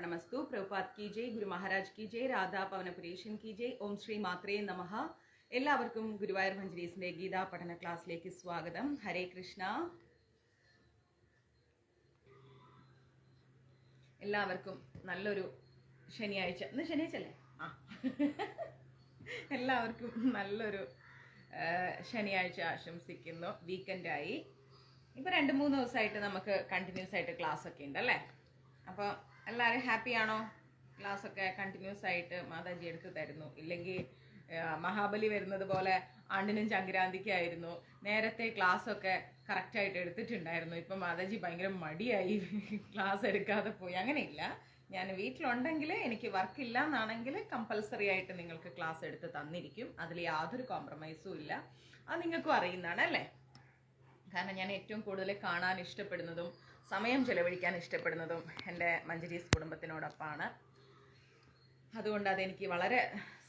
अर्पणमस्तु. प्रभुपाद की जय, ഗുരു മഹാരാജ് की जय, രാധാ പവനപുരേഷൻ की जय. ഓം ശ്രീ മാത്രേ നമഃ. എല്ലാവർക്കും ഗുരുവായൂർ മഞ്ജരീസിന്റെ ഗീതാ പഠന ക്ലാസ്സിലേക്ക് സ്വാഗതം. ഹരേ കൃഷ്ണ. എല്ലാവർക്കും നല്ലൊരു ശനിയാഴ്ച. ഇന്ന് ശനിയാഴ്ചല്ലേ? എല്ലാവർക്കും നല്ലൊരു ശനിയാഴ്ച ആശംസിക്കുന്നു. വീക്കെൻഡായി. ഇപ്പോൾ 2-3 ദിവസമായിട്ട് നമുക്ക് കണ്ടിന്യൂസ് ആയിട്ട് ക്ലാസ് ഒക്കെ ഉണ്ട് അല്ലേ? അപ്പോൾ എല്ലാവരും ഹാപ്പിയാണോ? ക്ലാസ്സൊക്കെ കണ്ടിന്യൂസ് ആയിട്ട് മാതാജി എടുത്ത് തരുന്നു. ഇല്ലെങ്കിൽ മഹാബലി വരുന്നത് പോലെ ആണ്ടിനും ചങ്കരാന്തിക്കായിരുന്നു. നേരത്തെ ക്ലാസ്സൊക്കെ കറക്റ്റായിട്ട് എടുത്തിട്ടുണ്ടായിരുന്നു. ഇപ്പം മാതാജി ഭയങ്കര മടിയായി, ക്ലാസ് എടുക്കാതെ പോയി. അങ്ങനെയില്ല, ഞാൻ വീട്ടിലുണ്ടെങ്കിൽ എനിക്ക് വർക്കില്ല എന്നാണെങ്കിൽ കമ്പൽസറി ആയിട്ട് നിങ്ങൾക്ക് ക്ലാസ് എടുത്ത് തന്നിരിക്കും. അതിൽ യാതൊരു കോംപ്രമൈസും ഇല്ല. അത് നിങ്ങൾക്കും അറിയുന്നതാണ് അല്ലേ? കാരണം ഞാൻ ഏറ്റവും കൂടുതൽ കാണാൻ ഇഷ്ടപ്പെടുന്നതും സമയം ചെലവഴിക്കാൻ ഇഷ്ടപ്പെടുന്നതും എൻ്റെ മഞ്ജരീസ് കുടുംബത്തിനോടൊപ്പമാണ്. അതുകൊണ്ട് അതെനിക്ക് വളരെ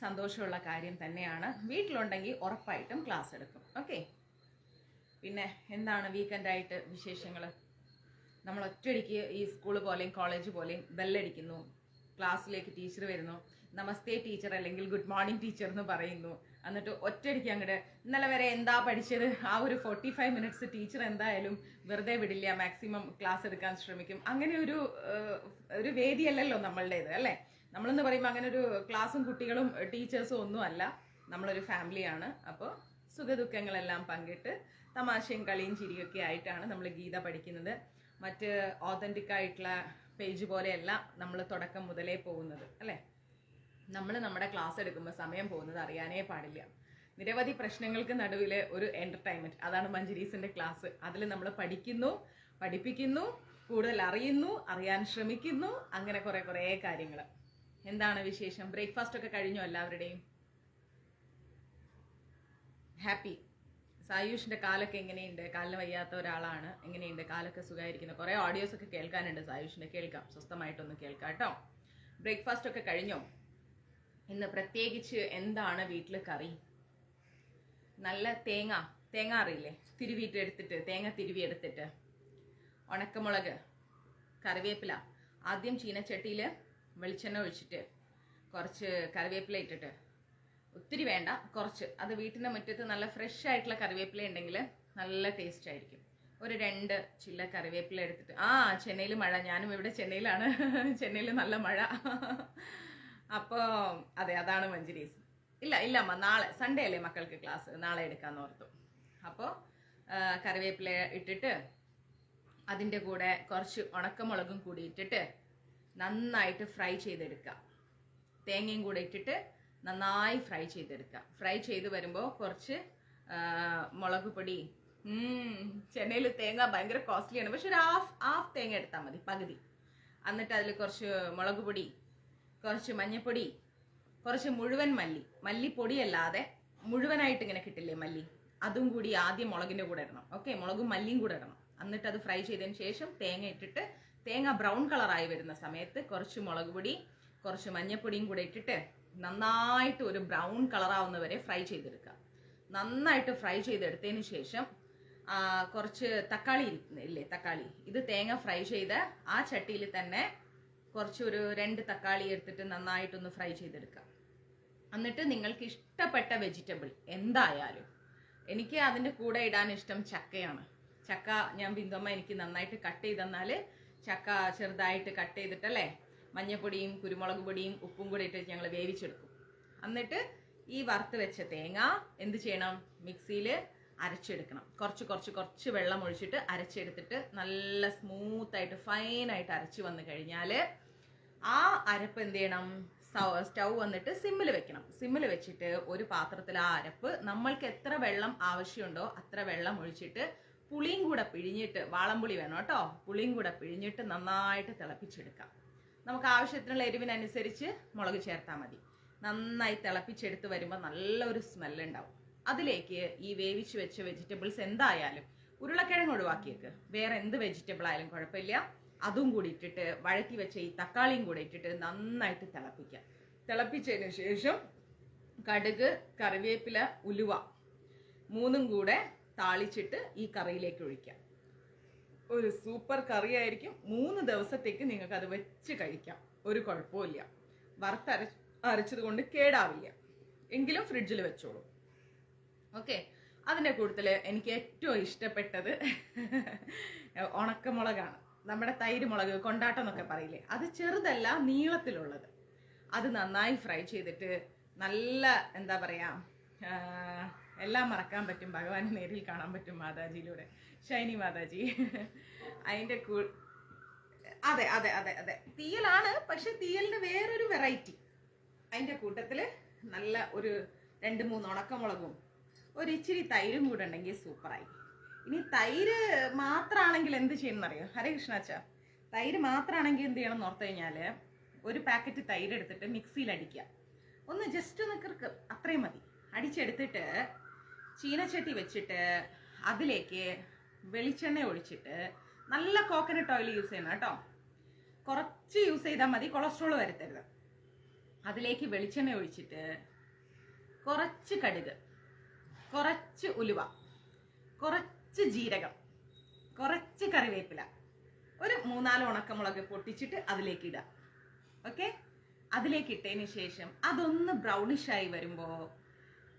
സന്തോഷമുള്ള കാര്യം തന്നെയാണ്. വീട്ടിലുണ്ടെങ്കിൽ ഉറപ്പായിട്ടും ക്ലാസ് എടുക്കും. ഓക്കെ, പിന്നെ എന്താണ് വീക്കെൻഡായിട്ട് വിശേഷങ്ങൾ? നമ്മൾ ഒറ്റയടിക്ക് ഈ സ്കൂൾ പോലെയും കോളേജ് പോലെയും ബെല്ലടിക്കുന്നു, ക്ലാസ്സിലേക്ക് ടീച്ചർ വരുന്നു, നമസ്തേ ടീച്ചർ അല്ലെങ്കിൽ ഗുഡ് മോർണിംഗ് ടീച്ചർ എന്ന് പറയുന്നു. എന്നിട്ട് ഒറ്റയടിക്ക് അങ്ങോട്ട് ഇന്നലെ വരെ എന്താ പഠിച്ചത് ആ ഒരു 45 മിനിറ്റ്സ് ടീച്ചർ എന്തായാലും വെറുതെ വിടില്ല, മാക്സിമം ക്ലാസ് എടുക്കാൻ ശ്രമിക്കും. അങ്ങനെ ഒരു വേദിയല്ലല്ലോ നമ്മളുടേത് അല്ലേ? നമ്മളെന്ന് പറയുമ്പോൾ അങ്ങനെ ഒരു ക്ലാസ്സും കുട്ടികളും ടീച്ചേഴ്സും ഒന്നും അല്ല, നമ്മളൊരു ഫാമിലിയാണ്. അപ്പോൾ സുഖദുഃഖങ്ങളെല്ലാം പങ്കിട്ട് തമാശയും കളിയും ചിരിയൊക്കെ ആയിട്ടാണ് നമ്മൾ ഗീത പഠിക്കുന്നത്. മറ്റ് ഓതൻറ്റിക് ആയിട്ടുള്ള പേജ് പോലെയല്ല നമ്മൾ തുടക്കം മുതലേ പോകുന്നത് അല്ലേ? നമ്മൾ നമ്മുടെ ക്ലാസ് എടുക്കുമ്പോൾ സമയം പോകുന്നത് അറിയാനേ പാടില്ല. നിരവധി പ്രശ്നങ്ങൾക്ക് നടുവിൽ ഒരു എൻ്റർടൈൻമെൻറ്റ്, അതാണ് മഞ്ജരീസിൻ്റെ ക്ലാസ്. അതിൽ നമ്മൾ പഠിക്കുന്നു, പഠിപ്പിക്കുന്നു, കൂടുതൽ അറിയുന്നു, അറിയാൻ ശ്രമിക്കുന്നു, അങ്ങനെ കുറേ കാര്യങ്ങൾ. എന്താണ് വിശേഷം? ബ്രേക്ക്ഫാസ്റ്റ് ഒക്കെ കഴിഞ്ഞോ എല്ലാവരുടെയും? ഹാപ്പി. സായൂഷിൻ്റെ കാലൊക്കെ എങ്ങനെയുണ്ട്? കാലിന് വയ്യാത്ത ഒരാളാണ്. എങ്ങനെയുണ്ട്? കാലൊക്കെ സുഖമായിരിക്കുന്നു. കുറേ ഓഡിയോസ് ഒക്കെ കേൾക്കാനുണ്ട് സായൂഷിൻ്റെ. കേൾക്കാം, സ്വസ്ഥമായിട്ടൊന്ന് കേൾക്കാം കേട്ടോ. ബ്രേക്ക്ഫാസ്റ്റ് ഒക്കെ കഴിഞ്ഞോ? ഇന്ന് പ്രത്യേകിച്ച് എന്താണ് വീട്ടിൽ കറി? നല്ല തേങ്ങ അറിയില്ലേ? തേങ്ങ തിരുവി എടുത്തിട്ട് ഉണക്കമുളക്, കറിവേപ്പില, ആദ്യം ചീനച്ചട്ടിയിൽ വെളിച്ചെണ്ണ ഒഴിച്ചിട്ട് കുറച്ച് കറിവേപ്പില ഇട്ടിട്ട്, ഒത്തിരി വേണ്ട, കുറച്ച്, അത് വീട്ടിൻ്റെ മുറ്റത്ത് നല്ല ഫ്രഷ് ആയിട്ടുള്ള കറിവേപ്പില ഉണ്ടെങ്കിൽ നല്ല ടേസ്റ്റ് ആയിരിക്കും. ഒരു 2 ചില്ല കറിവേപ്പില എടുത്തിട്ട്, ചെന്നൈയിൽ മഴ, ഞാനും ഇവിടെ ചെന്നൈയിലാണ്. ചെന്നൈയിൽ നല്ല മഴ. അപ്പോൾ അതെ, അതാണ് മഞ്ജരീസ്. ഇല്ല അമ്മ, നാളെ സൺഡേ അല്ലേ മക്കൾക്ക് ക്ലാസ്, നാളെ എടുക്കാമെന്ന് ഓർത്തു. അപ്പോൾ കറിവേപ്പില ഇട്ടിട്ട് അതിൻ്റെ കൂടെ കുറച്ച് ഉണക്കമുളകും കൂടി ഇട്ടിട്ട് നന്നായിട്ട് ഫ്രൈ ചെയ്തെടുക്കുക. തേങ്ങയും കൂടെ ഇട്ടിട്ട് നന്നായി ഫ്രൈ ചെയ്തെടുക്കുക. ഫ്രൈ ചെയ്ത് വരുമ്പോൾ കുറച്ച് മുളക് പൊടി, ചെന്നൈയിൽ തേങ്ങ ഭയങ്കര കോസ്റ്റ്ലിയാണ്, പക്ഷെ ഒരു ഹാഫ് തേങ്ങ എടുത്താൽ മതി, പകുതി. എന്നിട്ട് അതിൽ കുറച്ച് മുളക് പൊടി, കുറച്ച് മഞ്ഞൾപ്പൊടി, കുറച്ച് മുഴുവൻ മല്ലിപ്പൊടിയല്ലാതെ മുഴുവനായിട്ട് ഇങ്ങനെ കിട്ടില്ലേ മല്ലി, അതും കൂടി ആദ്യം മുളകിൻ്റെ കൂടെ ഇടണം. ഓക്കെ, മുളകും മല്ലിയും കൂടെ ഇടണം. എന്നിട്ട് അത് ഫ്രൈ ചെയ്തതിന് ശേഷം തേങ്ങ ഇട്ടിട്ട്, തേങ്ങ ബ്രൗൺ കളറായി വരുന്ന സമയത്ത് കുറച്ച് മുളക് പൊടി, കുറച്ച് മഞ്ഞൾപ്പൊടിയും കൂടെ ഇട്ടിട്ട് നന്നായിട്ട് ഒരു ബ്രൗൺ കളറാവുന്നവരെ ഫ്രൈ ചെയ്തെടുക്കുക. നന്നായിട്ട് ഫ്രൈ ചെയ്തെടുത്തതിന് ശേഷം കുറച്ച് തക്കാളി ഇല്ലേ, തക്കാളി, ഇത് തേങ്ങ ഫ്രൈ ചെയ്ത് ആ ചട്ടിയിൽ തന്നെ കുറച്ചൊരു 2 തക്കാളി എടുത്തിട്ട് നന്നായിട്ടൊന്ന് ഫ്രൈ ചെയ്തെടുക്കുക. എന്നിട്ട് നിങ്ങൾക്ക് ഇഷ്ടപ്പെട്ട വെജിറ്റബിൾ എന്തായാലും, എനിക്ക് അതിൻ്റെ കൂടെ ഇടാൻ ഇഷ്ടം ചക്കയാണ്. ചക്ക ഞാൻ ബിന്ദുമ്മ എനിക്ക് നന്നായിട്ട് കട്ട് ചെയ്ത് തന്നാൽ ചക്ക ചെറുതായിട്ട് കട്ട് ചെയ്തിട്ടല്ലേ മഞ്ഞൾപ്പൊടിയും കുരുമുളക് പൊടിയും ഉപ്പും കൂടി ഇട്ട് ഞങ്ങൾ വേവിച്ചെടുക്കും. എന്നിട്ട് ഈ വറുത്ത് വെച്ച തേങ്ങ എന്ത് ചെയ്യണം? മിക്സിയിൽ അരച്ചെടുക്കണം. കുറച്ച് വെള്ളം ഒഴിച്ചിട്ട് അരച്ചെടുത്തിട്ട് നല്ല സ്മൂത്തായിട്ട് ഫൈനായിട്ട് അരച്ച് വന്നു കഴിഞ്ഞാൽ ആ അരപ്പ് എന്ത് ചെയ്യണം? സ്റ്റൗ വന്നിട്ട് സിമ്മിൽ വെക്കണം. സിമ്മിൽ വെച്ചിട്ട് ഒരു പാത്രത്തിൽ ആ അരപ്പ്, നമ്മൾക്ക് എത്ര വെള്ളം ആവശ്യമുണ്ടോ അത്ര വെള്ളം ഒഴിച്ചിട്ട് പുളിയും കൂടെ പിഴിഞ്ഞിട്ട്, വാളംപുളി വേണം കേട്ടോ, പുളിയും കൂടെ പിഴിഞ്ഞിട്ട് നന്നായിട്ട് തിളപ്പിച്ചെടുക്കാം. നമുക്ക് ആവശ്യത്തിനുള്ള എരിവിനനുസരിച്ച് മുളക് ചേർത്താൽ മതി. നന്നായി തിളപ്പിച്ചെടുത്ത് വരുമ്പോൾ നല്ലൊരു സ്മെല്ലുണ്ടാവും. അതിലേക്ക് ഈ വേവിച്ച് വെച്ച വെജിറ്റബിൾസ് എന്തായാലും, ഉരുളക്കിഴങ്ങ് ഒഴിവാക്കിയേക്ക്, വേറെ എന്ത് വെജിറ്റബിൾ ആയാലും കുഴപ്പമില്ല, അതും കൂടി ഇട്ടിട്ട് വഴറ്റി വെച്ച ഈ തക്കാളിയും കൂടി ഇട്ടിട്ട് നന്നായിട്ട് തിളപ്പിക്കുക. തിളപ്പിച്ചതിന് ശേഷം കടുക്, കറിവേപ്പില, ഉലുവ 3 കൂടെ താളിച്ചിട്ട് ഈ കറിയിലേക്ക് ഒഴിക്കുക. ഒരു സൂപ്പർ കറി ആയിരിക്കും. 3 ദിവസത്തേക്ക് നിങ്ങൾക്ക് അത് വെച്ച് കഴിക്കാം, ഒരു കുഴപ്പമില്ല. അരച്ചത് കൊണ്ട് കേടാവില്ല, എങ്കിലും ഫ്രിഡ്ജിൽ വെച്ചോളൂ. ഓക്കെ. അതിൻ്റെ കൂട്ടത്തിൽ എനിക്ക് ഏറ്റവും ഇഷ്ടപ്പെട്ടത് ഉണക്കമുളകാണ്. നമ്മുടെ തൈര് മുളക്, കൊണ്ടാട്ടം എന്നൊക്കെ പറയില്ലേ, അത് ചെറുതല്ല, നീളത്തിലുള്ളത്. അത് നന്നായി ഫ്രൈ ചെയ്തിട്ട് നല്ല എന്താ പറയാ, എല്ലാം മറക്കാൻ പറ്റും, ഭഗവാനെ നേരിൽ കാണാൻ പറ്റും മാതാജിയിലൂടെ, ഷൈനി മാതാജി. അതിൻ്റെ അതെ അതെ അതെ അതെ തീയലാണ്, പക്ഷെ തീയലിന് വേറൊരു വെറൈറ്റി. അതിൻ്റെ കൂട്ടത്തിൽ നല്ല ഒരു 2-3 ഉണക്കമുളകും ഒരു ഇച്ചിരി തൈരും കൂടെ ഉണ്ടെങ്കിൽ സൂപ്പറായി. ഇനി തൈര് മാത്രമാണെങ്കിൽ എന്ത് ചെയ്യണം എന്നറിയോ ഹരേ കൃഷ്ണാച്ച? തൈര് മാത്രമാണെങ്കിൽ എന്ത് ചെയ്യണം എന്ന് ഓർത്ത് കഴിഞ്ഞാൽ, ഒരു പാക്കറ്റ് തൈര് എടുത്തിട്ട് മിക്സിയിൽ അടിക്കുക. ഒന്ന് ജസ്റ്റ് ഒന്ന് കിറുക്ക്, അത്രയും മതി. അടിച്ചെടുത്തിട്ട് ചീനച്ചട്ടി വെച്ചിട്ട് അതിലേക്ക് വെളിച്ചെണ്ണ ഒഴിച്ചിട്ട്, നല്ല കോക്കനട്ട് ഓയിൽ യൂസ് ചെയ്യണം കേട്ടോ, കുറച്ച് യൂസ് ചെയ്താൽ മതി, കൊളസ്ട്രോൾ വരുത്തരുത്. അതിലേക്ക് വെളിച്ചെണ്ണ ഒഴിച്ചിട്ട് കുറച്ച് കടുക്, കുറച്ച് ഉലുവ, കുറച്ച് ജീരകം, കുറച്ച് കറിവേപ്പില, ഒരു 3-4 ഉണക്കമുളക് പൊട്ടിച്ചിട്ട് അതിലേക്ക് ഇടുക. ഓക്കെ. അതിലേക്ക് ഇട്ടതിന് ശേഷം അതൊന്ന് ബ്രൗണിഷ് ആയി വരുമ്പോൾ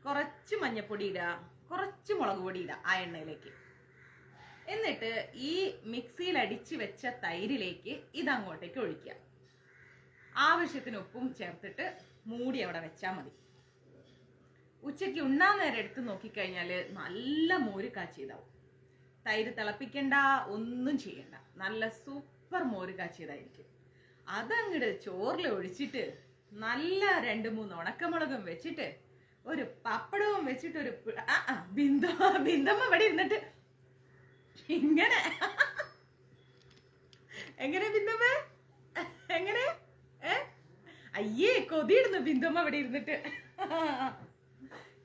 കുറച്ച് മഞ്ഞപ്പൊടി ഇടുക, കുറച്ച് മുളക് പൊടി ഇടുക ആ എണ്ണയിലേക്ക്. എന്നിട്ട് ഈ മിക്സിയിൽ അടിച്ച് വെച്ച തൈരിലേക്ക് ഇതങ്ങോട്ടേക്ക് ഒഴിക്കുക. ആവശ്യത്തിന് ഉപ്പും ചേർത്തിട്ട് മൂടി അവിടെ വെച്ചാൽ മതി. ഉച്ചയ്ക്ക് ഉണ്ണാൻ നേരം എടുത്ത് നോക്കിക്കഴിഞ്ഞാൽ നല്ല മോര് കാച്ചിയതാവും. തൈര് തിളപ്പിക്കണ്ട, ഒന്നും ചെയ്യണ്ട, നല്ല സൂപ്പർ മോര് കാച്ചിയതായിരിക്കും. അതങ്ങട് ചോറിൽ ഒഴിച്ചിട്ട് നല്ല 2-3 ഉണക്കമുളകും വെച്ചിട്ട് ഒരു പപ്പടവും വെച്ചിട്ട് ഒരു ബിന്ദമ്മ ഇവിടെ ഇരുന്നിട്ട് ഇങ്ങനെ, എങ്ങനെ ബിന്ദമ്മ, എങ്ങനെ അയ്യേ കൊതിയിടുന്നു ബിന്ദമ്മ ഇവിടെ ഇരുന്നിട്ട്.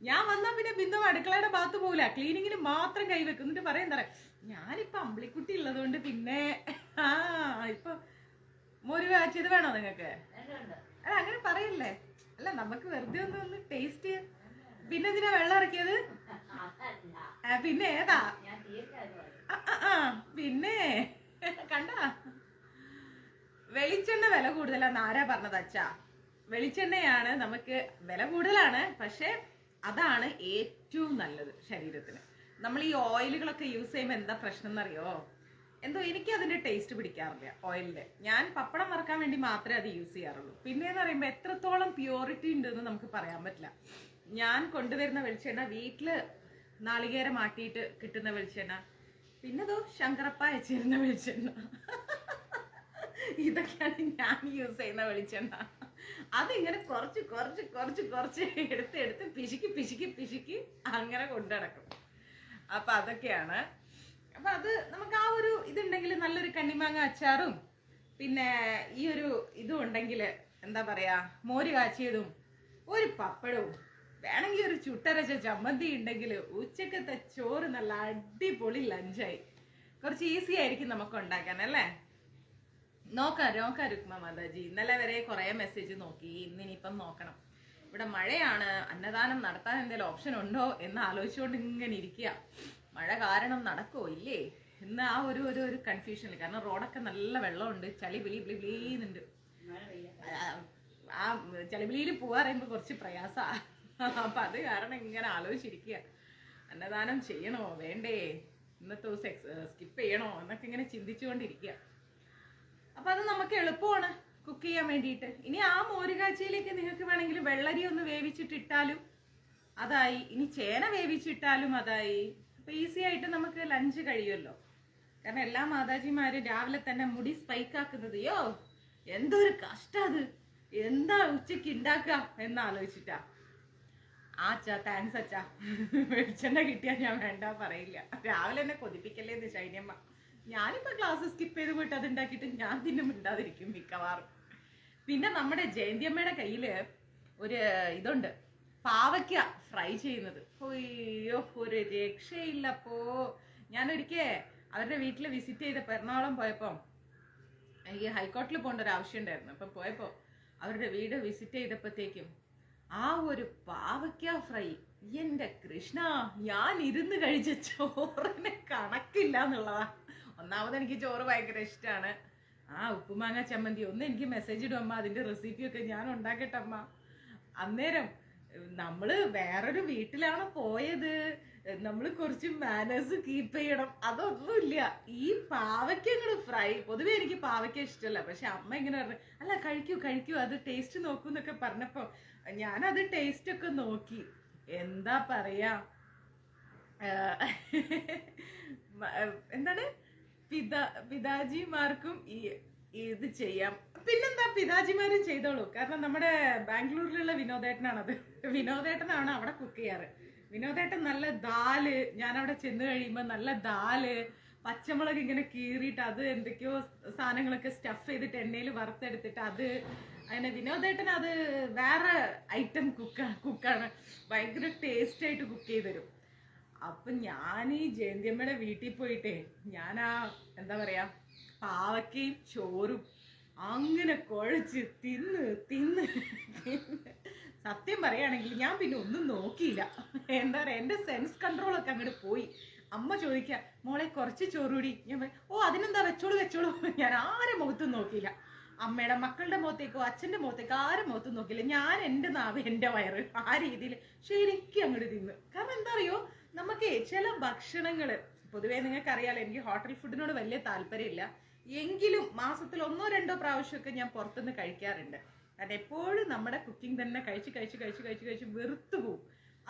ഞാൻ വന്നാ പിന്നെ ബിന്ദമ്മ അടുക്കളയുടെ ഭാഗത്ത് പോകില്ല, ക്ലീനിങ്ങിന് മാത്രം കൈവെക്കും. എന്നിട്ട് പറയാൻ തരാം, ഞാനിപ്പൊ അമ്പിളിക്കുട്ടി ഉള്ളതുകൊണ്ട് പിന്നെ ഇപ്പൊ മോര് കാച്ചിയത് വേണോ നിങ്ങൾക്ക്? അല്ല അങ്ങനെ പറയല്ലേ, അല്ല നമുക്ക് വെറുതെ ഒന്ന് ടേസ്റ്റ് ചെയ്യാം. പിന്നെ എന്തിനാ വെള്ളം ഇറക്കിയത്? പിന്നെ ഏതാ? പിന്നെ കണ്ട, വെളിച്ചെണ്ണ വില കൂടുതലാന്ന് ആരാ പറഞ്ഞത് അച്ഛാ? വെളിച്ചെണ്ണയാണ് നമുക്ക് വില കൂടുതലാണ്, പക്ഷെ അതാണ് ഏറ്റവും നല്ലത് ശരീരത്തിന്. നമ്മൾ ഈ ഓയിലുകളൊക്കെ യൂസ് ചെയ്യുമ്പോൾ എന്താ പ്രശ്നം എന്നറിയോ? എന്തോ എനിക്ക് അതിന്റെ ടേസ്റ്റ് പിടിക്കാറില്ല ഓയിലില്. ഞാൻ പപ്പടം വറക്കാൻ വേണ്ടി മാത്രമേ അത് യൂസ് ചെയ്യാറുള്ളൂ. പിന്നെന്ന് പറയുമ്പോൾ എത്രത്തോളം പ്യൂരിറ്റി ഉണ്ടെന്ന് നമുക്ക് പറയാൻ പറ്റില്ല. ഞാൻ കൊണ്ടുവരുന്ന വെളിച്ചെണ്ണ വീട്ടില് നാളികേരം ആട്ടിയിട്ട് കിട്ടുന്ന വെളിച്ചെണ്ണ, പിന്നെതോ ശങ്കരപ്പ അയച്ചിരുന്ന വെളിച്ചെണ്ണ, ഇതൊക്കെയാണ് ഞാൻ യൂസ് ചെയ്യുന്ന വെളിച്ചെണ്ണ. അതിങ്ങനെ കുറച്ച് കുറച്ച് കുറച്ച് കുറച്ച് എടുത്ത് പിശുക്കി അങ്ങനെ കൊണ്ടുനടക്കും. അപ്പൊ അതൊക്കെയാണ്. അപ്പൊ അത് നമുക്ക് ആ ഒരു ഇതുണ്ടെങ്കിൽ, നല്ലൊരു കണ്ണിമാങ്ങ അച്ചാറും പിന്നെ ഈ ഒരു ഇതും ഉണ്ടെങ്കിൽ, എന്താ പറയാ, മോര് കാച്ചിയതും ഒരു പപ്പടവും വേണമെങ്കിൽ ഒരു ചുട്ടരച്ച ചമ്മന്തി ഉണ്ടെങ്കിൽ ഉച്ചക്കത്തെ ചോറ് നല്ല അടിപൊളി ലഞ്ചായി. കുറച്ച് ഈസി ആയിരിക്കും നമുക്ക് ഉണ്ടാക്കാൻ അല്ലേ? നോക്കാം രുക്മ മാതാജി. ഇന്നലെ വരെ കുറെ മെസ്സേജ് നോക്കി, ഇന്നിനിപ്പം നോക്കണം. ഇവിടെ മഴയാണ്, അന്നദാനം നടത്താൻ എന്തെങ്കിലും ഓപ്ഷൻ ഉണ്ടോ എന്ന് ആലോചിച്ചുകൊണ്ട് ഇങ്ങനെ ഇരിക്കുക. മഴ കാരണം നടക്കുമോ ഇല്ലേ ഇന്ന് ആ ഒരു കൺഫ്യൂഷനിൽ. കാരണം റോഡൊക്കെ നല്ല വെള്ളമുണ്ട്, ചളി ബിളിന്നുണ്ട്. ആ ചളിബിളിയിൽ പോവാ പറയുമ്പോൾ കുറച്ച് പ്രയാസമാണ്. അപ്പൊ അത് കാരണം ഇങ്ങനെ ആലോചിച്ചിരിക്കുക, അന്നദാനം ചെയ്യണോ വേണ്ടേ, ഇന്നത്തെ ദിവസം സ്കിപ്പ് ചെയ്യണോ എന്നൊക്കെ ഇങ്ങനെ ചിന്തിച്ചുകൊണ്ടിരിക്കുക. അപ്പൊ അത് നമുക്ക് എളുപ്പമാണ് കുക്ക് ചെയ്യാൻ വേണ്ടിയിട്ട്. ഇനി ആ മോരുകാച്ചിയിലേക്ക് നിങ്ങൾക്ക് വേണമെങ്കിൽ വെള്ളരി ഒന്ന് വേവിച്ചിട്ടിട്ടാലും അതായി, ഇനി ചേന വേവിച്ചിട്ടാലും അതായി. അപ്പൊ ഈസി ആയിട്ട് നമുക്ക് ലഞ്ച് കഴിയുമല്ലോ. കാരണം എല്ലാ മാതാജിമാരും രാവിലെ തന്നെ മുടി സ്പൈക്കാക്കുന്നത്, യോ എന്തൊരു കഷ്ടം, അത് എന്താ ഉച്ചക്ക് ഉണ്ടാക്കുക എന്നാലോചിച്ചിട്ടാ. അച്ഛാ താങ്ക്സ് അച്ഛാ, വെളിച്ചെണ്ണ കിട്ടിയാൽ ഞാൻ വേണ്ട പറയില്ല. രാവിലെ എന്നെ കൊതിപ്പിക്കല്ലേന്ന് ശൈന്യമ്മ. ഞാനിപ്പോ ക്ലാസ് സ്കിപ്പ് ചെയ്ത് പോയിട്ട് അത് ഉണ്ടാക്കിയിട്ട് ഞാൻ പിന്നെ മിണ്ടാതിരിക്കും മിക്കവാറും. പിന്നെ നമ്മുടെ ജയന്തിയമ്മയുടെ കയ്യില് ഒരു ഇതുണ്ട്, പാവയ്ക്ക ഫ്രൈ ചെയ്യുന്നത്. അയ്യോ ഒരു രക്ഷയില്ലപ്പോ. ഞാനൊരിക്കൽ അവരുടെ വീട്ടിൽ വിസിറ്റ് ചെയ്തപ്പോ, എറണാകുളം പോയപ്പോ എനിക്ക് ഹൈക്കോർട്ടിൽ പോകേണ്ട ഒരു ആവശ്യം ഉണ്ടായിരുന്നു. അപ്പൊ പോയപ്പോ അവരുടെ വീട് വിസിറ്റ് ചെയ്തപ്പോഴത്തേക്കും ആ ഒരു പാവയ്ക്ക ഫ്രൈ, എന്റെ കൃഷ്ണ, ഞാൻ ഇരുന്ന് കഴിച്ച ചോറിന് കണക്കില്ല എന്നുള്ളതാ. ഒന്നാമത് എനിക്ക് ചോറ് ഭയങ്കര ഇഷ്ടമാണ്. ആ ഉപ്പുമാങ്ങ ചമ്മന്തി ഒന്ന് എനിക്ക് മെസ്സേജ് ഇടും അമ്മ, അതിന്റെ റെസിപ്പിയൊക്കെ ഞാൻ ഉണ്ടാക്കട്ടെ അമ്മ. അന്നേരം നമ്മള് വേറൊരു വീട്ടിലാണ് പോയത്, നമ്മൾ കുറച്ച് മാനേഴ്സ് കീപ്പ് ചെയ്യണം, അതൊന്നുമില്ല. ഈ പാവയ്ക്കങ്ങള് ഫ്രൈ, പൊതുവെ എനിക്ക് പാവയ്ക്ക ഇഷ്ടമല്ല, പക്ഷെ അമ്മ ഇങ്ങനെ പറഞ്ഞു അല്ല കഴിക്കൂ കഴിക്കൂ, അത് ടേസ്റ്റ് നോക്കൂ എന്നൊക്കെ പറഞ്ഞപ്പോ ഞാനത് ടേസ്റ്റ് ഒക്കെ നോക്കി. എന്താ പറയാ, എന്താണ്, പിതാജിമാർക്കും ഇത് ചെയ്യാം. പിന്നെന്താ, പിതാജിമാരും ചെയ്തോളൂ. കാരണം നമ്മുടെ ബാംഗ്ലൂരിലുള്ള വിനോദേട്ടനാണത്. വിനോദേട്ടനാണ് അവിടെ കുക്ക് ചെയ്യാറ്. വിനോദേട്ടൻ നല്ല ദാല്, ഞാൻ അവിടെ ചെന്ന് കഴിയുമ്പോൾ നല്ല ദാല്, പച്ചമുളക് ഇങ്ങനെ കീറിയിട്ട് അത് എന്തൊക്കെയോ സാധനങ്ങളൊക്കെ സ്റ്റഫ് ചെയ്തിട്ട് എണ്ണയിൽ വറുത്തെടുത്തിട്ട് അത് അങ്ങനെ വിനോദേട്ടൻ അത് വേറെ ഐറ്റം കുക്കാണ്. ഭയങ്കര ടേസ്റ്റ് ആയിട്ട് കുക്ക് ചെയ്ത് തരും. അപ്പൊ ഞാൻ ഈ ജയന്തിയമ്മയുടെ വീട്ടിൽ പോയിട്ടേ ഞാൻ എന്താ പറയാ പാവയ്ക്കയും ചോറും അങ്ങനെ കുഴച്ച് തിന്ന് തിന്ന് തിന്ന് സത്യം പറയുകയാണെങ്കിൽ ഞാൻ പിന്നെ ഒന്നും നോക്കിയില്ല. എന്താ പറയാ, എന്റെ സെൻസ് കൺട്രോൾ ഒക്കെ അങ്ങോട്ട് പോയി. അമ്മ ചോദിക്കുക മോളെ കുറച്ച് ചോറുകൂടി, ഞാൻ പറയും ഓ അതിനെന്താ വെച്ചോളൂ വെച്ചോളൂ. ഞാൻ ആരെ മുഖത്തും നോക്കിയില്ല, അമ്മയുടെ മക്കളുടെ മുഖത്തേക്കോ അച്ഛന്റെ മുഖത്തേക്കോ ആരും മുഖത്തും നോക്കില്ല. ഞാൻ എന്റെ നാവ് എന്റെ വയറ് ആ രീതിയിൽ ശരിക്കും അങ്ങോട്ട് തിന്ന്. കാരണം എന്താ അറിയോ, നമുക്ക് ചില ഭക്ഷണങ്ങള് പൊതുവേ നിങ്ങൾക്ക് അറിയാലോ, എനിക്ക് ഹോട്ടൽ ഫുഡിനോട് വലിയ താല്പര്യമില്ല. എങ്കിലും മാസത്തിൽ 1-2 പ്രാവശ്യമൊക്കെ ഞാൻ പുറത്തുനിന്ന് കഴിക്കാറുണ്ട്. കാരണം എപ്പോഴും നമ്മുടെ കുക്കിംഗ് തന്നെ കഴിച്ച് കഴിച്ച് കഴിച്ച് കഴിച്ച് കഴിച്ച് വെറുത്തു പോകും.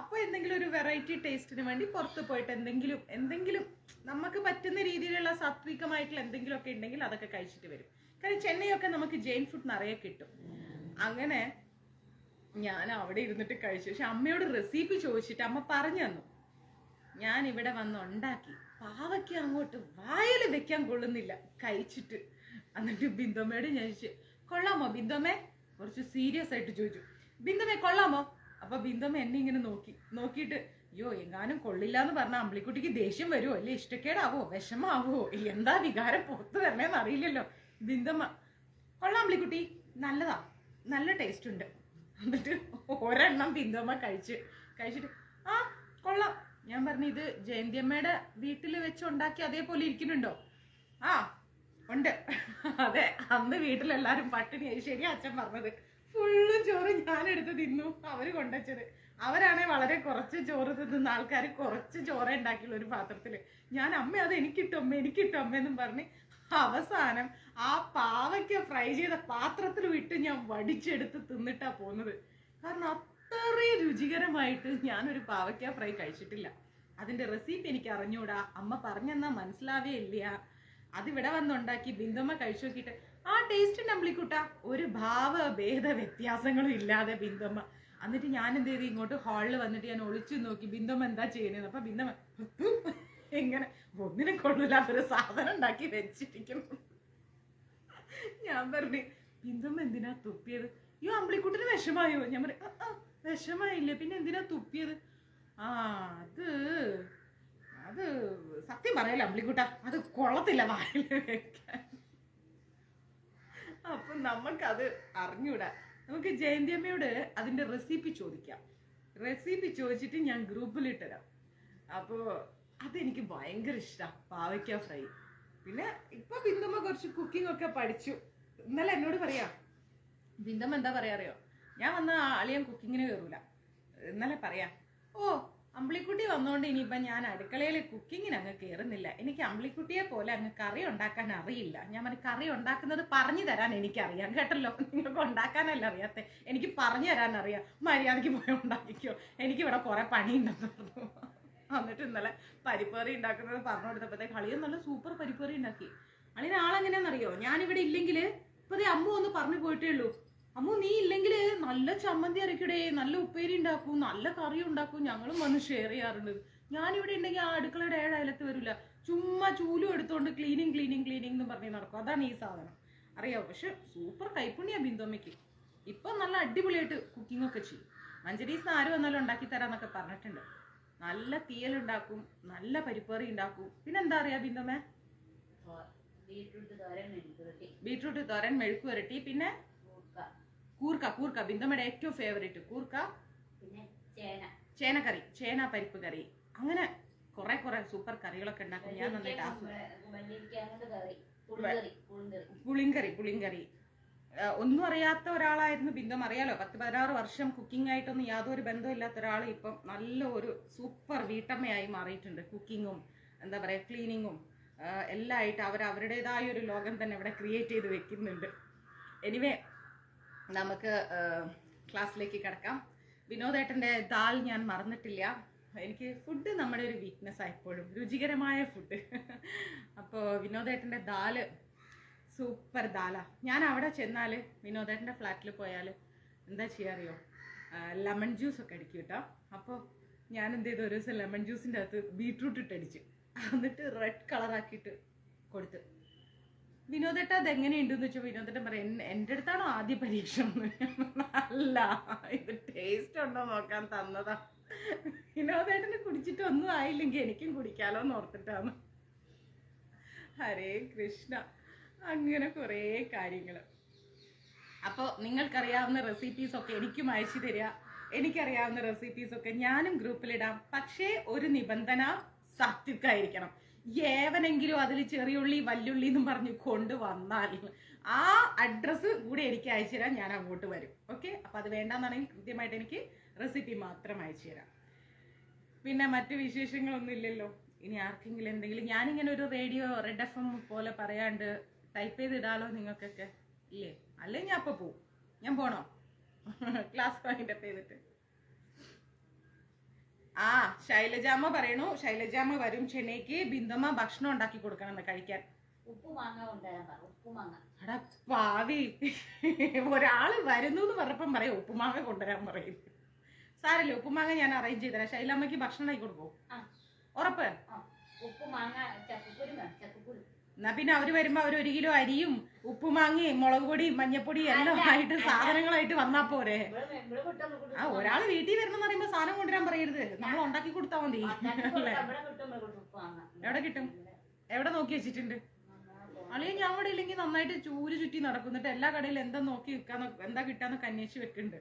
അപ്പോൾ എന്തെങ്കിലും ഒരു വെറൈറ്റി ടേസ്റ്റിന് വേണ്ടി പുറത്ത് പോയിട്ട് എന്തെങ്കിലും നമുക്ക് പറ്റുന്ന രീതിയിലുള്ള സാത്വികമായിട്ടുള്ള എന്തെങ്കിലുമൊക്കെ ഉണ്ടെങ്കിൽ അതൊക്കെ കഴിച്ചിട്ട് വരും. കാരണം ചെന്നൈയൊക്കെ നമുക്ക് ജെയിൻ ഫുഡ് നിറയെ കിട്ടും. അങ്ങനെ ഞാൻ അവിടെ ഇരുന്നിട്ട് കഴിച്ചു. പക്ഷെ അമ്മയോട് റെസിപ്പി ചോദിച്ചിട്ട് അമ്മ പറഞ്ഞു തന്നു. ഞാൻ ഇവിടെ വന്ന് ഉണ്ടാക്കി, പാവയ്ക്ക അങ്ങോട്ട് വായിൽ വെക്കാൻ കൊള്ളുന്നില്ല കഴിച്ചിട്ട്. എന്നിട്ട് ബിന്ദുമ്മയോട് ഞാൻ ചോദിച്ചു കൊള്ളാമോ ബിന്ദുമ്മേ, കുറച്ച് സീരിയസ് ആയിട്ട് ചോദിച്ചു, ബിന്ദുമ്മേ കൊള്ളാമോ? അപ്പൊ ബിന്ദുമ്മ എന്നെ ഇങ്ങനെ നോക്കിയിട്ട് അയ്യോ എങ്ങാനും കൊള്ളില്ല എന്ന് പറഞ്ഞ അമ്പിളിക്കുട്ടിക്ക് ദേഷ്യം വരുമോ, അല്ലെ ഇഷ്ടക്കേടാവോ വിഷമാവോ, എന്താ വികാരം പുറത്ത് വരണേന്ന് അറിയില്ലല്ലോ. ബിന്ദുമ്മ കൊള്ളാം അമ്പിളിക്കുട്ടി, നല്ലതാ, നല്ല ടേസ്റ്റ് ഉണ്ട്. എന്നിട്ട് ഒരെണ്ണം ബിന്ദുമ്മ കഴിച്ചിട്ട് ആ കൊള്ളാം. ഞാൻ പറഞ്ഞു ഇത് ജയന്തിയമ്മയുടെ വീട്ടിൽ വെച്ച് ഉണ്ടാക്കി അതേപോലെ ഇരിക്കുന്നുണ്ടോ? ആ ഉണ്ട്. അതെ, അന്ന് വീട്ടിലെല്ലാരും പട്ടിണിയായി. ശരിയാ അച്ഛൻ പറഞ്ഞത്. ഫുള്ളും ചോറ് ഞാൻ എടുത്ത് തിന്നു, അവര് കൊണ്ടുവച്ചത്. അവരാണെ വളരെ കുറച്ച് ചോറ് തിന്നുന്ന ആൾക്കാർ, കുറച്ച് ചോറ് ഉണ്ടാക്കിയുള്ള ഒരു പാത്രത്തില്. ഞാൻ അമ്മ അത് എനിക്കിട്ടു അമ്മ എന്നും പറഞ്ഞ് അവസാനം ആ പാവയ്ക്ക ഫ്രൈ ചെയ്ത പാത്രത്തിൽ വിട്ട് ഞാൻ വടിച്ചെടുത്ത് തിന്നിട്ടാ പോകുന്നത്. കാരണം അത്രയും രുചികരമായിട്ട് ഞാനൊരു പാവയ്ക്ക ഫ്രൈ കഴിച്ചിട്ടില്ല. അതിന്റെ റെസിപ്പി എനിക്ക് അറിഞ്ഞൂടാ, അമ്മ പറഞ്ഞെന്നാ മനസ്സിലാവേ ഇല്ല. അതിവിടെ വന്നുണ്ടാക്കി ബിന്ദുമ്മ കഴിച്ചു നോക്കിയിട്ട് ആ ടേസ്റ്റ് അമ്പിളിക്കുട്ട, ഒരു ഭാവഭേദ വ്യത്യാസങ്ങളും ഇല്ലാതെ ബിന്ദുമ്മ. എന്നിട്ട് ഞാൻ എന്ത് ചെയ്തു, ഇങ്ങോട്ട് ഹാളിൽ വന്നിട്ട് ഞാൻ ഒളിച്ചു നോക്കി ബിന്ദുമ്മ എന്താ ചെയ്യുന്നത്. അപ്പൊ ബിന്ദുമ്മ എങ്ങനെ ഒന്നിനെ കൊള്ളില്ലാത്തൊരു സാധനം ഉണ്ടാക്കി വെച്ചിരിക്കുന്നു. ഞാൻ പറഞ്ഞു ബിന്ദുമ്മ എന്തിനാ തുപ്പിയത്? അയ്യോ അമ്പിളിക്കുട്ടിന് വിഷമായോ? ഞാൻ പറഞ്ഞു വിഷമായില്ല, പിന്നെ എന്തിനാ തുപ്പിയത്? ആ അത് സത്യം പറയല്ല അമ്പിളിക്കുട്ട, അത് കൊള്ളത്തില്ല വായിൽ വെക്കാൻ. അപ്പൊ നമുക്കത് അറിഞ്ഞൂടാ. നമുക്ക് ജയന്തിയമ്മയോട് അതിന്റെ റെസിപ്പി ചോദിക്കാം. റെസിപ്പി ചോദിച്ചിട്ട് ഞാൻ ഗ്രൂപ്പിൽ ഇട്ടുതരാം. അപ്പോ അതെനിക്ക് ഭയങ്കര ഇഷ്ടമാണ്, പാവയ്ക്ക ഫ്രൈ. പിന്നെ ഇപ്പൊ ബിന്ദുമ്മ കുറച്ച് കുക്കിംഗ് ഒക്കെ പഠിച്ചു. ഇന്നലെ എന്നോട് പറയാ ബിന്ദുമ്മ എന്താ പറയാ അറിയോ, ഞാൻ വന്ന അളിയൻ കുക്കിങ്ങിന് കയറൂല. ഇന്നലെ പറയാ ഓ അമ്പിളിക്കുട്ടി വന്നോണ്ട് ഇനിയിപ്പം ഞാൻ അടുക്കളയിൽ കുക്കിങ്ങിന് അങ്ങ് കയറുന്നില്ല, എനിക്ക് അമ്പിളിക്കുട്ടിയെ പോലെ അങ്ങ് കറി ഉണ്ടാക്കാൻ അറിയില്ല. ഞാൻ പറഞ്ഞു കറി ഉണ്ടാക്കുന്നത് പറഞ്ഞു തരാൻ എനിക്കറിയാം കേട്ടല്ലോ, നിങ്ങൾക്ക് ഉണ്ടാക്കാനല്ല അറിയാത്ത, എനിക്ക് പറഞ്ഞു തരാൻ അറിയാം, മര്യാദയ്ക്ക് പോയി ഉണ്ടാക്കിക്കോ, എനിക്കിവിടെ കുറെ പണിയുണ്ടെന്ന് പറഞ്ഞു. എന്നിട്ട് ഇന്നലെ പരിപ്പേറി ഉണ്ടാക്കുന്നത് പറഞ്ഞു കൊടുത്തപ്പോഴത്തേക്ക് അളിയൻ നല്ല സൂപ്പർ പരിപ്പേറി ഉണ്ടാക്കി. അളിയൻ ആളെങ്ങനെയാണെന്നറിയോ, ഞാനിവിടെ ഇല്ലെങ്കിൽ ഇപ്പൊ അമ്മ ഒന്ന് പറഞ്ഞു പോയിട്ടേ ഉള്ളൂ, അമ്മു നീ ഇല്ലെങ്കിൽ നല്ല ചമ്മന്തി അരയ്ക്കടേ, നല്ല ഉപ്പേരി ഉണ്ടാക്കും, നല്ല കറി ഉണ്ടാക്കും, ഞങ്ങളും വന്ന് ഷെയർ ചെയ്യാറുണ്ട്. ഞാനിവിടെ ഉണ്ടെങ്കിൽ ആ അടുക്കളയുടെ അയലത്ത് വരില്ല, ചുമ്മാ ചൂലും എടുത്തോണ്ട് ക്ലീനിങ് എന്ന് പറഞ്ഞ് നടക്കും. അതാണ് ഈ സാധനം, അറിയാവോ? പക്ഷെ സൂപ്പർ കൈപ്പുണ്യാ ബിന്ദുമ്മയ്ക്ക്. ഇപ്പൊ നല്ല അടിപൊളിയായിട്ട് കുക്കിംഗ് ഒക്കെ ചെയ്യും. മഞ്ചരീസ് ആര് വന്നാലും ഉണ്ടാക്കി തരാന്നൊക്കെ പറഞ്ഞിട്ടുണ്ട്. നല്ല തീയലുണ്ടാക്കും, നല്ല പരിപ്പേറി ഉണ്ടാക്കും. പിന്നെന്താ അറിയാ ബിന്ദുമ്മേ? ബീട്രൂട്ട് തോരൻ, മെഴുക്ക് വരട്ടി, പിന്നെ കൂർക്ക ബിന്ദുമ്മയുടെ ഏറ്റവും ഫേവറേറ്റ് കൂർക്ക, പിന്നെ ചേനക്കറി, ചേന പരിപ്പ് കറി. അങ്ങനെ കുറെ സൂപ്പർ കറികളൊക്കെ ഉണ്ടാക്കും. ഞാൻ നന്നായിട്ട് പുളിങ്കറി ഒന്നും അറിയാത്ത ഒരാളായിരുന്നു ബിന്ദം. അറിയാലോ, 10-16 വർഷം കുക്കിംഗ് ആയിട്ടൊന്നും യാതൊരു ബന്ധമില്ലാത്ത ഒരാൾ ഇപ്പം നല്ല ഒരു സൂപ്പർ വീട്ടമ്മയായി മാറിയിട്ടുണ്ട്. കുക്കിങ്ങും എന്താ പറയുക ക്ലീനിങ്ങും എല്ലാം ആയിട്ട് അവരുടേതായ ഒരു ലോകം തന്നെ ഇവിടെ ക്രിയേറ്റ് ചെയ്ത് വെക്കുന്നുണ്ട്. എനിവേ നമുക്ക് ക്ലാസ്സിലേക്ക് കിടക്കാം. വിനോദേട്ടൻ്റെ ദാൽ ഞാൻ മറന്നിട്ടില്ല. എനിക്ക് ഫുഡ് നമ്മുടെ ഒരു വീക്ക്നെസ് ആയപ്പോഴും രുചികരമായ ഫുഡ്. അപ്പോൾ വിനോദേട്ടൻ്റെ ദാല് സൂപ്പർ ദാലാ. ഞാൻ അവിടെ ചെന്നാൽ വിനോദേട്ടൻ്റെ ഫ്ലാറ്റിൽ പോയാൽ എന്താ ചെയ്യാറിയോ, ലെമൺ ജ്യൂസ് ഒക്കെ അടിക്കും കേട്ടോ. അപ്പോൾ ഞാൻ എന്ത് ചെയ്തു, ഒരു ദിവസം ലെമൺ ജ്യൂസിൻ്റെ അകത്ത് ബീട്രൂട്ട് ഇട്ടടിച്ചു, എന്നിട്ട് റെഡ് കളറാക്കിയിട്ട് കൊടുത്ത്. വിനോദേട്ട അതെങ്ങനെയുണ്ടെന്ന് വെച്ചാൽ വിനോദേട്ടൻ പറയാം, എൻ്റെ അടുത്താണോ ആദ്യ പരീക്ഷണം? അല്ല, ഇത് ടേസ്റ്റ് ഉണ്ടോ നോക്കാൻ തന്നതാ. വിനോദേട്ടന് കുടിച്ചിട്ട് ഒന്നും ആയില്ലെങ്കിൽ എനിക്കും കുടിക്കാലോ എന്ന് ഓർത്തിട്ടാണ്. ഹരേ കൃഷ്ണ. അങ്ങനെ കുറേ കാര്യങ്ങൾ. അപ്പോൾ നിങ്ങൾക്കറിയാവുന്ന റെസിപ്പീസൊക്കെ എനിക്കും അയച്ചു തരിക. എനിക്കറിയാവുന്ന റെസിപ്പീസൊക്കെ ഞാനും ഗ്രൂപ്പിലിടാം. പക്ഷേ ഒരു നിബന്ധന, സാത്വികമായിരിക്കണം. ഏവനെങ്കിലും അതിൽ ചെറിയുള്ളി വല്യുള്ളി എന്നും പറഞ്ഞ് കൊണ്ടുവന്നാൽ ആ അഡ്രസ്സ് കൂടെ എനിക്ക് അയച്ചു തരാം, ഞാൻ അങ്ങോട്ട് വരും. ഓക്കെ, അപ്പം അത് വേണ്ടെന്നാണെങ്കിൽ കൃത്യമായിട്ട് എനിക്ക് റെസിപ്പി മാത്രം അയച്ചു തരാം. പിന്നെ മറ്റു വിശേഷങ്ങളൊന്നും ഇല്ലല്ലോ. ഇനി ആർക്കെങ്കിലും എന്തെങ്കിലും, ഞാനിങ്ങനെ ഒരു റേഡിയോ റെഡ് FM പോലെ പറയാണ്ട് ടൈപ്പ് ചെയ്തിടാലോ നിങ്ങൾക്കൊക്കെ ഇല്ലേ? അല്ലേ ഞാൻ അപ്പം പോവും. ഞാൻ പോണോ ക്ലാസ് വൈൻഡപ്പ് ചെയ്തിട്ട്? ആ ശൈലജാമ്മ പറയണു, ശൈലജാമ്മ വരും ചെന്നൈക്ക്, ബിന്ദമ്മ ഭക്ഷണം ഉണ്ടാക്കി കൊടുക്കണം കഴിക്കാൻ. എടാ പാവി, ഒരാള് വരുന്നു എന്ന് പറഞ്ഞപ്പം പറയാം ഉപ്പുമാങ്ങ കൊണ്ടുവരാൻ പറയും. സാരല്ലേ, ഉപ്പുമാങ്ങ ഞാൻ അറേഞ്ച് ചെയ്തരാം. ശൈലമ്മക്ക് ഭക്ഷണം ഉണ്ടാക്കി കൊടുക്കോ? ഉറപ്പ്? എന്നാ പിന്നെ അവര് വരുമ്പോ അവർ 1 കിലോ അരിയും ഉപ്പുമാങ്ങയും മുളക് പൊടിയും മഞ്ഞപ്പൊടിയും എല്ലാം ആയിട്ട് സാധനങ്ങളായിട്ട് വന്നാ പോരെ. ആ ഒരാള് വീട്ടിൽ വരണം എന്ന് പറയുമ്പോ സാധനം കൊണ്ടുവരാൻ പറയരുത്, നമ്മൾ ഉണ്ടാക്കി കൊടുത്താൽ മതി. എവിടെ കിട്ടും? എവിടെ നോക്കി വെച്ചിട്ടുണ്ട്? അല്ലെങ്കിൽ ഞാൻ അവിടെ ഇല്ലെങ്കിൽ നന്നായിട്ട് ചൂര് ചുറ്റി നടക്കുന്നിട്ട് എല്ലാ കടയിലും എന്താ നോക്കി വെക്കാന്നോ എന്താ കിട്ടാന്നൊക്കെ അന്വേഷിച്ച് വെക്കുന്നുണ്ട്.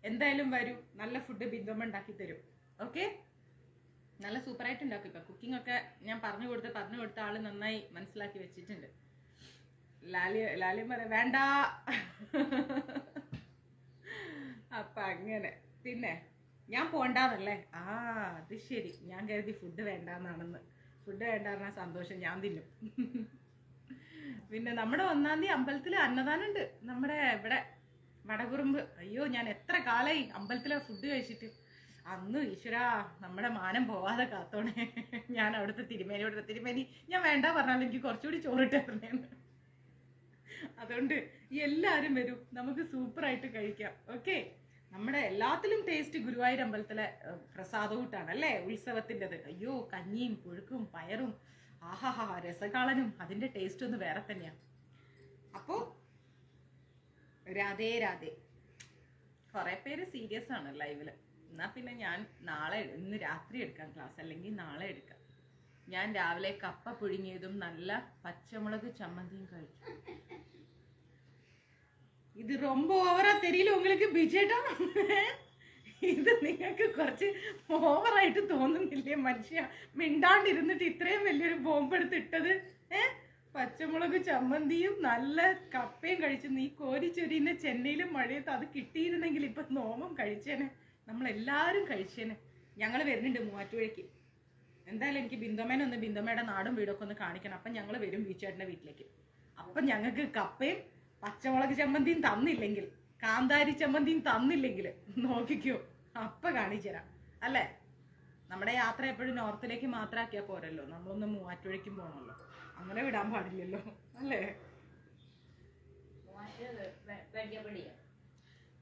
എന്തായാലും വരും, നല്ല ഫുഡ് ബിന്ദുമ്മ ഉണ്ടാക്കി തരും. ഓക്കെ, നല്ല സൂപ്പറായിട്ട് ഉണ്ടാക്കും. ഇപ്പം കുക്കിംഗ് ഒക്കെ ഞാൻ പറഞ്ഞു കൊടുത്ത ആള് നന്നായി മനസ്സിലാക്കി വെച്ചിട്ടുണ്ട്. ലാലിയും പറയാം വേണ്ട. അപ്പം അങ്ങനെ. പിന്നെ ഞാൻ പോണ്ടാന്നല്ലേ? ആ അത് ശരി, ഞാൻ കരുതി ഫുഡ് വേണ്ടാന്നാണെന്ന്. ഫുഡ് വേണ്ടാന്ന സന്തോഷം, ഞാൻ തിന്നും. പിന്നെ നമ്മുടെ 1-ാം തീയതി അമ്പലത്തിൽ അന്നദാനം ഉണ്ട്. നമ്മുടെ ഇവിടെ വടകുറുമ്പ്. അയ്യോ, ഞാൻ എത്ര കാലമായി അമ്പലത്തിലെ ഫുഡ് കഴിച്ചിട്ട്. അന്ന് ഈശ്വരാ നമ്മുടെ മാനം പോവാതെ കാത്തോണേ. ഞാൻ അവിടുത്തെ തിരുമേനി ഞാൻ വേണ്ട പറഞ്ഞാലും എനിക്ക് കുറച്ചുകൂടി ചോറിട്ടേന്ന്. അതുകൊണ്ട് എല്ലാവരും വരും, നമുക്ക് സൂപ്പറായിട്ട് കഴിക്കാം. ഓക്കെ, നമ്മുടെ എല്ലാത്തിലും ടേസ്റ്റ് ഗുരുവായൂർ അമ്പലത്തിലെ പ്രസാദകൂട്ടാണ് അല്ലേ, ഉത്സവത്തിൻ്റെത്. അയ്യോ, കഞ്ഞിയും പുഴുക്കും പയറും ആഹാഹാ രസകാളനും അതിൻ്റെ ടേസ്റ്റ് ഒന്ന് വേറെ തന്നെയാണ്. അപ്പോൾ രാധേ രാധേ. കുറേ പേര് സീരിയസ് ആണ് ലൈവില്. എന്നാ പിന്നെ ഞാൻ ഇന്ന് രാത്രി എടുക്കാം ക്ലാസ്, അല്ലെങ്കിൽ നാളെ എടുക്കാം. ഞാൻ രാവിലെ കപ്പ പുഴുങ്ങിയതും നല്ല പച്ചമുളക് ചമ്മന്തിയും കഴിച്ചു. ഇത് ரொம்ப ഓവറാ തെരിയില്ല உங்களுக்கு ബിജേട്ടാ? ഇത് നിങ്ങൾക്ക് കുറച്ച് ഓവറായിട്ട് തോന്നുന്നില്ലേ മനുഷ്യ? മിണ്ടാണ്ടിരുന്നിട്ട് ഇത്രയും വലിയൊരു ബോംബെടുത്ത് ഇട്ടത്. പച്ചമുളക് ചമ്മന്തിയും നല്ല കപ്പയും കഴിച്ചു. നീ കോരിച്ചൊരിയുന്ന ചെന്നൈയിലും മഴയത്ത് അത് കിട്ടിയിരുന്നെങ്കിൽ ഇപ്പൊ നോമം കഴിച്ചേനെ, നമ്മളെല്ലാവരും കഴിച്ചേനെ. ഞങ്ങൾ വരുന്നുണ്ട് മൂവാറ്റുപുഴയ്ക്ക്. എന്തായാലും എനിക്ക് ബിന്ദമ്മയുടെ നാടും വീടൊക്കെ ഒന്ന് കാണിക്കണം. അപ്പം ഞങ്ങൾ വരും ബീച്ചേട്ടൻ്റെ വീട്ടിലേക്ക്. അപ്പം ഞങ്ങൾക്ക് കപ്പയും പച്ചമുളക് ചമ്മന്തിയും തന്നില്ലെങ്കിൽ, കാന്താരി ചമ്മന്തിയും തന്നില്ലെങ്കിൽ നോക്കിക്കോ, അപ്പം കാണിച്ചു തരാം അല്ലേ. നമ്മുടെ യാത്ര എപ്പോഴും നോർത്തിലേക്ക് മാത്രമാക്കിയാൽ പോരല്ലോ, നമ്മളൊന്ന് മൂവാറ്റുപുഴയ്ക്കും പോകണമല്ലോ. അങ്ങനെ വിടാൻ പാടില്ലല്ലോ അല്ലേ.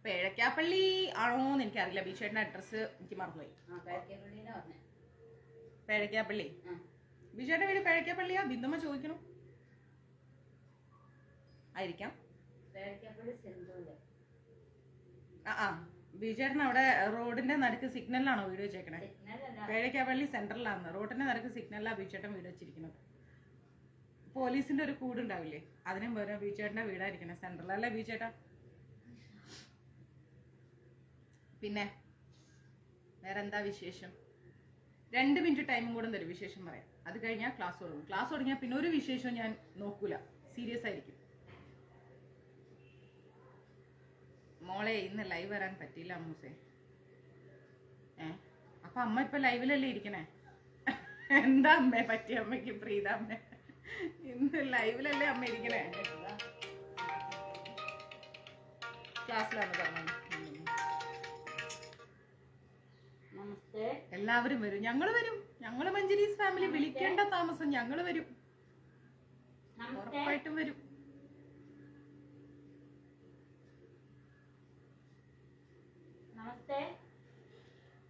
പേഴക്കാപ്പള്ളി ആണോന്ന് എനിക്കറിയില്ല, ബീച്ചേട്ടൻ്റെ അഡ്രസ്സ് എനിക്ക് മറന്നുപോയി. പേഴക്കാപ്പള്ളി, ബീച്ചേട്ടൻ്റെ വീട് പേഴക്കാപ്പള്ളിയാ? ബിന്ദമ്മ ചോദിക്കണം. ആയിരിക്കാം. ബീച്ചേട്ടൻ അവിടെ റോഡിന്റെ നടുക്ക് സിഗ്നലിലാണോ വീട് വെച്ചേക്കണേ? പേഴക്കാപ്പള്ളി സെന്ററിലാണ്, റോഡിന്റെ നടുക്ക് സിഗ്നലിലാണ് ബീച്ചേട്ടൻ വീട് വെച്ചിരിക്കുന്നത്. പോലീസിന്റെ ഒരു കൂടുണ്ടാവില്ലേ, അതിനും പോലെ ബീച്ചേട്ടന്റെ വീടായിരിക്കണേ സെന്ററിലല്ലേ ബീച്ചേട്ടാ? പിന്നെ വേറെന്താ വിശേഷം? 2 മിനിറ്റ് ടൈമും കൂടെ തരും വിശേഷം പറയാം. അത് കഴിഞ്ഞാൽ ക്ലാസ് തുടങ്ങും. ക്ലാസ് തുടങ്ങിയാൽ പിന്നെ ഒരു വിശേഷവും ഞാൻ നോക്കൂല, സീരിയസ് ആയിരിക്കും. മോളെ ഇന്ന് ലൈവ് വരാൻ പറ്റിയില്ല അമ്മൂസേ. അപ്പൊ അമ്മ ഇപ്പൊ ലൈവിലല്ലേ ഇരിക്കണേ? എന്താ അമ്മേ പറ്റിയ അമ്മയ്ക്ക്? പ്രീത അമ്മ ഇന്ന് ലൈവിലല്ലേ അമ്മ ഇരിക്കണേ? ക്ലാസ്സിലാണ് പറഞ്ഞത്. എല്ലാവരും വരും. ഞങ്ങള് വരും. ഞങ്ങള് മഞ്ജരീസ് ഫാമിലി വിളിക്കേണ്ട താമസം. ഞങ്ങള് വരും, ഉറപ്പായിട്ടും വരും.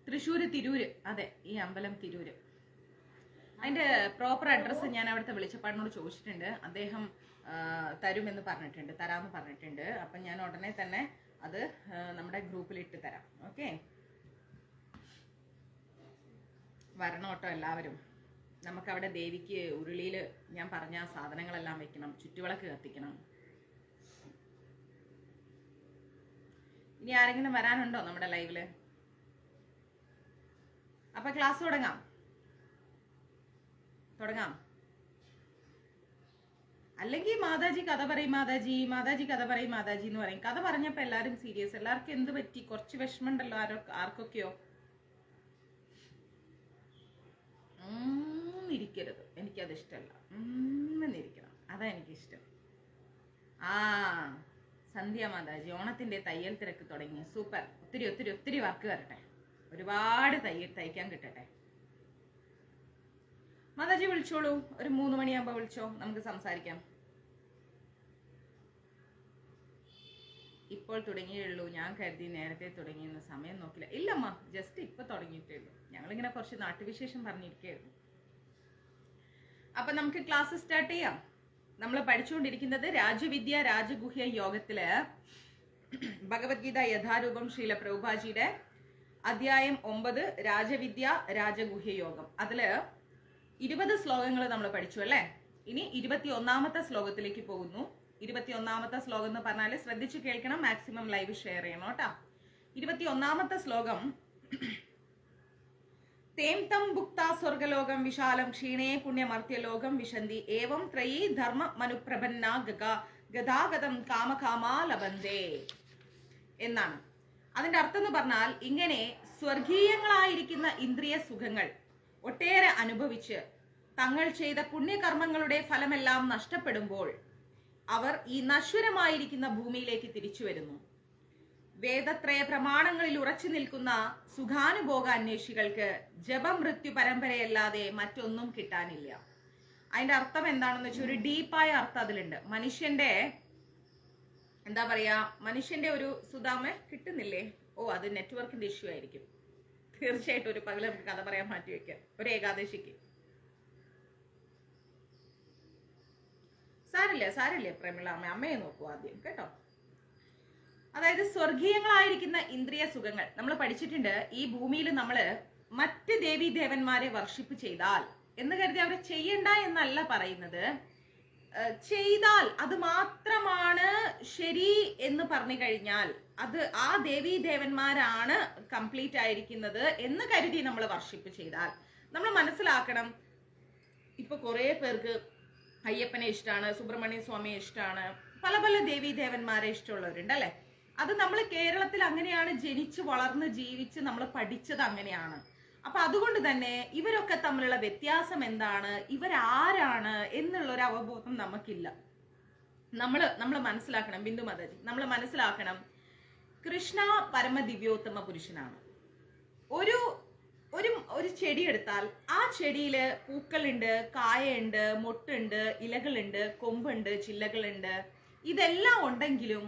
തൃശ്ശൂര്, തിരൂര്. അതെ, ഈ അമ്പലം തിരൂര്. അതിന്റെ പ്രോപ്പർ അഡ്രസ്സ് ഞാൻ അവിടുത്തെ വിളിച്ചപ്പാടിനോട് ചോദിച്ചിട്ടുണ്ട്. അദ്ദേഹം തരുമെന്ന് പറഞ്ഞിട്ടുണ്ട്, തരാമെന്ന് പറഞ്ഞിട്ടുണ്ട്. അപ്പം ഞാൻ ഉടനെ തന്നെ അത് നമ്മുടെ ഗ്രൂപ്പിൽ ഇട്ട് തരാം. ഓക്കെ, വരണം കേട്ടോ എല്ലാവരും. നമുക്കവിടെ ദേവിക്ക് ഉരുളിയിൽ ഞാൻ പറഞ്ഞ സാധനങ്ങളെല്ലാം വെക്കണം, ചുറ്റുവിളക്ക് കത്തിക്കണം. ഇനി ആരെങ്കിലും വരാനുണ്ടോ നമ്മുടെ ലൈവില്? അപ്പൊ ക്ലാസ് തുടങ്ങാം. അല്ലെങ്കിൽ മാതാജി കഥ പറയും, മാതാജി കഥ പറയും, മാതാജി എന്ന് പറയും. കഥ പറഞ്ഞപ്പോ എല്ലാരും സീരിയസ്. എല്ലാവർക്കും എന്ത് പറ്റി? കുറച്ച് വിഷമമുണ്ടല്ലോ ആർക്കൊക്കെയോ. ഇരിക്കരുത്, എനിക്കത് ഇഷ്ടമല്ല. ഇരിക്കണം, അതാ എനിക്കിഷ്ടം. സന്ധ്യ മാതാജി ഓണത്തിന്റെ തയ്യൽ തിരക്ക് തുടങ്ങി. സൂപ്പർ. ഒത്തിരി ഒത്തിരി ഒത്തിരി വർക്ക് വരട്ടെ, ഒരുപാട് തയ്ക്കാൻ കിട്ടട്ടെ. മാതാജി വിളിച്ചോളൂ, ഒരു 3 മണിയാകുമ്പോ വിളിച്ചോ, നമുക്ക് സംസാരിക്കാം. ഇപ്പോൾ തുടങ്ങിയുള്ളൂ. ഞാൻ കരുതി നേരത്തെ തുടങ്ങിയെന്ന്. സമയം നോക്കില്ല. ഇല്ലമ്മ, ജസ്റ്റ് ഇപ്പൊ തുടങ്ങിയിട്ടേ ഉള്ളൂ. ഞങ്ങളിങ്ങനെ കുറച്ച് നാട്ടുവിശേഷം പറഞ്ഞിരിക്കുകയായിരുന്നു. അപ്പൊ നമുക്ക് ക്ലാസ് സ്റ്റാർട്ട് ചെയ്യാം. നമ്മൾ പഠിച്ചുകൊണ്ടിരിക്കുന്നത് രാജവിദ്യ രാജഗുഹ്യ യോഗത്തില് ഭഗവത്ഗീത യഥാരൂപം ശ്രീല പ്രഭുപാജിയുടെ അധ്യായം 9 രാജവിദ്യ രാജഗുഹ്യ യോഗം. അതില് 20 ശ്ലോകങ്ങൾ നമ്മൾ പഠിച്ചു അല്ലേ? ഇനി 21ാമത്തെ ശ്ലോകത്തിലേക്ക് പോകുന്നു. 21ാമത്തെ ശ്ലോകം എന്ന് പറഞ്ഞാൽ ശ്രദ്ധിച്ചു കേൾക്കണം, മാക്സിമം ലൈവ് ഷെയർ ചെയ്യണം കേട്ടോ. 21ാമത്തെ ശ്ലോകം തേം തം ഭുക്ത സ്വർഗലോകം വിശാലം ക്ഷീണേ പുണ്യമർത്യലോകം വിശന്തി ഏവം ത്രയീ ധർമ്മ മനുപ്രപന്ന ഗതാഗതം കാമകാമാ ലബന്തേ എന്നാണ്. അതിന്റെ അർത്ഥം എന്ന് പറഞ്ഞാൽ ഇങ്ങനെ സ്വർഗീയങ്ങളായിരിക്കുന്ന ഇന്ദ്രിയ സുഖങ്ങൾ ഒട്ടേറെ അനുഭവിച്ച് തങ്ങൾ ചെയ്ത പുണ്യകർമ്മങ്ങളുടെ ഫലമെല്ലാം നഷ്ടപ്പെടുമ്പോൾ അവർ ഈ നശ്വരമായിരിക്കുന്ന ഭൂമിയിലേക്ക് തിരിച്ചു വരുന്നു. വേദത്രയ പ്രമാണങ്ങളിൽ ഉറച്ചു നിൽക്കുന്ന സുഖാനുഭോഗ അന്വേഷികൾക്ക് ജപമൃത്യു പരമ്പരയല്ലാതെ മറ്റൊന്നും കിട്ടാനില്ല. അതിന്റെ അർത്ഥം എന്താണെന്ന് വെച്ചാൽ ഒരു ഡീപ്പായ അർത്ഥം അതിലുണ്ട്. മനുഷ്യന്റെ എന്താ പറയാ, മനുഷ്യന്റെ ഒരു സുധാമ കിട്ടുന്നില്ലേ? അത് നെറ്റ്വർക്കിന്റെ ഇഷ്യൂ ആയിരിക്കും. തീർച്ചയായിട്ടും ഒരു പകല് നമുക്ക് കഥ പറയാൻ മാറ്റി വെക്കാം, ഒരു ഏകാദശിക്ക്. സാരില്ല പ്രമിള അമ്മയെ നോക്കൂ ആദ്യം കേട്ടോ. അതായത് സ്വർഗീയങ്ങളായിരിക്കുന്ന ഇന്ദ്രിയ സുഖങ്ങൾ നമ്മൾ പഠിച്ചിട്ടുണ്ട്. ഈ ഭൂമിയിൽ നമ്മള് മറ്റ് ദേവീ ദേവന്മാരെ വർഷിപ്പ് ചെയ്താൽ എന്ന് കരുതി അവരെ ചെയ്യണ്ട എന്നല്ല പറയുന്നത്. ചെയ്താൽ അത് മാത്രമാണ് ശരി എന്ന് പറഞ്ഞു കഴിഞ്ഞാൽ അത് ആ ദേവീ ദേവന്മാരാണ് കംപ്ലീറ്റ് ആയിരിക്കുന്നത് എന്ന് കരുതി നമ്മൾ വർഷിപ്പ് ചെയ്താൽ നമ്മൾ മനസ്സിലാക്കണം. ഇപ്പൊ കുറെ പേർക്ക് അയ്യപ്പനെ ഇഷ്ടമാണ്, സുബ്രഹ്മണ്യ സ്വാമിയെ ഇഷ്ടമാണ്, പല പല ദേവീ ദേവന്മാരെ ഇഷ്ടമുള്ളവരുണ്ട് അല്ലെ? അത് നമ്മൾ കേരളത്തിൽ അങ്ങനെയാണ് ജനിച്ച് വളർന്ന് ജീവിച്ച് നമ്മൾ പഠിച്ചത് അങ്ങനെയാണ്. അപ്പൊ അതുകൊണ്ട് തന്നെ ഇവരൊക്കെ തമ്മിലുള്ള വ്യത്യാസം എന്താണ്, ഇവരാരാണ് എന്നുള്ള ഒരു അവബോധം നമുക്കില്ല. നമ്മൾ മനസ്സിലാക്കണം, ബിന്ദു മാതാജി നമ്മൾ മനസ്സിലാക്കണം, കൃഷ്ണ പരമദിവ്യോത്തമ പുരുഷനാണ്. ഒരു ഒരു ഒരു ചെടി എടുത്താൽ ആ ചെടിയില് പൂക്കളുണ്ട്, കായുണ്ട്, മൊട്ടുണ്ട്, ഇലകളുണ്ട്, കൊമ്പുണ്ട്, ചില്ലകളുണ്ട്. ഇതെല്ലാം ഉണ്ടെങ്കിലും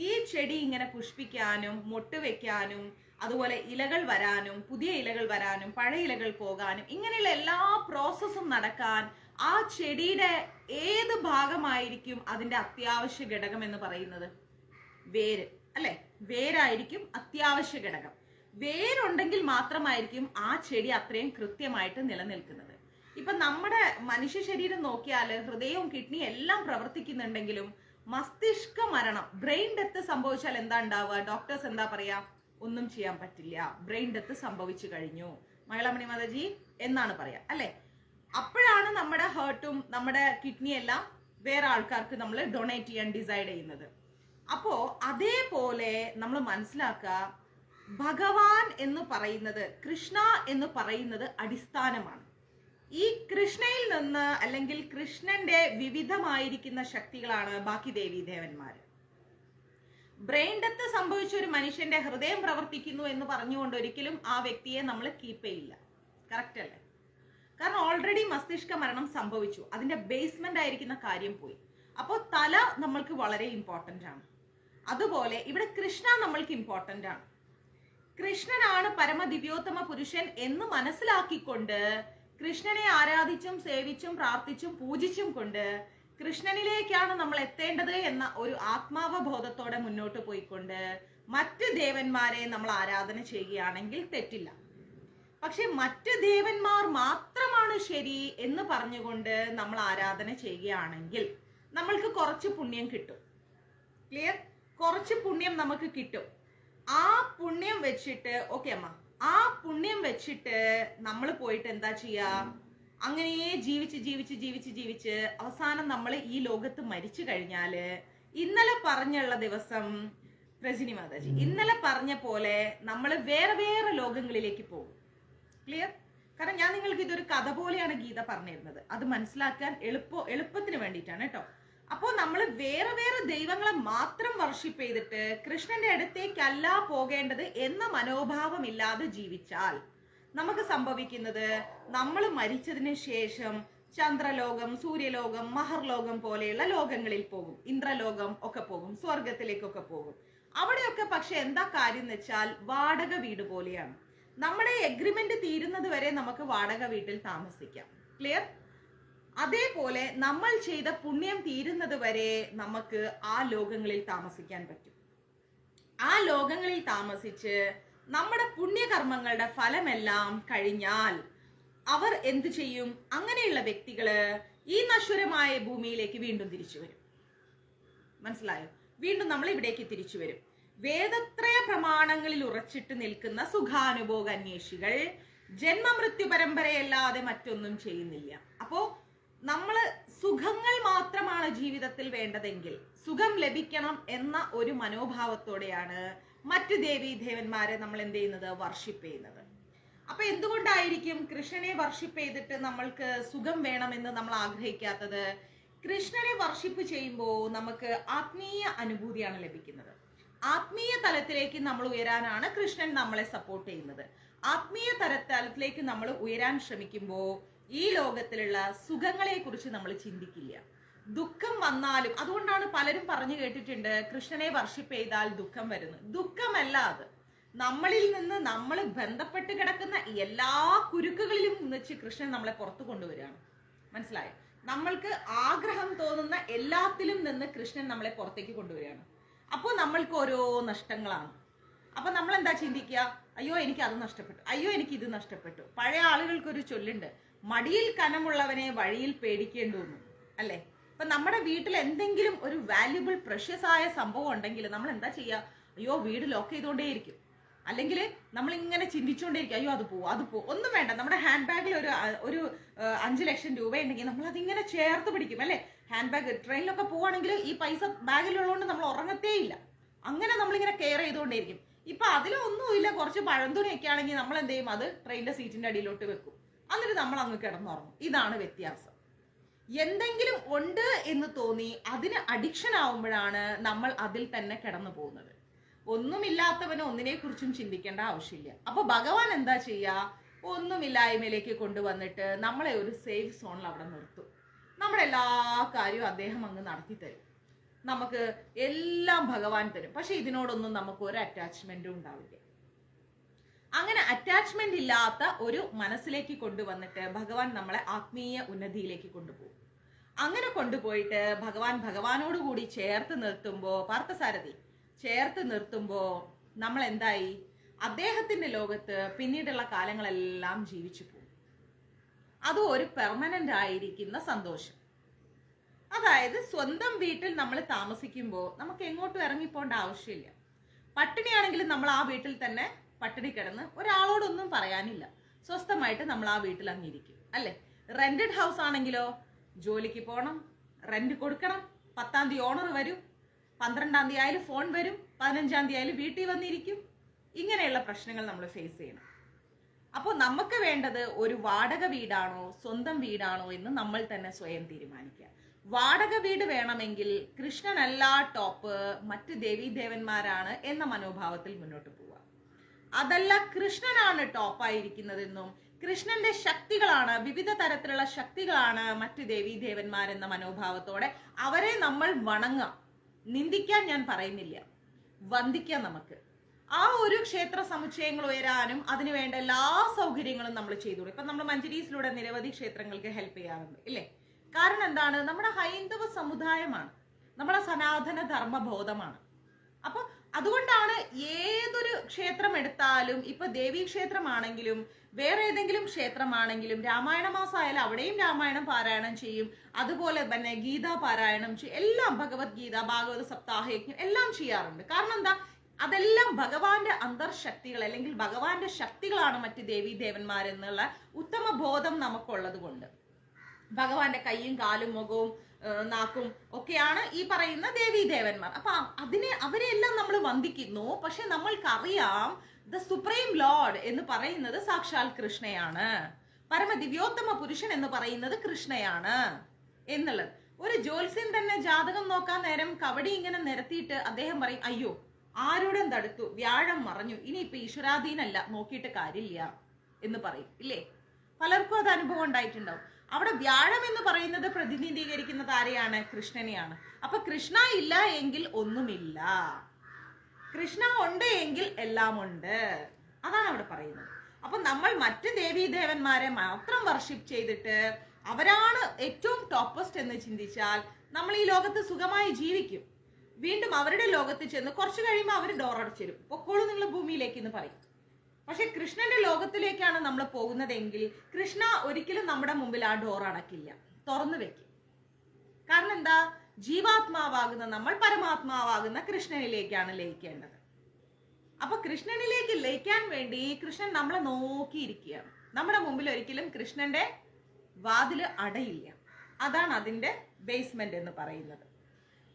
ഈ ചെടി ഇങ്ങനെ പുഷ്പിക്കാനും മൊട്ട് വെക്കാനും അതുപോലെ ഇലകൾ വരാനും പുതിയ ഇലകൾ വരാനും പഴയ ഇലകൾ പോകാനും ഇങ്ങനെയുള്ള എല്ലാ പ്രോസസ്സും നടക്കാൻ ആ ചെടിയുടെ ഏത് ഭാഗമായിരിക്കും അതിന്റെ അത്യാവശ്യ ഘടകം എന്ന് പറയുന്നത്? വേര് അല്ലെ? വേരായിരിക്കും അത്യാവശ്യ ഘടകം. വേരുണ്ടെങ്കിൽ മാത്രമായിരിക്കും ആ ചെടി അത്രയും കൃത്യമായിട്ട് നിലനിൽക്കുന്നത്. ഇപ്പൊ നമ്മുടെ മനുഷ്യ ശരീരം നോക്കിയാൽ ഹൃദയവും കിഡ്നിയും എല്ലാം പ്രവർത്തിക്കുന്നുണ്ടെങ്കിലും മസ്തിഷ്ക മരണം, ബ്രെയിൻ ഡെത്ത് സംഭവിച്ചാൽ എന്താ ഉണ്ടാവുക? ഡോക്ടേഴ്സ് എന്താ പറയാ? ഒന്നും ചെയ്യാൻ പറ്റില്ല, ബ്രെയിൻ ഡെത്ത് സംഭവിച്ചു കഴിഞ്ഞു. മഹിളാമണി മാതാജി എന്നാണ് പറയാ അല്ലെ. അപ്പോഴാണ് നമ്മുടെ ഹേർട്ടും നമ്മുടെ കിഡ്നി എല്ലാം വേറെ ആൾക്കാർക്ക് നമ്മൾ ഡൊണേറ്റ് ചെയ്യാൻ ഡിസൈഡ് ചെയ്യുന്നത്. അപ്പോ അതേപോലെ നമ്മൾ മനസ്സിലാക്കുക, ഭഗവാൻ എന്ന് പറയുന്നത്, കൃഷ്ണ എന്ന് പറയുന്നത് അടിസ്ഥാനമാണ്. ഈ കൃഷ്ണയിൽ നിന്ന് അല്ലെങ്കിൽ കൃഷ്ണന്റെ വിവിധമായിരിക്കുന്ന ശക്തികളാണ് ബാക്കി ദേവീദേവന്മാര്. ബ്രെയിൻ ഡെത്ത് സംഭവിച്ച ഒരു മനുഷ്യന്റെ ഹൃദയം പ്രവർത്തിക്കുന്നു എന്ന് പറഞ്ഞുകൊണ്ട് ഒരിക്കലും ആ വ്യക്തിയെ നമ്മൾ കീപ്പ് ചെയ്യില്ല. കറക്റ്റ് അല്ലേ? കാരണം ഓൾറെഡി മസ്തിഷ്ക മരണം സംഭവിച്ചു, അതിന്റെ ബേസ്മെന്റ് ആയിരിക്കുന്ന കാര്യം പോയി. അപ്പോൾ തല നമ്മൾക്ക് വളരെ ഇമ്പോർട്ടന്റ് ആണ്. അതുപോലെ ഇവിടെ കൃഷ്ണ നമ്മൾക്ക് ഇമ്പോർട്ടന്റ് ആണ്. കൃഷ്ണനാണ് പരമദിവ്യോത്തമ പുരുഷൻ എന്ന് മനസ്സിലാക്കിക്കൊണ്ട് കൃഷ്ണനെ ആരാധിച്ചും സേവിച്ചും പ്രാർത്ഥിച്ചും പൂജിച്ചും കൊണ്ട് കൃഷ്ണനിലേക്കാണ് നമ്മൾ എത്തേണ്ടത് എന്ന ഒരു ആത്മാവബോധത്തോടെ മുന്നോട്ട് പോയിക്കൊണ്ട് മറ്റ് ദേവന്മാരെ നമ്മൾ ആരാധന ചെയ്യുകയാണെങ്കിൽ തെറ്റില്ല. പക്ഷെ മറ്റ് ദേവന്മാർ മാത്രമാണ് ശരി എന്ന് പറഞ്ഞുകൊണ്ട് നമ്മൾ ആരാധന ചെയ്യുകയാണെങ്കിൽ നമ്മൾക്ക് കുറച്ച് പുണ്യം കിട്ടും. ക്ലിയർ? കുറച്ച് പുണ്യം നമുക്ക് കിട്ടും. ആ പുണ്യം വെച്ചിട്ട് ഓക്കെ അമ്മ, ആ പുണ്യം വെച്ചിട്ട് നമ്മൾ പോയിട്ട് എന്താ ചെയ്യാ, അങ്ങനെ ജീവിച്ച് ജീവിച്ച് ജീവിച്ച് ജീവിച്ച് അവസാനം നമ്മൾ ഈ ലോകത്ത് മരിച്ചു കഴിഞ്ഞാല് ഇന്നലെ പറഞ്ഞുള്ള ദിവസം രജനി മാതാജി ഇന്നലെ പറഞ്ഞ പോലെ നമ്മൾ വേറെ വേറെ ലോകങ്ങളിലേക്ക് പോകും. ക്ലിയർ? കാരണം ഞാൻ നിങ്ങൾക്ക് ഇതൊരു കഥ പോലെയാണ് ഗീത പറഞ്ഞിരുന്നത്, അത് മനസ്സിലാക്കാൻ എളുപ്പത്തിന് വേണ്ടിയിട്ടാണ് കേട്ടോ. അപ്പോൾ നമ്മൾ വേറെ വേറെ ദൈവങ്ങളെ മാത്രം വർഷിപ്പ് ചെയ്തിട്ട് കൃഷ്ണന്റെ അടുത്തേക്കല്ല പോകേണ്ടത് എന്ന മനോഭാവമില്ലാതെ ജീവിച്ചാൽ നമുക്ക് സംഭവിക്കുന്നത്, നമ്മൾ മരിച്ചതിന് ശേഷം ചന്ദ്രലോകം, സൂര്യലോകം, മഹർലോകം പോലെയുള്ള ലോകങ്ങളിൽ പോകും, ഇന്ദ്രലോകം ഒക്കെ പോകും, സ്വർഗത്തിലേക്കൊക്കെ പോകും. അവിടെയൊക്കെ പക്ഷെ എന്താ കാര്യം എന്ന് വെച്ചാൽ വാടക വീട് പോലെയാണ്. നമ്മുടെ എഗ്രിമെന്റ് തീരുന്നത് വരെ നമുക്ക് വാടക വീട്ടിൽ താമസിക്കാം. ക്ലിയർ? അതേപോലെ നമ്മൾ ചെയ്ത പുണ്യം തീരുന്നത് വരെ നമുക്ക് ആ ലോകങ്ങളിൽ താമസിക്കാൻ പറ്റും. ആ ലോകങ്ങളിൽ താമസിച്ച് നമ്മുടെ പുണ്യകർമ്മങ്ങളുടെ ഫലമെല്ലാം കഴിഞ്ഞാൽ അവർ എന്തു ചെയ്യും? അങ്ങനെയുള്ള വ്യക്തികള് ഈ നശ്വരമായ ഭൂമിയിലേക്ക് വീണ്ടും തിരിച്ചു വരും. മനസ്സിലായോ? വീണ്ടും നമ്മൾ ഇവിടേക്ക് തിരിച്ചു വരും. വേദത്രയ പ്രമാണങ്ങളിൽ ഉറച്ചിട്ട് നിൽക്കുന്ന സുഖാനുഭോഗ അന്വേഷികൾ ജന്മമൃത്യു പരമ്പരയല്ലാതെ മറ്റൊന്നും ചെയ്യുന്നില്ല. അപ്പോ നമ്മള് സുഖങ്ങൾ മാത്രമാണ് ജീവിതത്തിൽ വേണ്ടതെങ്കിൽ സുഖം ലഭിക്കണം എന്ന ഒരു മനോഭാവത്തോടെയാണ് മറ്റു ദേവീദേവന്മാരെ നമ്മൾ എന്ത് ചെയ്യുന്നത്? വർഷിപ്പ് ചെയ്യുന്നത്. അപ്പൊ എന്തുകൊണ്ടായിരിക്കും കൃഷ്ണനെ വർഷിപ്പ് ചെയ്തിട്ട് നമ്മൾക്ക് സുഖം വേണമെന്ന് നമ്മൾ ആഗ്രഹിക്കാത്തത്? കൃഷ്ണനെ വർഷിപ്പ് ചെയ്യുമ്പോൾ നമുക്ക് ആത്മീയ അനുഭൂതിയാണ് ലഭിക്കുന്നത്. ആത്മീയ തലത്തിലേക്ക് നമ്മൾ ഉയരാനാണ് കൃഷ്ണൻ നമ്മളെ സപ്പോർട്ട് ചെയ്യുന്നത്. ആത്മീയ തലത്തിലേക്ക് നമ്മൾ ഉയരാൻ ശ്രമിക്കുമ്പോൾ ഈ ലോകത്തിലുള്ള സുഖങ്ങളെ കുറിച്ച് നമ്മൾ ചിന്തിക്കില്ല. ദുഃഖം വന്നാലും, അതുകൊണ്ടാണ് പലരും പറഞ്ഞു കേട്ടിട്ടുണ്ട് കൃഷ്ണനെ വർഷിപ്പ് ചെയ്താൽ ദുഃഖം വരുന്നു. ദുഃഖമല്ല അത്, നമ്മളിൽ നിന്ന് നമ്മൾ ബന്ധപ്പെട്ട് കിടക്കുന്ന എല്ലാ കുരുക്കുകളിലും വെച്ച് കൃഷ്ണൻ നമ്മളെ പുറത്തു കൊണ്ടുവരികയാണ്. മനസ്സിലായോ? നമ്മൾക്ക് ആഗ്രഹം തോന്നുന്ന എല്ലാത്തിലും നിന്ന് കൃഷ്ണൻ നമ്മളെ പുറത്തേക്ക് കൊണ്ടുവരികയാണ്. അപ്പോൾ നമ്മൾക്ക് ഓരോ നഷ്ടങ്ങളാണ്. അപ്പൊ നമ്മൾ എന്താ ചിന്തിക്കുക? അയ്യോ എനിക്ക് അത് നഷ്ടപ്പെട്ടു, അയ്യോ എനിക്ക് ഇത് നഷ്ടപ്പെട്ടു. പഴയ ആളുകൾക്കൊരു ചൊല്ലുണ്ട്, മടിയിൽ കനമുള്ളവനെ വഴിയിൽ പേടിക്കേണ്ടുന്നു, അല്ലെ? ഇപ്പൊ നമ്മുടെ വീട്ടിൽ എന്തെങ്കിലും ഒരു വാല്യുബിൾ പ്രഷ്യസ് ആയ സംഭവം ഉണ്ടെങ്കിൽ നമ്മൾ എന്താ ചെയ്യുക? അയ്യോ വീട് ലോക്ക് ചെയ്തുകൊണ്ടേയിരിക്കും, അല്ലെങ്കിൽ നമ്മൾ ഇങ്ങനെ ചിന്തിച്ചുകൊണ്ടേയിരിക്കും, അയ്യോ അത് പോവും. ഒന്നും വേണ്ട, നമ്മുടെ ഹാൻഡ് ബാഗിൽ ഒരു 5 ലക്ഷം രൂപ ഉണ്ടെങ്കിൽ നമ്മൾ അതിങ്ങനെ ചേർത്ത് പിടിക്കും, അല്ലെ? ഹാൻഡ് ബാഗ് ട്രെയിനിലൊക്കെ പോവാണെങ്കിൽ ഈ പൈസ ബാഗിലുള്ളതുകൊണ്ട് നമ്മൾ ഉറങ്ങത്തേ ഇല്ല. അങ്ങനെ നമ്മളിങ്ങനെ കെയർ ചെയ്തുകൊണ്ടേയിരിക്കും. ഇപ്പൊ അതിലൊന്നുമില്ല, കുറച്ച് പഴന്തുണിയൊക്കെ ആണെങ്കിൽ നമ്മൾ എന്ത് ചെയ്യും? അത് ട്രെയിനിന്റെ സീറ്റിന്റെ അടിയിലോട്ട് വെക്കും, എന്നിട്ട് നമ്മൾ അങ്ങ് കിടന്നുറങ്ങും. ഇതാണ് വ്യത്യാസം. എന്തെങ്കിലും ഉണ്ട് എന്ന് തോന്നി അതിന് അഡിക്ഷൻ ആവുമ്പോഴാണ് നമ്മൾ അതിൽ തന്നെ കിടന്നു പോകുന്നത്. ഒന്നുമില്ലാത്തവന് ഒന്നിനെ കുറിച്ചും ചിന്തിക്കേണ്ട ആവശ്യമില്ല. അപ്പൊ ഭഗവാൻ എന്താ ചെയ്യാ? ഒന്നുമില്ലായ്മയിലേക്ക് കൊണ്ടുവന്നിട്ട് നമ്മളെ ഒരു സേഫ് സോണിൽ അവിടെ നിർത്തും. നമ്മുടെ എല്ലാ കാര്യവും അദ്ദേഹം അങ്ങ് നടത്തി തരും. നമുക്ക് എല്ലാം ഭഗവാൻ തരും. പക്ഷെ ഇതിനോടൊന്നും നമുക്ക് ഒരു അറ്റാച്ച്മെന്റും ഉണ്ടാവില്ല. അങ്ങനെ അറ്റാച്ച്മെന്റ് ഇല്ലാത്ത ഒരു മനസ്സിലേക്ക് കൊണ്ടുവന്നിട്ട് ഭഗവാൻ നമ്മളെ ആത്മീയ ഉന്നതിയിലേക്ക് കൊണ്ടുപോകും. അങ്ങനെ കൊണ്ടുപോയിട്ട് ഭഗവാനോട് കൂടി ചേർത്ത് നിർത്തുമ്പോ, പാർത്ഥസാരഥി ചേർത്ത് നിർത്തുമ്പോ നമ്മൾ എന്തായി? അദ്ദേഹത്തിന്റെ ലോകത്ത് പിന്നീടുള്ള കാലങ്ങളെല്ലാം ജീവിച്ചു പോകും. അത് ഒരു പെർമനന്റ് ആയിരിക്കുന്ന സന്തോഷം. അതായത് സ്വന്തം വീട്ടിൽ നമ്മൾ താമസിക്കുമ്പോൾ നമുക്ക് എങ്ങോട്ടും ഇറങ്ങിപ്പോണ്ട ആവശ്യമില്ല. പട്ടിണിയാണെങ്കിലും നമ്മൾ ആ വീട്ടിൽ തന്നെ പട്ടിണി കിടന്ന് ഒരാളോടൊന്നും പറയാനില്ല. സ്വസ്ഥമായിട്ട് നമ്മൾ ആ വീട്ടിൽ അങ്ങിരിക്കും അല്ലെ. റെന്റഡ് ഹൗസ് ആണെങ്കിലോ ജോലിക്ക് പോകണം, റെന്റ് കൊടുക്കണം, 10-ാം തീയതി ഓണർ വരും, 12-ാം തീയതി ആയാലും ഫോൺ വരും, 15-ാം തീയതി ആയാലും വീട്ടിൽ വന്നിരിക്കും. ഇങ്ങനെയുള്ള പ്രശ്നങ്ങൾ നമ്മൾ ഫേസ് ചെയ്യണം. അപ്പോൾ നമുക്ക് വേണ്ടത് ഒരു വാടക വീടാണോ സ്വന്തം വീടാണോ എന്ന് നമ്മൾ തന്നെ സ്വയം തീരുമാനിക്കുക. വാടക വീട് വേണമെങ്കിൽ കൃഷ്ണനല്ല ടോപ്പ്, മറ്റ് ദേവീദേവന്മാരാണ് എന്ന മനോഭാവത്തിൽ മുന്നോട്ട് പോവുക. അതല്ല, കൃഷ്ണനാണ് ടോപ്പായിരിക്കുന്നതെന്നും കൃഷ്ണന്റെ ശക്തികളാണ്, വിവിധ തരത്തിലുള്ള ശക്തികളാണ് മറ്റു ദേവീദേവന്മാരെന്ന മനോഭാവത്തോടെ അവരെ നമ്മൾ വണങ്ങാം. നിന്ദിക്കാൻ ഞാൻ പറയുന്നില്ല, വന്ദിക്കാം. നമുക്ക് ആ ഒരു ക്ഷേത്ര സമുച്ചയങ്ങൾ ഉയരാനും അതിനുവേണ്ട എല്ലാ സൗകര്യങ്ങളും നമ്മൾ ചെയ്തു. ഇപ്പൊ നമ്മൾ മഞ്ജരീസിലൂടെ നിരവധി ക്ഷേത്രങ്ങൾക്ക് ഹെൽപ്പ് ചെയ്യാറുണ്ട് ഇല്ലേ. കാരണം എന്താണ്, നമ്മുടെ ഹൈന്ദവ സമുദായമാണ്, നമ്മുടെ സനാതന ധർമ്മബോധമാണ്. അപ്പൊ അതുകൊണ്ടാണ് ഏതൊരു ക്ഷേത്രം എടുത്താലും, ഇപ്പൊ ദേവീ ക്ഷേത്രമാണെങ്കിലും വേറെ ഏതെങ്കിലും ക്ഷേത്രമാണെങ്കിലും, രാമായണ മാസമായാലും അവിടെയും രാമായണം പാരായണം ചെയ്യും, അതുപോലെ തന്നെ ഗീതാ പാരായണം ചെയ്യും, എല്ലാം ഭഗവത്ഗീത, ഭാഗവത സപ്താഹയജ്ഞം എല്ലാം ചെയ്യാറുണ്ട്. കാരണം എന്താ, അതെല്ലാം ഭഗവാന്റെ അന്തർശക്തികൾ അല്ലെങ്കിൽ ഭഗവാന്റെ ശക്തികളാണ് മറ്റ് ദേവീദേവന്മാരെന്നുള്ള ഉത്തമ ബോധം നമുക്കുള്ളത് കൊണ്ട്. ഭഗവാന്റെ കൈയും കാലും മുഖവും നാക്കും ഒക്കെയാണ് ഈ പറയുന്ന ദേവീദേവന്മാർ. അപ്പൊ അവരെല്ലാം നമ്മൾ വന്ദിക്കുന്നു. പക്ഷെ നമ്മൾക്കറിയാം ദ സുപ്രീം ലോർഡ് എന്ന് പറയുന്നത് സാക്ഷാൽ കൃഷ്ണയാണ്, പരമദിവ്യോത്തമ പുരുഷൻ എന്ന് പറയുന്നത് കൃഷ്ണയാണ് എന്നുള്ളത്. ഒരു ജ്യോത്സ്യൻ തന്നെ ജാതകം നോക്കാൻ നേരം കവടി ഇങ്ങനെ നിരത്തിയിട്ട് അദ്ദേഹം പറയും, അയ്യോ ആരോടും തടുത്തു, വ്യാഴം മറഞ്ഞു, ഇനിയിപ്പൊ ഈശ്വരാധീനല്ല, നോക്കിയിട്ട് കാര്യമില്ല എന്ന് പറയും ഇല്ലേ. പലർക്കും അത് അനുഭവം ഉണ്ടായിട്ടുണ്ടാവും. അവിടെ വ്യാഴം എന്ന് പറയുന്നത് പ്രതിനിധീകരിക്കുന്നത് ആരെയാണ്? കൃഷ്ണനെയാണ്. അപ്പൊ കൃഷ്ണ ഇല്ല എങ്കിൽ ഒന്നുമില്ല, കൃഷ്ണ ഉണ്ട് എങ്കിൽ എല്ലാം ഉണ്ട്, അതാണ് അവിടെ പറയുന്നത്. അപ്പൊ നമ്മൾ മറ്റ് ദേവീദേവന്മാരെ മാത്രം വർഷിപ്പ് ചെയ്തിട്ട് അവരാണ് ഏറ്റവും ടോപ്പസ്റ്റ് എന്ന് ചിന്തിച്ചാൽ നമ്മൾ ഈ ലോകത്ത് സുഖമായി ജീവിക്കും. വീണ്ടും അവരുടെ ലോകത്ത് ചെന്ന് കുറച്ചു കഴിയുമ്പോൾ അവർ ഡോറടച്ചിരും, പൊക്കോളൂ നിങ്ങൾ ഭൂമിയിലേക്ക് എന്ന് പറയും. പക്ഷെ കൃഷ്ണന്റെ ലോകത്തിലേക്കാണ് നമ്മൾ പോകുന്നതെങ്കിൽ കൃഷ്ണ ഒരിക്കലും നമ്മുടെ മുമ്പിൽ ആ ഡോർ അടക്കില്ല, തുറന്നു വെക്കും. കാരണം എന്താ, ജീവാത്മാവാകുന്ന നമ്മൾ പരമാത്മാവാകുന്ന കൃഷ്ണനിലേക്കാണ് ലയിക്കേണ്ടത്. അപ്പൊ കൃഷ്ണനിലേക്ക് ലയിക്കാൻ വേണ്ടി കൃഷ്ണൻ നമ്മളെ നോക്കിയിരിക്കുകയാണ്. നമ്മുടെ മുമ്പിൽ ഒരിക്കലും കൃഷ്ണന്റെ വാതില് അടയില്ല. അതാണ് അതിന്റെ ബേസ്മെന്റ് എന്ന് പറയുന്നത്.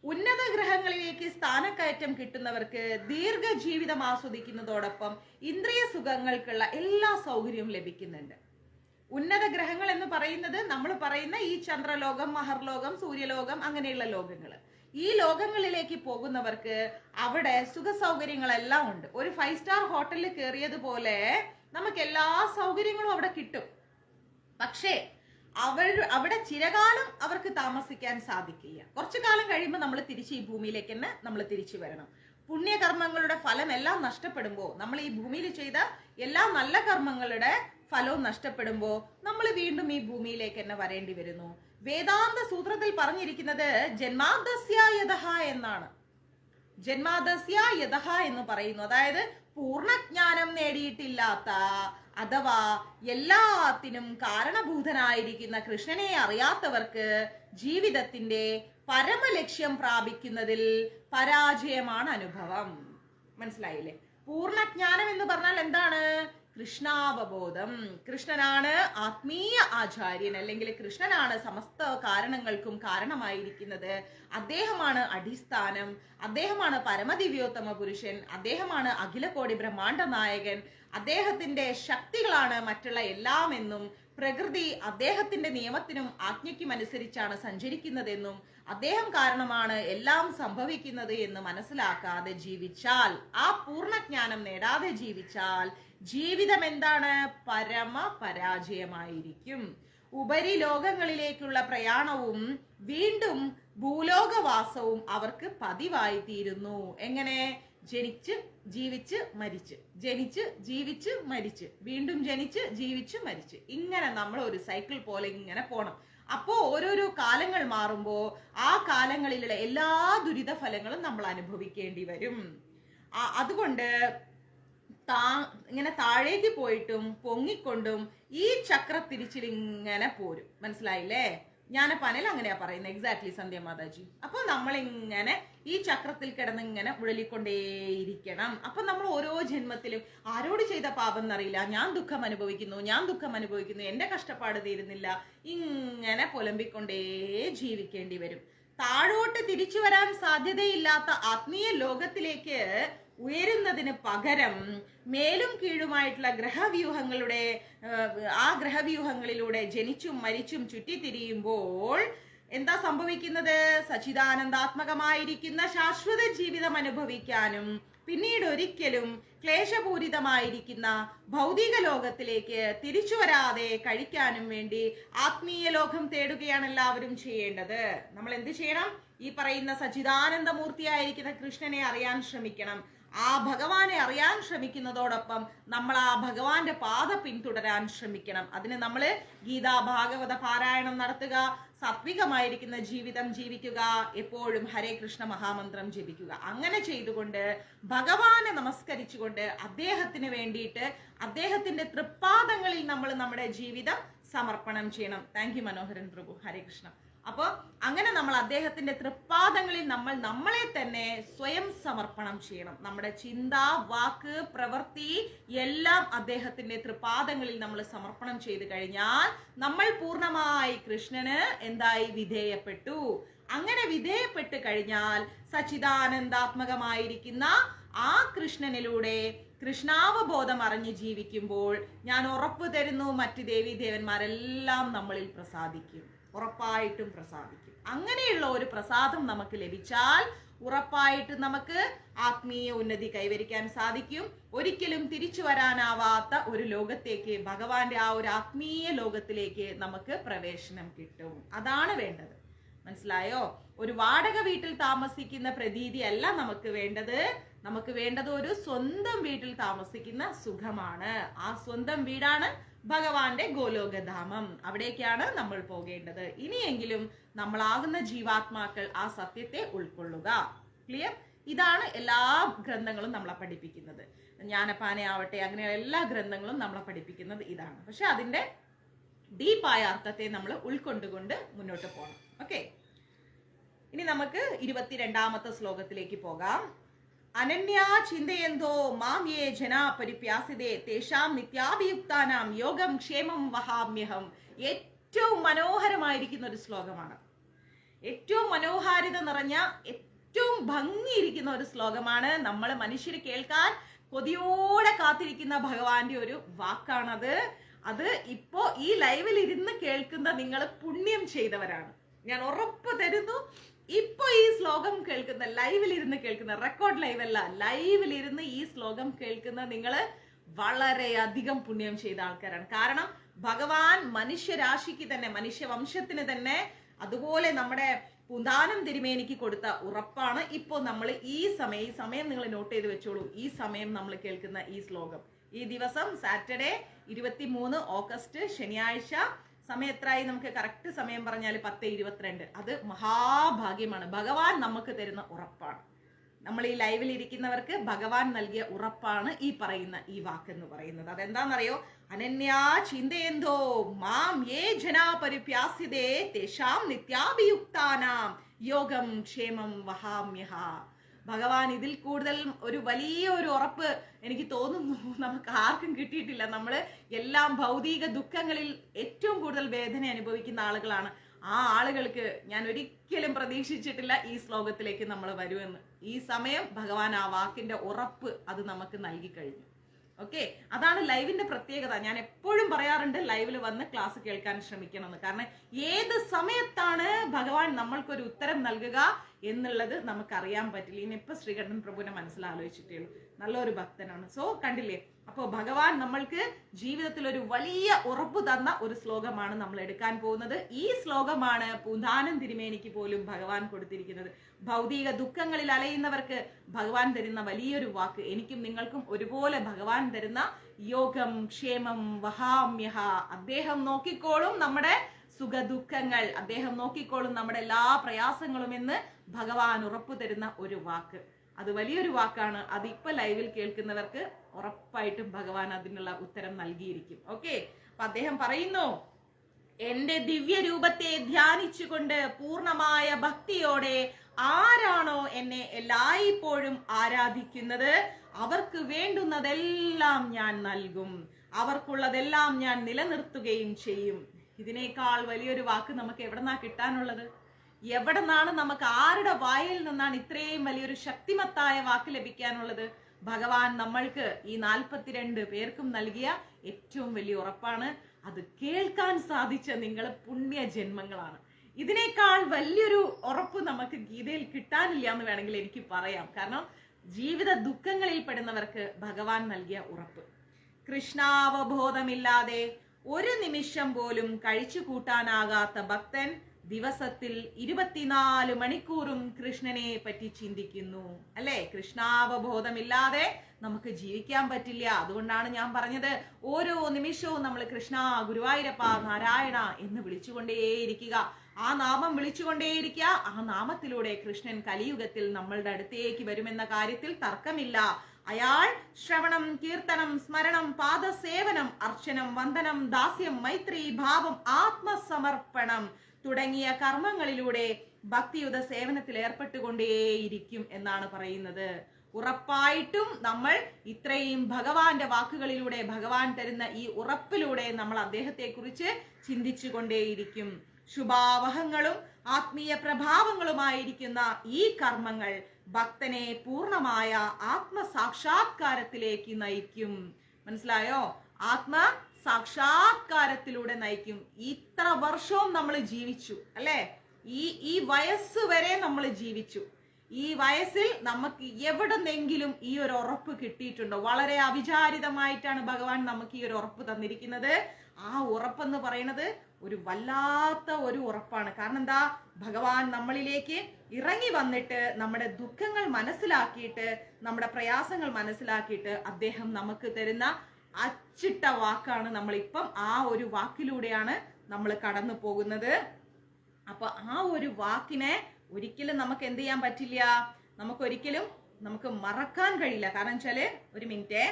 ഉന്നത ഗ്രഹങ്ങളിലേക്ക് സ്ഥാനക്കയറ്റം കിട്ടുന്നവർക്ക് ദീർഘജീവിതം ആസ്വദിക്കുന്നതോടൊപ്പം ഇന്ദ്രിയ സുഖങ്ങൾക്കുള്ള എല്ലാ സൗകര്യവും ലഭിക്കുന്നുണ്ട്. ഉന്നത ഗ്രഹങ്ങൾ എന്ന് പറയുന്നത് നമ്മൾ പറയുന്ന ഈ ചന്ദ്രലോകം, മഹർലോകം, സൂര്യലോകം, അങ്ങനെയുള്ള ലോകങ്ങൾ. ഈ ലോകങ്ങളിലേക്ക് പോകുന്നവർക്ക് അവിടെ സുഖ സൗകര്യങ്ങളെല്ലാം ഉണ്ട്. ഒരു 5 സ്റ്റാർ ഹോട്ടലിൽ കയറിയതുപോലെ നമുക്ക് എല്ലാ സൗകര്യങ്ങളും അവിടെ കിട്ടും. പക്ഷേ അവിടെ ചിരകാലം അവർക്ക് താമസിക്കാൻ സാധിക്കില്ല. കുറച്ചു കാലം കഴിയുമ്പോൾ നമ്മൾ തിരിച്ച് ഈ ഭൂമിയിലേക്ക് തന്നെ നമ്മൾ തിരിച്ചു വരണം. പുണ്യകർമ്മങ്ങളുടെ ഫലം എല്ലാം നഷ്ടപ്പെടുമ്പോൾ, നമ്മൾ ഈ ഭൂമിയിൽ ചെയ്ത എല്ലാ നല്ല കർമ്മങ്ങളുടെ ഫലവും നഷ്ടപ്പെടുമ്പോൾ നമ്മൾ വീണ്ടും ഈ ഭൂമിയിലേക്ക് തന്നെ വരേണ്ടി വരുന്നു. വേദാന്ത സൂത്രത്തിൽ പറഞ്ഞിരിക്കുന്നത് ജന്മാദസ്യ യതഃ എന്നാണ്. ജന്മാദസ്യ യതഃ എന്ന് പറയുന്നു. അതായത് പൂർണ്ണജ്ഞാനം നേടിയിട്ടില്ലാത്ത അഥവാ എല്ലാത്തിനും കാരണഭൂതനായിരിക്കുന്ന കൃഷ്ണനെ അറിയാത്തവർക്ക് ജീവിതത്തിന്റെ പരമലക്ഷ്യം പ്രാപിക്കുന്നതിൽ പരാജയമാണ് അനുഭവം. മനസ്സിലായില്ലേ? പൂർണ്ണജ്ഞാനം എന്ന് പറഞ്ഞാൽ എന്താണ്? കൃഷ്ണാവബോധം. കൃഷ്ണനാണ് ആത്മീയ ആചാര്യൻ, അല്ലെങ്കിൽ കൃഷ്ണനാണ് സമസ്ത കാരണങ്ങൾക്കും കാരണമായിരിക്കുന്നത്. അദ്ദേഹമാണ് അടിസ്ഥാനം, അദ്ദേഹമാണ് പരമദിവ്യോത്തമ പുരുഷൻ, അദ്ദേഹമാണ് അഖിലകോടി ബ്രഹ്മാണ്ഡ നായകൻ, അദ്ദേഹത്തിന്റെ ശക്തികളാണ് മറ്റുള്ള എല്ലാം എന്നും പ്രകൃതി അദ്ദേഹത്തിന്റെ നിയമത്തിനും ആജ്ഞയ്ക്കും അനുസരിച്ചാണ് സഞ്ചരിക്കുന്നതെന്നും അദ്ദേഹം കാരണമാണ് എല്ലാം സംഭവിക്കുന്നത് എന്ന് മനസ്സിലാക്കാതെ ജീവിച്ചാൽ, ആ പൂർണ്ണജ്ഞാനം നേടാതെ ജീവിച്ചാൽ ജീവിതം എന്താണ്? പരമ പരാജയമായിരിക്കും. ഉപരിലോകങ്ങളിലേക്കുള്ള പ്രയാണവും വീണ്ടും ഭൂലോകവാസവും അവർക്ക് പതിവായി തീരുന്നു. എങ്ങനെ? ജനിച്ച് ജീവിച്ച് മരിച്ച്, ജനിച്ച് ജീവിച്ച് മരിച്ച്, വീണ്ടും ജനിച്ച് ജീവിച്ച് മരിച്ച്, ഇങ്ങനെ നമ്മൾ ഒരു സൈക്കിൾ പോലെ ഇങ്ങനെ പോണം. അപ്പോ ഓരോരോ കാലങ്ങൾ മാറുമ്പോ ആ കാലങ്ങളിലുള്ള എല്ലാ ദുരിത ഫലങ്ങളും നമ്മൾ അനുഭവിക്കേണ്ടി വരും. അതുകൊണ്ട് ഇങ്ങനെ താഴേക്ക് പോയിട്ടും പൊങ്ങിക്കൊണ്ടും ഈ ചക്ര തിരിച്ചിൽ ഇങ്ങനെ പോരും. മനസ്സിലായില്ലേ? ജ്ഞാനപ്പാനയിൽ അങ്ങനെയാ പറയുന്നത്. എക്സാക്ട്ലി സന്ധ്യ മാതാജി. അപ്പൊ നമ്മളിങ്ങനെ ഈ ചക്രത്തിൽ കിടന്ന് ഇങ്ങനെ ഉഴലിക്കൊണ്ടേയിരിക്കണം. അപ്പൊ നമ്മൾ ഓരോ ജന്മത്തിലും ആരോട് ചെയ്ത പാപം എന്നറിയില്ല, ഞാൻ ദുഃഖം അനുഭവിക്കുന്നു, എന്റെ കഷ്ടപ്പാട് തീരുന്നില്ല, ഇങ്ങനെ പുലമ്പിക്കൊണ്ടേ ജീവിക്കേണ്ടി വരും. താഴോട്ട് തിരിച്ചു വരാൻ സാധ്യതയില്ലാത്ത ആത്മീയ ലോകത്തിലേക്ക് ഉയരുന്നതിന് പകരം മേലും കീഴുമായിട്ടുള്ള ഗ്രഹവ്യൂഹങ്ങളിലൂടെ ജനിച്ചും മരിച്ചും ചുറ്റിത്തിരിയുമ്പോൾ എന്താ സംഭവിക്കുന്നത്? സച്ചിദാനന്ദാത്മകമായിരിക്കുന്ന ശാശ്വത ജീവിതം അനുഭവിക്കാനും പിന്നീട് ഒരിക്കലും ക്ലേശപൂരിതമായിരിക്കുന്ന ഭൗതിക ലോകത്തിലേക്ക് തിരിച്ചു വരാതെ കഴിക്കാനും വേണ്ടി ആത്മീയ ലോകം തേടുകയാണ് എല്ലാവരും ചെയ്യേണ്ടത്. നമ്മൾ എന്ത് ചെയ്യണം? ഈ പറയുന്ന സച്ചിദാനന്ദമൂർത്തിയായിരിക്കുന്ന കൃഷ്ണനെ അറിയാൻ ശ്രമിക്കണം. ആ ഭഗവാനെ അറിയാൻ ശ്രമിക്കുന്നതോടൊപ്പം നമ്മൾ ആ ഭഗവാന്റെ പാത പിന്തുടരാൻ ശ്രമിക്കണം. അതിന് നമ്മൾ ഗീതാ ഭാഗവത പാരായണം നടത്തുക, സാത്വികമായിരിക്കുന്ന ജീവിതം ജീവിക്കുക, എപ്പോഴും ഹരേ കൃഷ്ണ മഹാമന്ത്രം ജപിക്കുക. അങ്ങനെ ചെയ്തുകൊണ്ട് ഭഗവാനെ നമസ്കരിച്ചുകൊണ്ട് അദ്ദേഹത്തിന് വേണ്ടിയിട്ട് അദ്ദേഹത്തിന്റെ തൃപ്പാദങ്ങളിൽ നമ്മൾ നമ്മുടെ ജീവിതം സമർപ്പണം ചെയ്യണം. താങ്ക് യു മനോഹരൻ പ്രഭു. ഹരേ കൃഷ്ണ. അപ്പൊ അങ്ങനെ നമ്മൾ അദ്ദേഹത്തിന്റെ തൃപ്പാദങ്ങളിൽ നമ്മൾ നമ്മളെ തന്നെ സ്വയം സമർപ്പണം ചെയ്യണം. നമ്മുടെ ചിന്ത, വാക്ക്, പ്രവൃത്തി എല്ലാം അദ്ദേഹത്തിന്റെ തൃപ്പാദങ്ങളിൽ നമ്മൾ സമർപ്പണം ചെയ്തു കഴിഞ്ഞാൽ നമ്മൾ പൂർണ്ണമായി കൃഷ്ണന് എന്തായി? വിധേയപ്പെട്ടു. അങ്ങനെ വിധേയപ്പെട്ട് കഴിഞ്ഞാൽ സച്ചിദാനന്ദാത്മകമായിരിക്കുന്ന ആ കൃഷ്ണനിലൂടെ കൃഷ്ണാവബോധം അറിഞ്ഞ് ജീവിക്കുമ്പോൾ ഞാൻ ഉറപ്പു തരുന്നു, മറ്റ് ദേവീദേവന്മാരെല്ലാം നമ്മളിൽ പ്രസാദിക്കും. ഉറപ്പായിട്ടും പ്രസാദിക്കും. അങ്ങനെയുള്ള ഒരു പ്രസാദം നമുക്ക് ലഭിച്ചാൽ ഉറപ്പായിട്ടും നമുക്ക് ആത്മീയ ഉന്നതി കൈവരിക്കാൻ സാധിക്കും. ഒരിക്കലും തിരിച്ചു വരാനാവാത്ത ഒരു ലോകത്തേക്ക്, ഭഗവാന്റെ ആ ഒരു ആത്മീയ ലോകത്തിലേക്ക് നമുക്ക് പ്രവേശനം കിട്ടും. അതാണ് വേണ്ടത്. മനസ്സിലായോ? ഒരു വാടക വീട്ടിൽ താമസിക്കുന്ന പ്രതീതി അല്ല നമുക്ക് വേണ്ടത്. നമുക്ക് വേണ്ടത് ഒരു സ്വന്തം വീട്ടിൽ താമസിക്കുന്ന സുഖമാണ്. ആ സ്വന്തം വീടാണ് ഭഗവാന്റെ ഗോലോകധാമം. അവിടേക്കാണ് നമ്മൾ പോകേണ്ടത്. ഇനിയെങ്കിലും നമ്മളാകുന്ന ജീവാത്മാക്കൾ ആ സത്യത്തെ ഉൾക്കൊള്ളുക. ക്ലിയർ? ഇതാണ് എല്ലാ ഗ്രന്ഥങ്ങളും നമ്മളെ പഠിപ്പിക്കുന്നത്. ജ്ഞാനപ്പാന ആവട്ടെ, അങ്ങനെയുള്ള എല്ലാ ഗ്രന്ഥങ്ങളും നമ്മളെ പഠിപ്പിക്കുന്നത് ഇതാണ്. പക്ഷെ അതിന്റെ ഡീപ്പായ അർത്ഥത്തെ നമ്മൾ ഉൾക്കൊണ്ടുകൊണ്ട് മുന്നോട്ട് പോകണം. ഓക്കെ, ഇനി നമുക്ക് 22ാമത്തെ ശ്ലോകത്തിലേക്ക് പോകാം. അനന്യാ ചിന്തയന്തോ മാം യേ ജനാ പരിപ്യാസിതേ തേഷാം നിത്യാഭിയുക്താനാം യോഗം ക്ഷേമം വഹാമ്യഹം. ഏറ്റവും മനോഹരമായിരിക്കുന്ന ഒരു ശ്ലോകമാണ്. ഏറ്റവും മനോഹാരിത നിറഞ്ഞ, ഏറ്റവും ഭംഗിയിരിക്കുന്ന ഒരു ശ്ലോകമാണ്. നമ്മൾ മനുഷ്യർ കേൾക്കാൻ കൊതിയോടെ കാത്തിരിക്കുന്ന ഭഗവാന്റെ ഒരു വാക്കാണത്. അത് ഇപ്പോ ഈ ലൈവിൽ ഇരുന്ന് കേൾക്കുന്ന നിങ്ങൾ പുണ്യം ചെയ്തവരാണ്. ഞാൻ ഉറപ്പ് തരുന്നു, ഇപ്പൊ ഈ ശ്ലോകം കേൾക്കുന്ന, ലൈവിൽ ഇരുന്ന് കേൾക്കുന്ന, റെക്കോർഡ് ലൈവല്ല, ലൈവിൽ ഇരുന്ന് ഈ ശ്ലോകം കേൾക്കുന്ന നിങ്ങള് വളരെയധികം പുണ്യം ചെയ്ത ആൾക്കാരാണ്. കാരണം ഭഗവാൻ മനുഷ്യരാശിക്ക് തന്നെ, മനുഷ്യവംശത്തിന് തന്നെ, അതുപോലെ നമ്മുടെ പൂന്താനം തിരുമേനിക്ക് കൊടുത്ത ഉറപ്പാണ്. ഇപ്പോ നമ്മൾ ഈ സമയം നിങ്ങൾ നോട്ട് ചെയ്ത് വെച്ചോളൂ. ഈ സമയം നമ്മൾ കേൾക്കുന്ന ഈ ശ്ലോകം, ഈ ദിവസം സാറ്റർഡേ 23 ഓഗസ്റ്റ് ശനിയാഴ്ച, സമയം എത്രയായി? നമുക്ക് കറക്റ്റ് സമയം പറഞ്ഞാൽ 10:22. അത് മഹാഭാഗ്യമാണ്. ഭഗവാൻ നമുക്ക് തരുന്ന ഉറപ്പാണ്. നമ്മൾ ഈ ലൈവിൽ ഇരിക്കുന്നവർക്ക് ഭഗവാൻ നൽകിയ ഉറപ്പാണ് ഈ പറയുന്ന ഈ വാക്കെന്ന് പറയുന്നത്. അതെന്താണെന്നറിയോ? അനന്യാ ചിന്തയന്തോ മാം യേ ജനാ പരിപ്യാസിതേ തേഷാം നിത്യാഭിയുക്താനാം യോഗം ക്ഷേമം വഹാമ്യഹ. ഭഗവാൻ ഇതിൽ കൂടുതൽ ഒരു വലിയ ഒരു ഉറപ്പ് എനിക്ക് തോന്നുന്നു നമുക്ക് ആർക്കും കിട്ടിയിട്ടില്ല. നമ്മൾ എല്ലാം ഭൗതിക ദുഃഖങ്ങളിൽ ഏറ്റവും കൂടുതൽ വേദന അനുഭവിക്കുന്ന ആളുകളാണ്. ആ ആളുകൾക്ക് ഞാൻ ഒരിക്കലും പ്രതീക്ഷിച്ചിട്ടില്ല ഈ ശ്ലോകത്തിലേക്ക് നമ്മൾ വരുമെന്ന്. ഈ സമയം ഭഗവാൻ ആ വാക്കിന്റെ ഉറപ്പ് അത് നമുക്ക് നൽകി കഴിഞ്ഞു. ഓക്കെ, അതാണ് ലൈവിന്റെ പ്രത്യേകത. ഞാൻ എപ്പോഴും പറയാറുണ്ട്, ലൈവിൽ വന്ന് ക്ലാസ് കേൾക്കാൻ ശ്രമിക്കണമെന്ന്. കാരണം ഏത് സമയത്താണ് ഭഗവാൻ നമ്മൾക്കൊരു ഉത്തരം നൽകുക എന്നുള്ളത് നമുക്കറിയാൻ പറ്റില്ല. ഇനിയിപ്പോ ശ്രീകണ്ഠൻ പ്രഭുവിനെ മനസ്സിലാലോചിച്ചിട്ടേ ഉള്ളൂ. നല്ലൊരു ഭക്തനാണ്. സോ കണ്ടില്ലേ, അപ്പോ ഭഗവാൻ നമ്മൾക്ക് ജീവിതത്തിൽ ഒരു വലിയ ഉറപ്പ് തന്ന ഒരു ശ്ലോകമാണ് നമ്മൾ എടുക്കാൻ പോകുന്നത്. ഈ ശ്ലോകമാണ് പൂന്താനം തിരുമേനിക്ക് പോലും ഭഗവാൻ കൊടുത്തിരിക്കുന്നത്. ഭൗതിക ദുഃഖങ്ങളിൽ അലയുന്നവർക്ക് ഭഗവാൻ തരുന്ന വലിയൊരു വാക്ക്. എനിക്കും നിങ്ങൾക്കും ഒരുപോലെ ഭഗവാൻ തരുന്ന യോഗം ക്ഷേമം വഹാമ്യഹ. അദ്ദേഹം നോക്കിക്കോളും നമ്മുടെ സുഖദുഃഖങ്ങൾ, അദ്ദേഹം നോക്കിക്കോളും നമ്മുടെ എല്ലാ പ്രയാസങ്ങളും എന്ന് ഭഗവാൻ ഉറപ്പു തരുന്ന ഒരു വാക്ക്. അത് വലിയൊരു വാക്കാണ്. അത് ഇപ്പൊ ലൈവിൽ കേൾക്കുന്നവർക്ക് ഉറപ്പായിട്ടും ഭഗവാൻ അതിനുള്ള ഉത്തരം നൽകിയിരിക്കും. ഓക്കെ, അപ്പൊ അദ്ദേഹം പറയുന്നു, എന്റെ ദിവ്യ രൂപത്തെ ധ്യാനിച്ചുകൊണ്ട് പൂർണ്ണമായ ഭക്തിയോടെ ആരാണോ എന്നെ എല്ലായ്പ്പോഴും ആരാധിക്കുന്നത് അവർക്ക് വേണ്ടുന്നതെല്ലാം ഞാൻ നൽകും, അവർക്കുള്ളതെല്ലാം ഞാൻ നിലനിർത്തുകയും ചെയ്യും. ഇതിനേക്കാൾ വലിയൊരു വാക്ക് നമുക്ക് എവിടെന്നാ കിട്ടാനുള്ളത്? എവിടെന്നാണ് നമുക്ക്, ആരുടെ വായിൽ നിന്നാണ് ഇത്രയും വലിയൊരു ശക്തിമത്തായ വാക്ക് ലഭിക്കാനുള്ളത്? ഭഗവാൻ നമ്മൾക്ക് ഈ 42 പേർക്കും നൽകിയ ഏറ്റവും വലിയ ഉറപ്പാണ്. അത് കേൾക്കാൻ സാധിച്ച നിങ്ങൾ പുണ്യ ജന്മങ്ങളാണ്. ഇതിനേക്കാൾ വലിയൊരു ഉറപ്പ് നമുക്ക് ഗീതയിൽ കിട്ടാനില്ല എന്ന് വേണമെങ്കിൽ എനിക്ക് പറയാം. കാരണം ജീവിത ദുഃഖങ്ങളിൽ പെടുന്നവർക്ക് ഭഗവാൻ നൽകിയ ഉറപ്പ്. കൃഷ്ണാവബോധമില്ലാതെ ഒരു നിമിഷം പോലും കഴിച്ചു കൂട്ടാനാകാത്ത ഭക്തൻ ദിവസത്തിൽ 24 മണിക്കൂറും കൃഷ്ണനെ പറ്റി ചിന്തിക്കുന്നു. അല്ലെ? കൃഷ്ണാവബോധമില്ലാതെ നമുക്ക് ജീവിക്കാൻ പറ്റില്ല. അതുകൊണ്ടാണ് ഞാൻ പറഞ്ഞത്, ഓരോ നിമിഷവും നമ്മൾ കൃഷ്ണ, ഗുരുവായൂരപ്പ, നാരായണ എന്ന് വിളിച്ചുകൊണ്ടേയിരിക്കുക. ആ നാമം വിളിച്ചുകൊണ്ടേയിരിക്കുക. ആ നാമത്തിലൂടെ കൃഷ്ണൻ കലിയുഗത്തിൽ നമ്മളുടെ അടുത്തേക്ക് വരുമെന്ന കാര്യത്തിൽ തർക്കമില്ല. അയാൾ ശ്രവണം, കീർത്തനം, സ്മരണം, പാദസേവനം, അർച്ചനം, വന്ദനം, ദാസ്യം, മൈത്രി ഭാവം, ആത്മസമർപ്പണം തുടങ്ങിയ കർമ്മങ്ങളിലൂടെ ഭക്തിയുത സേവനത്തിൽ ഏർപ്പെട്ടുകൊണ്ടേയിരിക്കും എന്നാണ് പറയുന്നത്. ഉറപ്പായിട്ടും നമ്മൾ ഇത്രയും ഭഗവാന്റെ വാക്കുകളിലൂടെ, ഭഗവാൻ തരുന്ന ഈ ഉറപ്പിലൂടെ നമ്മൾ അദ്ദേഹത്തെ കുറിച്ച് ചിന്തിച്ചു കൊണ്ടേയിരിക്കും. ശുഭാവഹങ്ങളും ആത്മീയ പ്രഭാവങ്ങളുമായിരിക്കുന്ന ഈ കർമ്മങ്ങൾ ഭക്തനെ പൂർണ്ണമായ ആത്മസാക്ഷാത്കാരത്തിലേക്ക് നയിക്കും. മനസ്സിലായോ? ആത്മസാക്ഷാത്കാരത്തിലൂടെ നയിക്കും. ഇത്ര വർഷവും നമ്മൾ ജീവിച്ചു, അല്ലെ? ഈ വയസ്സ് വരെ നമ്മൾ ജീവിച്ചു. ഈ വയസ്സിൽ നമുക്ക് എവിടെന്നെങ്കിലും ഈ ഒരു ഉറപ്പ് കിട്ടിയിട്ടുണ്ടോ? വളരെ അവിചാരിതമായിട്ടാണ് ഭഗവാൻ നമുക്ക് ഈ ഒരു ഉറപ്പ് തന്നിരിക്കുന്നത്. ആ ഉറപ്പെന്ന് പറയുന്നത് ഒരു വല്ലാത്ത ഒരു ഉറപ്പാണ്. കാരണം എന്താ? ഭഗവാൻ നമ്മളിലേക്ക് ഇറങ്ങി വന്നിട്ട് നമ്മുടെ ദുഃഖങ്ങൾ മനസ്സിലാക്കിയിട്ട്, നമ്മുടെ പ്രയാസങ്ങൾ മനസ്സിലാക്കിയിട്ട് അദ്ദേഹം നമുക്ക് തരുന്ന അച്ചിട്ട വാക്കാണ്. നമ്മളിപ്പം ആ ഒരു വാക്കിലൂടെയാണ് നമ്മൾ കടന്നു പോകുന്നത്. അപ്പൊ ആ ഒരു വാക്കിനെ ഒരിക്കലും നമുക്ക് എന്ത് ചെയ്യാൻ പറ്റില്ല, നമുക്ക് മറക്കാൻ കഴിയില്ല. കാരണം വെച്ചാല്, ഒരു മിനിറ്റ്,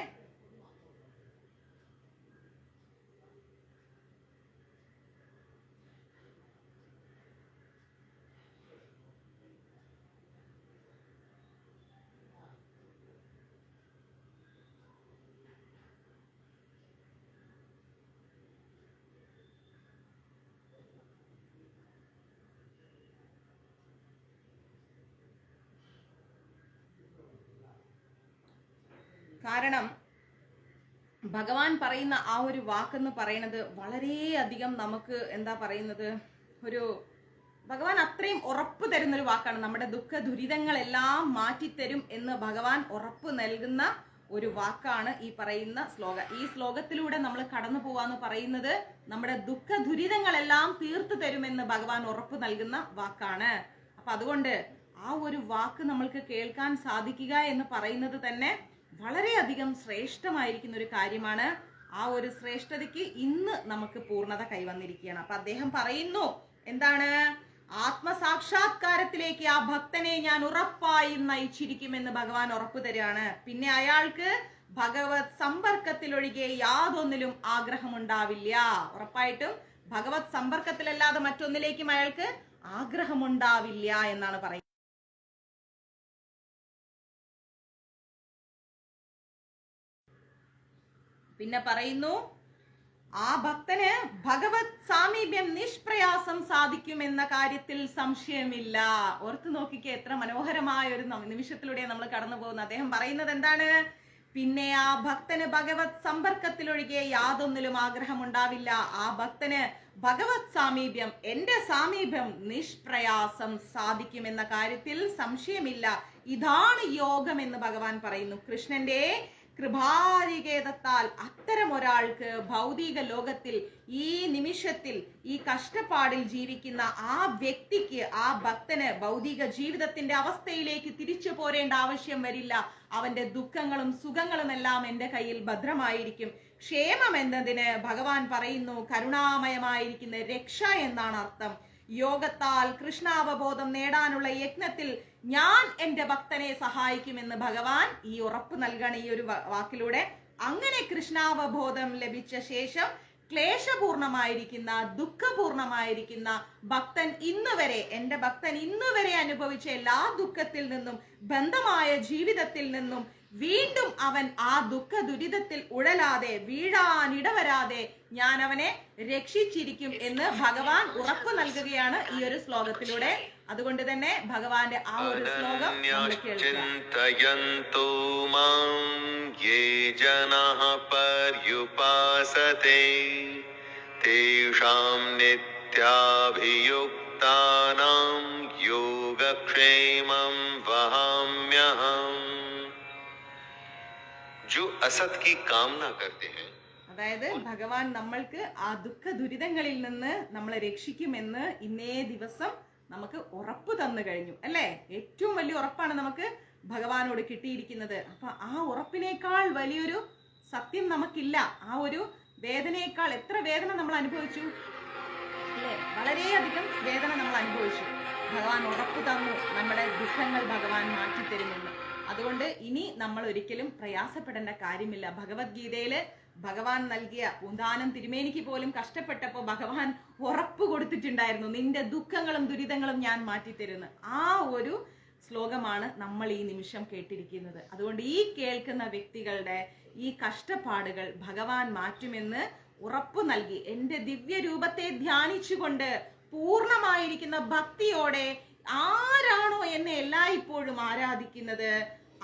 കാരണം ഭഗവാൻ പറയുന്ന ആ ഒരു വാക്കെന്ന് പറയുന്നത് വളരെയധികം നമുക്ക് എന്താ പറയുന്നത്, ഭഗവാൻ അത്രയും ഉറപ്പ് തരുന്നൊരു വാക്കാണ്. നമ്മുടെ ദുഃഖ ദുരിതങ്ങളെല്ലാം മാറ്റിത്തരും എന്ന് ഭഗവാൻ ഉറപ്പ് നൽകുന്ന ഒരു വാക്കാണ് ഈ പറയുന്ന ശ്ലോകം. ഈ ശ്ലോകത്തിലൂടെ നമ്മൾ കടന്നു പോവാന്ന് പറയുന്നത് നമ്മുടെ ദുഃഖ ദുരിതങ്ങളെല്ലാം തീർത്തു തരുമെന്ന് ഭഗവാൻ ഉറപ്പ് നൽകുന്ന വാക്കാണ്. അപ്പൊ അതുകൊണ്ട് ആ ഒരു വാക്ക് നമ്മൾക്ക് കേൾക്കാൻ സാധിക്കുക എന്ന് പറയുന്നത് തന്നെ വളരെയധികം ശ്രേഷ്ഠമായിരിക്കുന്ന ഒരു കാര്യമാണ്. ആ ഒരു ശ്രേഷ്ഠതയ്ക്ക് ഇന്ന് നമുക്ക് പൂർണ്ണത കൈവന്നിരിക്കുകയാണ്. അപ്പൊ അദ്ദേഹം പറയുന്നു, എന്താണ്? ആത്മസാക്ഷാത്കാരത്തിലേക്ക് ആ ഭക്തനെ ഞാൻ ഉറപ്പായും നയിച്ചിരിക്കുമെന്ന് ഭഗവാൻ ഉറപ്പു തരികയാണ്. പിന്നെ അയാൾക്ക് ഭഗവത് സമ്പർക്കത്തിലൊഴികെ യാതൊന്നിലും ആഗ്രഹമുണ്ടാവില്ല. ഉറപ്പായിട്ടും ഭഗവത് സമ്പർക്കത്തിലല്ലാതെ മറ്റൊന്നിലേക്കും അയാൾക്ക് ആഗ്രഹമുണ്ടാവില്ല എന്നാണ് പറയുന്നത്. പിന്നെ പറയുന്നു, ആ ഭക്തന് ഭഗവത് സാമീപ്യം നിഷ്പ്രയാസം സാധിക്കുമെന്ന കാര്യത്തിൽ സംശയമില്ല. ഓർത്തു നോക്കിക്കേ, എത്ര മനോഹരമായ ഒരു നിമിഷത്തിലൂടെ നമ്മൾ കടന്നു പോകുന്നത്. അദ്ദേഹം പറയുന്നത് എന്താണ്? പിന്നെ ആ ഭക്തന് ഭഗവത് സമ്പർക്കത്തിലൊഴികെ യാതൊന്നിലും ആഗ്രഹമുണ്ടാവില്ല. ആ ഭക്തന് ഭഗവത് സാമീപ്യം, എന്റെ സാമീപ്യം നിഷ്പ്രയാസം സാധിക്കുമെന്ന കാര്യത്തിൽ സംശയമില്ല. ഇതാണ് യോഗം എന്ന് ഭഗവാൻ പറയുന്നു. കൃഷ്ണന്റെ കൃപാരികേതത്താൽ അത്തരം ഒരാൾക്ക് ഭൗതിക ലോകത്തിൽ ഈ നിമിഷത്തിൽ ഈ കഷ്ടപ്പാടിൽ ജീവിക്കുന്ന ആ വ്യക്തിക്ക്, ആ ഭക്തന് ഭൗതിക ജീവിതത്തിന്റെ അവസ്ഥയിലേക്ക് തിരിച്ചു പോരേണ്ട ആവശ്യം വരില്ല. അവന്റെ ദുഃഖങ്ങളും സുഖങ്ങളും എല്ലാം എന്റെ കയ്യിൽ ഭദ്രമായിരിക്കും. ക്ഷേമം എന്നതിന് ഭഗവാൻ പറയുന്നു കരുണാമയമായിരിക്കുന്ന രക്ഷ എന്നാണ് അർത്ഥം. യോഗത്താൽ കൃഷ്ണാവബോധം നേടാനുള്ള യജ്ഞത്തിൽ ഞാൻ എന്റെ ഭക്തനെ സഹായിക്കുമെന്ന് ഭഗവാൻ ഈ ഉറപ്പ് നൽകണം ഈ ഒരു വാക്കിലൂടെ. അങ്ങനെ കൃഷ്ണാവബോധം ലഭിച്ച ശേഷം ക്ലേശപൂർണമായിരിക്കുന്ന ദുഃഖപൂർണമായിരിക്കുന്ന ഭക്തൻ ഇന്നുവരെ, എൻ്റെ ഭക്തൻ ഇന്നുവരെ അനുഭവിച്ച എല്ലാ ദുഃഖത്തിൽ നിന്നും, ബന്ധമായ ജീവിതത്തിൽ നിന്നും വീണ്ടും അവൻ ആ ദുഃഖ ദുരിതത്തിൽ ഉഴലാതെ വീഴാനിടവരാതെ ഞാൻ അവനെ രക്ഷിച്ചിരിക്കും എന്ന് ഭഗവാൻ ഉറപ്പ് നൽകുകയാണ് ഈ ഒരു ശ്ലോകത്തിലൂടെ. അതുകൊണ്ട് തന്നെ ഭഗവാന്റെ ആ ഒരു ശ്ലോകം നമ്മൾ കേൾക്കുക. യോഗക്ഷേമം വഹാമ്യഹം. जो असत की कामना करते हैं, അതായത് ഭഗവാൻ നമ്മൾക്ക് ആ ദുഃഖ ദുരിതങ്ങളിൽ നിന്ന് നമ്മളെ രക്ഷിക്കുമെന്ന് ഇന്നേ ദിവസം നമുക്ക് ഉറപ്പ് തന്നു കഴിഞ്ഞു അല്ലേ? ഏറ്റവും വലിയ ഉറപ്പാണ് നമുക്ക് ഭഗവാനോട് കിട്ടിയിരിക്കുന്നത്. അപ്പൊ ആ ഉറപ്പിനേക്കാൾ വലിയൊരു സത്യം നമുക്കില്ല. ആ ഒരു വേദനയേക്കാൾ എത്ര വേദന നമ്മൾ അനുഭവിച്ചു അല്ലേ? വളരെയധികം വേദന നമ്മൾ അനുഭവിച്ചു. ഭഗവാൻ ഉറപ്പ് തന്നു നമ്മുടെ ദുഃഖങ്ങൾ ഭഗവാൻ മാറ്റിത്തരുമെന്ന്. അതുകൊണ്ട് ഇനി നമ്മൾ ഒരിക്കലും പ്രയാസപ്പെടേണ്ട കാര്യമില്ല. ഭഗവത്ഗീതയില് ഭഗവാൻ നൽകിയ പൂന്താനം തിരുമേനിക്ക് പോലും കഷ്ടപ്പെട്ടപ്പോ ഭഗവാൻ ഉറപ്പ് കൊടുത്തിട്ടുണ്ടായിരുന്നു, നിന്റെ ദുഃഖങ്ങളും ദുരിതങ്ങളും ഞാൻ മാറ്റിത്തരുന്നു. ആ ഒരു ശ്ലോകമാണ് നമ്മൾ ഈ നിമിഷം കേട്ടിരിക്കുന്നത്. അതുകൊണ്ട് ഈ കേൾക്കുന്ന വ്യക്തികളുടെ ഈ കഷ്ടപ്പാടുകൾ ഭഗവാൻ മാറ്റുമെന്ന് ഉറപ്പ് നൽകി എൻ്റെ ദിവ്യരൂപത്തെ ധ്യാനിച്ചുകൊണ്ട് പൂർണ്ണമായിരിക്കുന്ന ഭക്തിയോടെ ആരാണോ എന്നെ എല്ലായ്പ്പോഴും ആരാധിക്കുന്നത്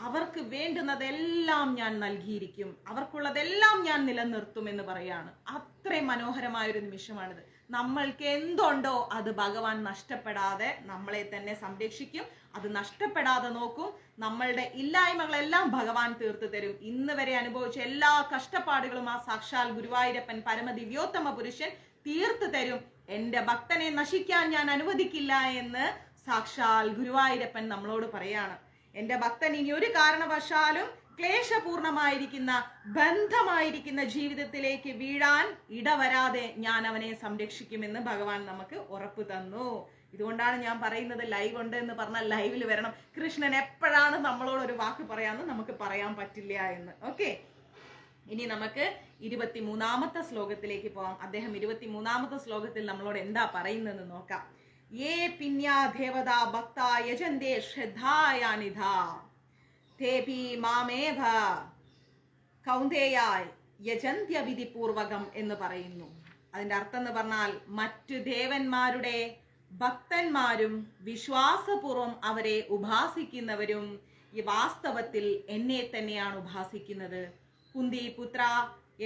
അവർക്ക് വേണ്ടുന്നതെല്ലാം ഞാൻ നൽകിയിരിക്കും, അവർക്കുള്ളതെല്ലാം ഞാൻ നിലനിർത്തുമെന്ന് പറയാണ്. അത്രയും മനോഹരമായൊരു നിമിഷമാണിത്. നമ്മൾക്ക് എന്തുണ്ടോ അത് ഭഗവാൻ നഷ്ടപ്പെടാതെ നമ്മളെ തന്നെ സംരക്ഷിക്കും, അത് നഷ്ടപ്പെടാതെ നോക്കും. നമ്മളുടെ ഇല്ലായ്മകളെല്ലാം ഭഗവാൻ തീർത്തു തരും. ഇന്ന് വരെ അനുഭവിച്ച എല്ലാ കഷ്ടപ്പാടുകളും ആ സാക്ഷാൽ ഗുരുവായൂരപ്പൻ പരമദിവ്യോത്തമ പുരുഷൻ തീർത്തു തരും. എൻ്റെ ഭക്തനെ നശിക്കാൻ ഞാൻ അനുവദിക്കില്ല എന്ന് സാക്ഷാൽ ഗുരുവായൂരപ്പൻ നമ്മളോട് പറയാണ്. എൻ്റെ ഭക്തൻ ഇനി ഒരു കാരണവശാലും ക്ലേശപൂർണമായിരിക്കുന്ന ബന്ധമായിരിക്കുന്ന ജീവിതത്തിലേക്ക് വീഴാൻ ഇടവരാതെ ഞാൻ അവനെ സംരക്ഷിക്കുമെന്ന് ഭഗവാൻ നമുക്ക് ഉറപ്പ് തന്നു. ഇതുകൊണ്ടാണ് ഞാൻ പറയുന്നത് ലൈവ് ഉണ്ട് എന്ന് പറഞ്ഞാൽ ലൈവിൽ വരണം. കൃഷ്ണൻ എപ്പോഴാണ് നമ്മളോട് ഒരു വാക്ക് പറയാന്ന് നമുക്ക് പറയാൻ പറ്റില്ല എന്ന്. ഓക്കെ, ഇനി നമുക്ക് 23-ാമത്തെ ശ്ലോകത്തിലേക്ക് പോവാം. അദ്ദേഹം 23-ാമത്തെ ശ്ലോകത്തിൽ നമ്മളോട് എന്താ പറയുന്നതെന്ന് നോക്കാം. ये पिन्या देवता भक्ता यजन्ते श्रद्धायानिधा तेपि मामेव कौन्तेय യജന്ത്യവിധിപൂർവകം എന്ന് പറയുന്നു. അതിന്റെ അർത്ഥം എന്ന് പറഞ്ഞാൽ മറ്റു ദേവന്മാരുടെ ഭക്തന്മാരും വിശ്വാസപൂർവം അവരെ ഉപാസിക്കുന്നവരും ഈ വാസ്തവത്തിൽ എന്നെ തന്നെയാണ് ഉപാസിക്കുന്നത്. കുന്തി പുത്ര,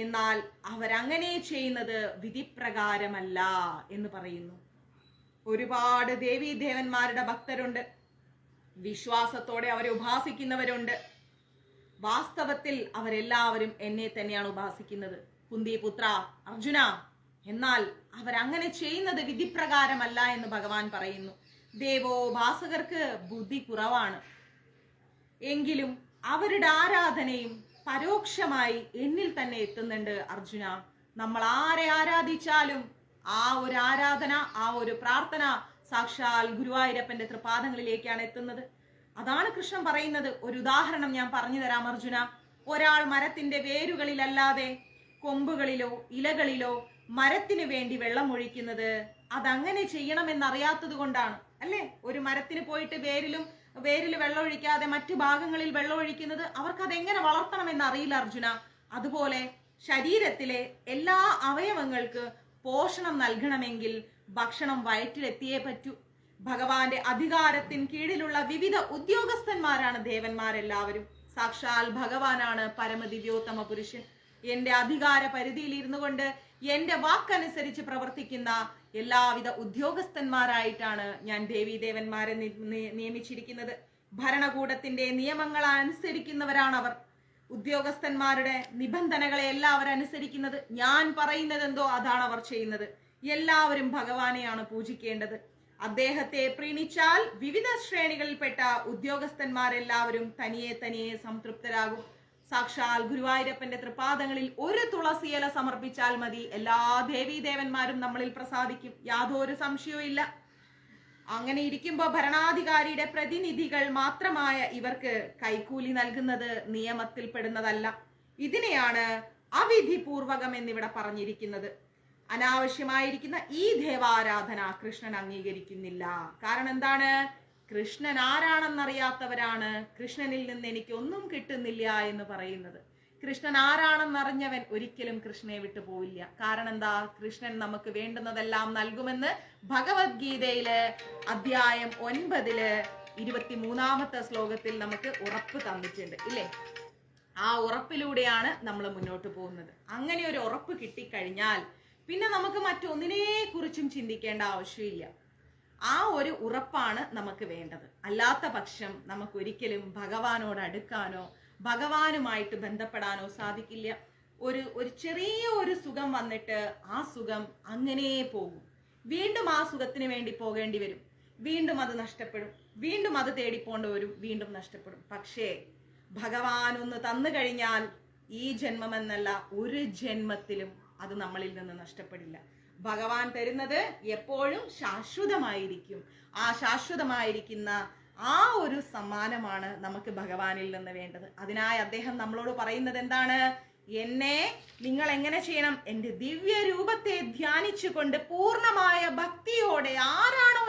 എന്നാൽ അവരങ്ങനെ ചെയ്യുന്നത് വിധിപ്രകാരമല്ല എന്ന് പറയുന്നു. ഒരുപാട് ദേവീ ദേവന്മാരുടെ ഭക്തരുണ്ട്, വിശ്വാസത്തോടെ അവരെ ഉപാസിക്കുന്നവരുണ്ട്. വാസ്തവത്തിൽ അവരെല്ലാവരും എന്നെ തന്നെയാണ് ഉപാസിക്കുന്നത്. കുന്തി പുത്ര, അർജുന, എന്നാൽ അവരങ്ങനെ ചെയ്യുന്നത് വിധിപ്രകാരമല്ല എന്ന് ഭഗവാൻ പറയുന്നു. ദേവോപാസകർക്ക് ബുദ്ധി കുറവാണ്, എങ്കിലും അവരുടെ ആരാധനയും പരോക്ഷമായി എന്നിൽ തന്നെ എത്തുന്നുണ്ട്. അർജുന, നമ്മൾ ആരെ ആരാധിച്ചാലും ആ ഒരു ആരാധന, ആ ഒരു പ്രാർത്ഥന സാക്ഷാൽ ഗുരുവായൂരപ്പന്റെ തൃപാദങ്ങളിലേക്കാണ് എത്തുന്നത്. അതാണ് കൃഷ്ണൻ പറയുന്നത്. ഒരു ഉദാഹരണം ഞാൻ പറഞ്ഞു തരാം അർജുന. ഒരാൾ മരത്തിന്റെ വേരുകളിലല്ലാതെ കൊമ്പുകളിലോ ഇലകളിലോ മരത്തിന് വേണ്ടി വെള്ളം ഒഴിക്കുന്നത് അതങ്ങനെ ചെയ്യണമെന്നറിയാത്തത് കൊണ്ടാണ് അല്ലേ? ഒരു മരത്തിന് പോയിട്ട് വേരിൽ വെള്ളം ഒഴിക്കാതെ മറ്റു ഭാഗങ്ങളിൽ വെള്ളം ഒഴിക്കുന്നത് അവർക്ക് അതെങ്ങനെ വളർത്തണമെന്ന് അറിയില്ല അർജുന. അതുപോലെ ശരീരത്തിലെ എല്ലാ അവയവങ്ങൾക്ക് പോഷണം നൽകണമെങ്കിൽ ഭക്ഷണം വയറ്റിലെത്തിയേ പറ്റൂ. ഭഗവാന്റെ അധികാരത്തിന് കീഴിലുള്ള വിവിധ ഉദ്യോഗസ്ഥന്മാരാണ് ദേവന്മാരെല്ലാവരും. സാക്ഷാൽ ഭഗവാനാണ് പരമദിവ്യോത്തമ പുരുഷൻ. എന്റെ അധികാര പരിധിയിൽ ഇരുന്നു കൊണ്ട് എന്റെ വാക്കനുസരിച്ച് പ്രവർത്തിക്കുന്ന എല്ലാവിധ ഉദ്യോഗസ്ഥന്മാരായിട്ടാണ് ഞാൻ ദേവീ ദേവന്മാരെ നിയമിച്ചിരിക്കുന്നത്. ഭരണകൂടത്തിന്റെ നിയമങ്ങൾ അനുസരിക്കുന്നവരാണ് അവർ. ഉദ്യോഗസ്ഥന്മാരുടെ നിബന്ധനകളെ എല്ലാവരും അനുസരിക്കുന്നത്. ഞാൻ പറയുന്നത് എന്തോ അതാണ് അവർ ചെയ്യുന്നത്. എല്ലാവരും ഭഗവാനെയാണ് പൂജിക്കേണ്ടത്. അദ്ദേഹത്തെ പ്രീണിച്ചാൽ വിവിധ ശ്രേണികളിൽപ്പെട്ട ഉദ്യോഗസ്ഥന്മാരെല്ലാവരും തനിയെ സംതൃപ്തരാകും. സാക്ഷാൽ ഗുരുവായൂരപ്പന്റെ തൃപാദങ്ങളിൽ ഒരു തുളസിയില സമർപ്പിച്ചാൽ മതി, എല്ലാ ദേവീ ദേവന്മാരും നമ്മളിൽ പ്രസാദിക്കും. യാതൊരു സംശയവും ഇല്ല. അങ്ങനെ ഇരിക്കുമ്പോൾ ഭരണാധികാരിയുടെ പ്രതിനിധികൾ മാത്രമായ ഇവർക്ക് കൈക്കൂലി നൽകുന്നത് നിയമത്തിൽ പെടുന്നതല്ല. ഇതിനെയാണ് അവിധിപൂർവകം എന്നിവിടെ പറഞ്ഞിരിക്കുന്നത്. അനാവശ്യമായിരിക്കുന്ന ഈ ദേവാരാധന കൃഷ്ണൻ അംഗീകരിക്കുന്നില്ല. കാരണം എന്താണ്? കൃഷ്ണൻ ആരാണെന്നറിയാത്തവരാണ് കൃഷ്ണനിൽ നിന്ന് എനിക്ക് ഒന്നും കിട്ടുന്നില്ല എന്ന് പറയുന്നത്. കൃഷ്ണൻ ആരാണെന്നറിഞ്ഞവൻ ഒരിക്കലും കൃഷ്ണനെ വിട്ടു പോവില്ല. കാരണം എന്താ? കൃഷ്ണൻ നമുക്ക് വേണ്ടുന്നതെല്ലാം നൽകുമെന്ന് ഭഗവത്ഗീതയില് അധ്യായം 9 23 ശ്ലോകത്തിൽ നമുക്ക് ഉറപ്പ് തന്നിട്ടുണ്ട് ഇല്ലേ? ആ ഉറപ്പിലൂടെയാണ് നമ്മൾ മുന്നോട്ട് പോകുന്നത്. അങ്ങനെ ഒരു ഉറപ്പ് കിട്ടിക്കഴിഞ്ഞാൽ പിന്നെ നമുക്ക് മറ്റൊന്നിനെ കുറിച്ചും ചിന്തിക്കേണ്ട ആവശ്യമില്ല. ആ ഒരു ഉറപ്പാണ് നമുക്ക് വേണ്ടത്. അല്ലാത്ത പക്ഷം നമുക്ക് ഒരിക്കലും ഭഗവാനോട് അടുക്കാനോ ഭഗവാനുമായിട്ട് ബന്ധപ്പെടാനോ സാധിക്കില്ല. ഒരു ചെറിയ ഒരു സുഖം വന്നിട്ട് ആ സുഖം അങ്ങനെ പോകും. വീണ്ടും ആ സുഖത്തിന് വേണ്ടി പോകേണ്ടി വരും. വീണ്ടും അത് നഷ്ടപ്പെടും. വീണ്ടും അത് തേടിപ്പോണ്ട് വരും. വീണ്ടും നഷ്ടപ്പെടും. പക്ഷേ ഭഗവാൻ ഒന്ന് തന്നു കഴിഞ്ഞാൽ ഈ ജന്മമെന്നല്ല ഒരു ജന്മത്തിലും അത് നമ്മളിൽ നിന്ന് നഷ്ടപ്പെടില്ല. ഭഗവാൻ തരുന്നത് എപ്പോഴും ശാശ്വതമായിരിക്കും. ആ ശാശ്വതമായിരിക്കുന്ന ആ ഒരു സമ്മാനമാണ് നമുക്ക് ഭഗവാനിൽ നിന്ന് വേണ്ടത്. അതിനായി അദ്ദേഹം നമ്മളോട് പറയുന്നത് എന്താണ്? എന്നെ നിങ്ങൾ എങ്ങനെ ചെയ്യണം? എന്റെ ദിവ്യ രൂപത്തെ ധ്യാനിച്ചുകൊണ്ട് പൂർണ്ണമായ ഭക്തിയോടെ ആരാണോ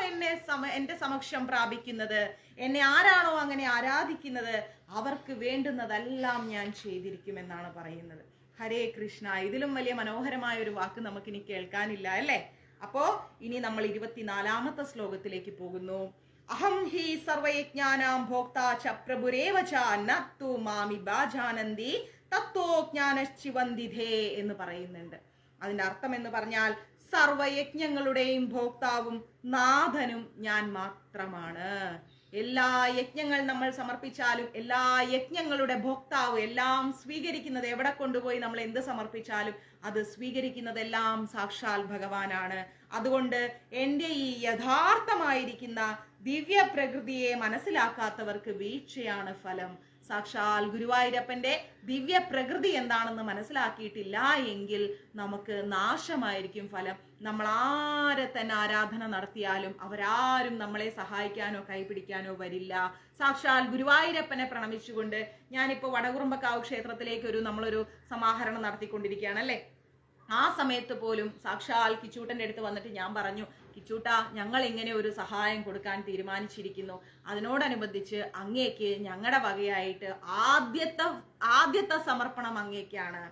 എന്റെ സമക്ഷം പ്രാപിക്കുന്നത്, എന്നെ ആരാണോ അങ്ങനെ ആരാധിക്കുന്നത്, അവർക്ക് വേണ്ടുന്നതെല്ലാം ഞാൻ ചെയ്തിരിക്കുമെന്നാണ് പറയുന്നത്. ഹരേ കൃഷ്ണ. ഇതിലും വലിയ മനോഹരമായ ഒരു വാക്ക് നമുക്കിനി കേൾക്കാനില്ല അല്ലേ? അപ്പോ ഇനി നമ്മൾ 24 ശ്ലോകത്തിലേക്ക് പോകുന്നു. അഹം ഹി സർവയജ്ഞാനാം ഭോക്താ ച പ്രഭുരേവ ച നത്തു മാമി ബാജാനന്ദി തത്വോ ജ്ഞാനശ്ചിവന്തിധേ എന്ന് പറയുന്നുണ്ട്. അതിന്റെ അർത്ഥം എന്ന് പറഞ്ഞാൽ സർവയജ്ഞങ്ങളുടെയും ഭോക്താവും നാഥനും ഞാൻ മാത്രമാണ്. എല്ലാ യജ്ഞങ്ങൾ നമ്മൾ സമർപ്പിച്ചാലും എല്ലാ യജ്ഞങ്ങളുടെ ഭോക്താവ് എല്ലാം സ്വീകരിക്കുന്നത്, എവിടെ കൊണ്ടുപോയി നമ്മൾ എന്ത് സമർപ്പിച്ചാലും അത് സ്വീകരിക്കുന്നതെല്ലാം സാക്ഷാൽ ഭഗവാനാണ്. അതുകൊണ്ട് എൻ്റെ ഈ യഥാർത്ഥമായിരിക്കുന്ന ദിവ്യ പ്രകൃതിയെ മനസ്സിലാക്കാത്തവർക്ക് വീഴ്ചയാണ് ഫലം. സാക്ഷാൽ ഗുരുവായൂരപ്പന്റെ ദിവ്യ പ്രകൃതി എന്താണെന്ന് മനസ്സിലാക്കിയിട്ടില്ല എങ്കിൽ നമുക്ക് നാശമായിരിക്കും ഫലം. നമ്മൾ ആരെ തന്നെ ആരാധന നടത്തിയാലും അവരാരും നമ്മളെ സഹായിക്കാനോ കൈപിടിക്കാനോ വരില്ല. സാക്ഷാൽ ഗുരുവായൂരപ്പനെ പ്രണമിച്ചുകൊണ്ട് ഞാനിപ്പോ വടകുറുമ്പക്കാവ് ക്ഷേത്രത്തിലേക്ക് നമ്മളൊരു സമാഹരണം നടത്തിക്കൊണ്ടിരിക്കുകയാണ് അല്ലെ. ആ സമയത്ത് പോലും സാക്ഷാൽ കിച്ചൂട്ടന്റെ അടുത്ത് വന്നിട്ട് ഞാൻ പറഞ്ഞു, കിച്ചൂട്ട, ഞങ്ങൾ ഇങ്ങനെ ഒരു സഹായം കൊടുക്കാൻ തീരുമാനിച്ചിരിക്കുന്നു. അതിനോടനുബന്ധിച്ച് അങ്ങേക്ക് ഞങ്ങളുടെ വകയായിട്ട് ആദ്യത്തെ സമർപ്പണം അങ്ങേക്കാണ്.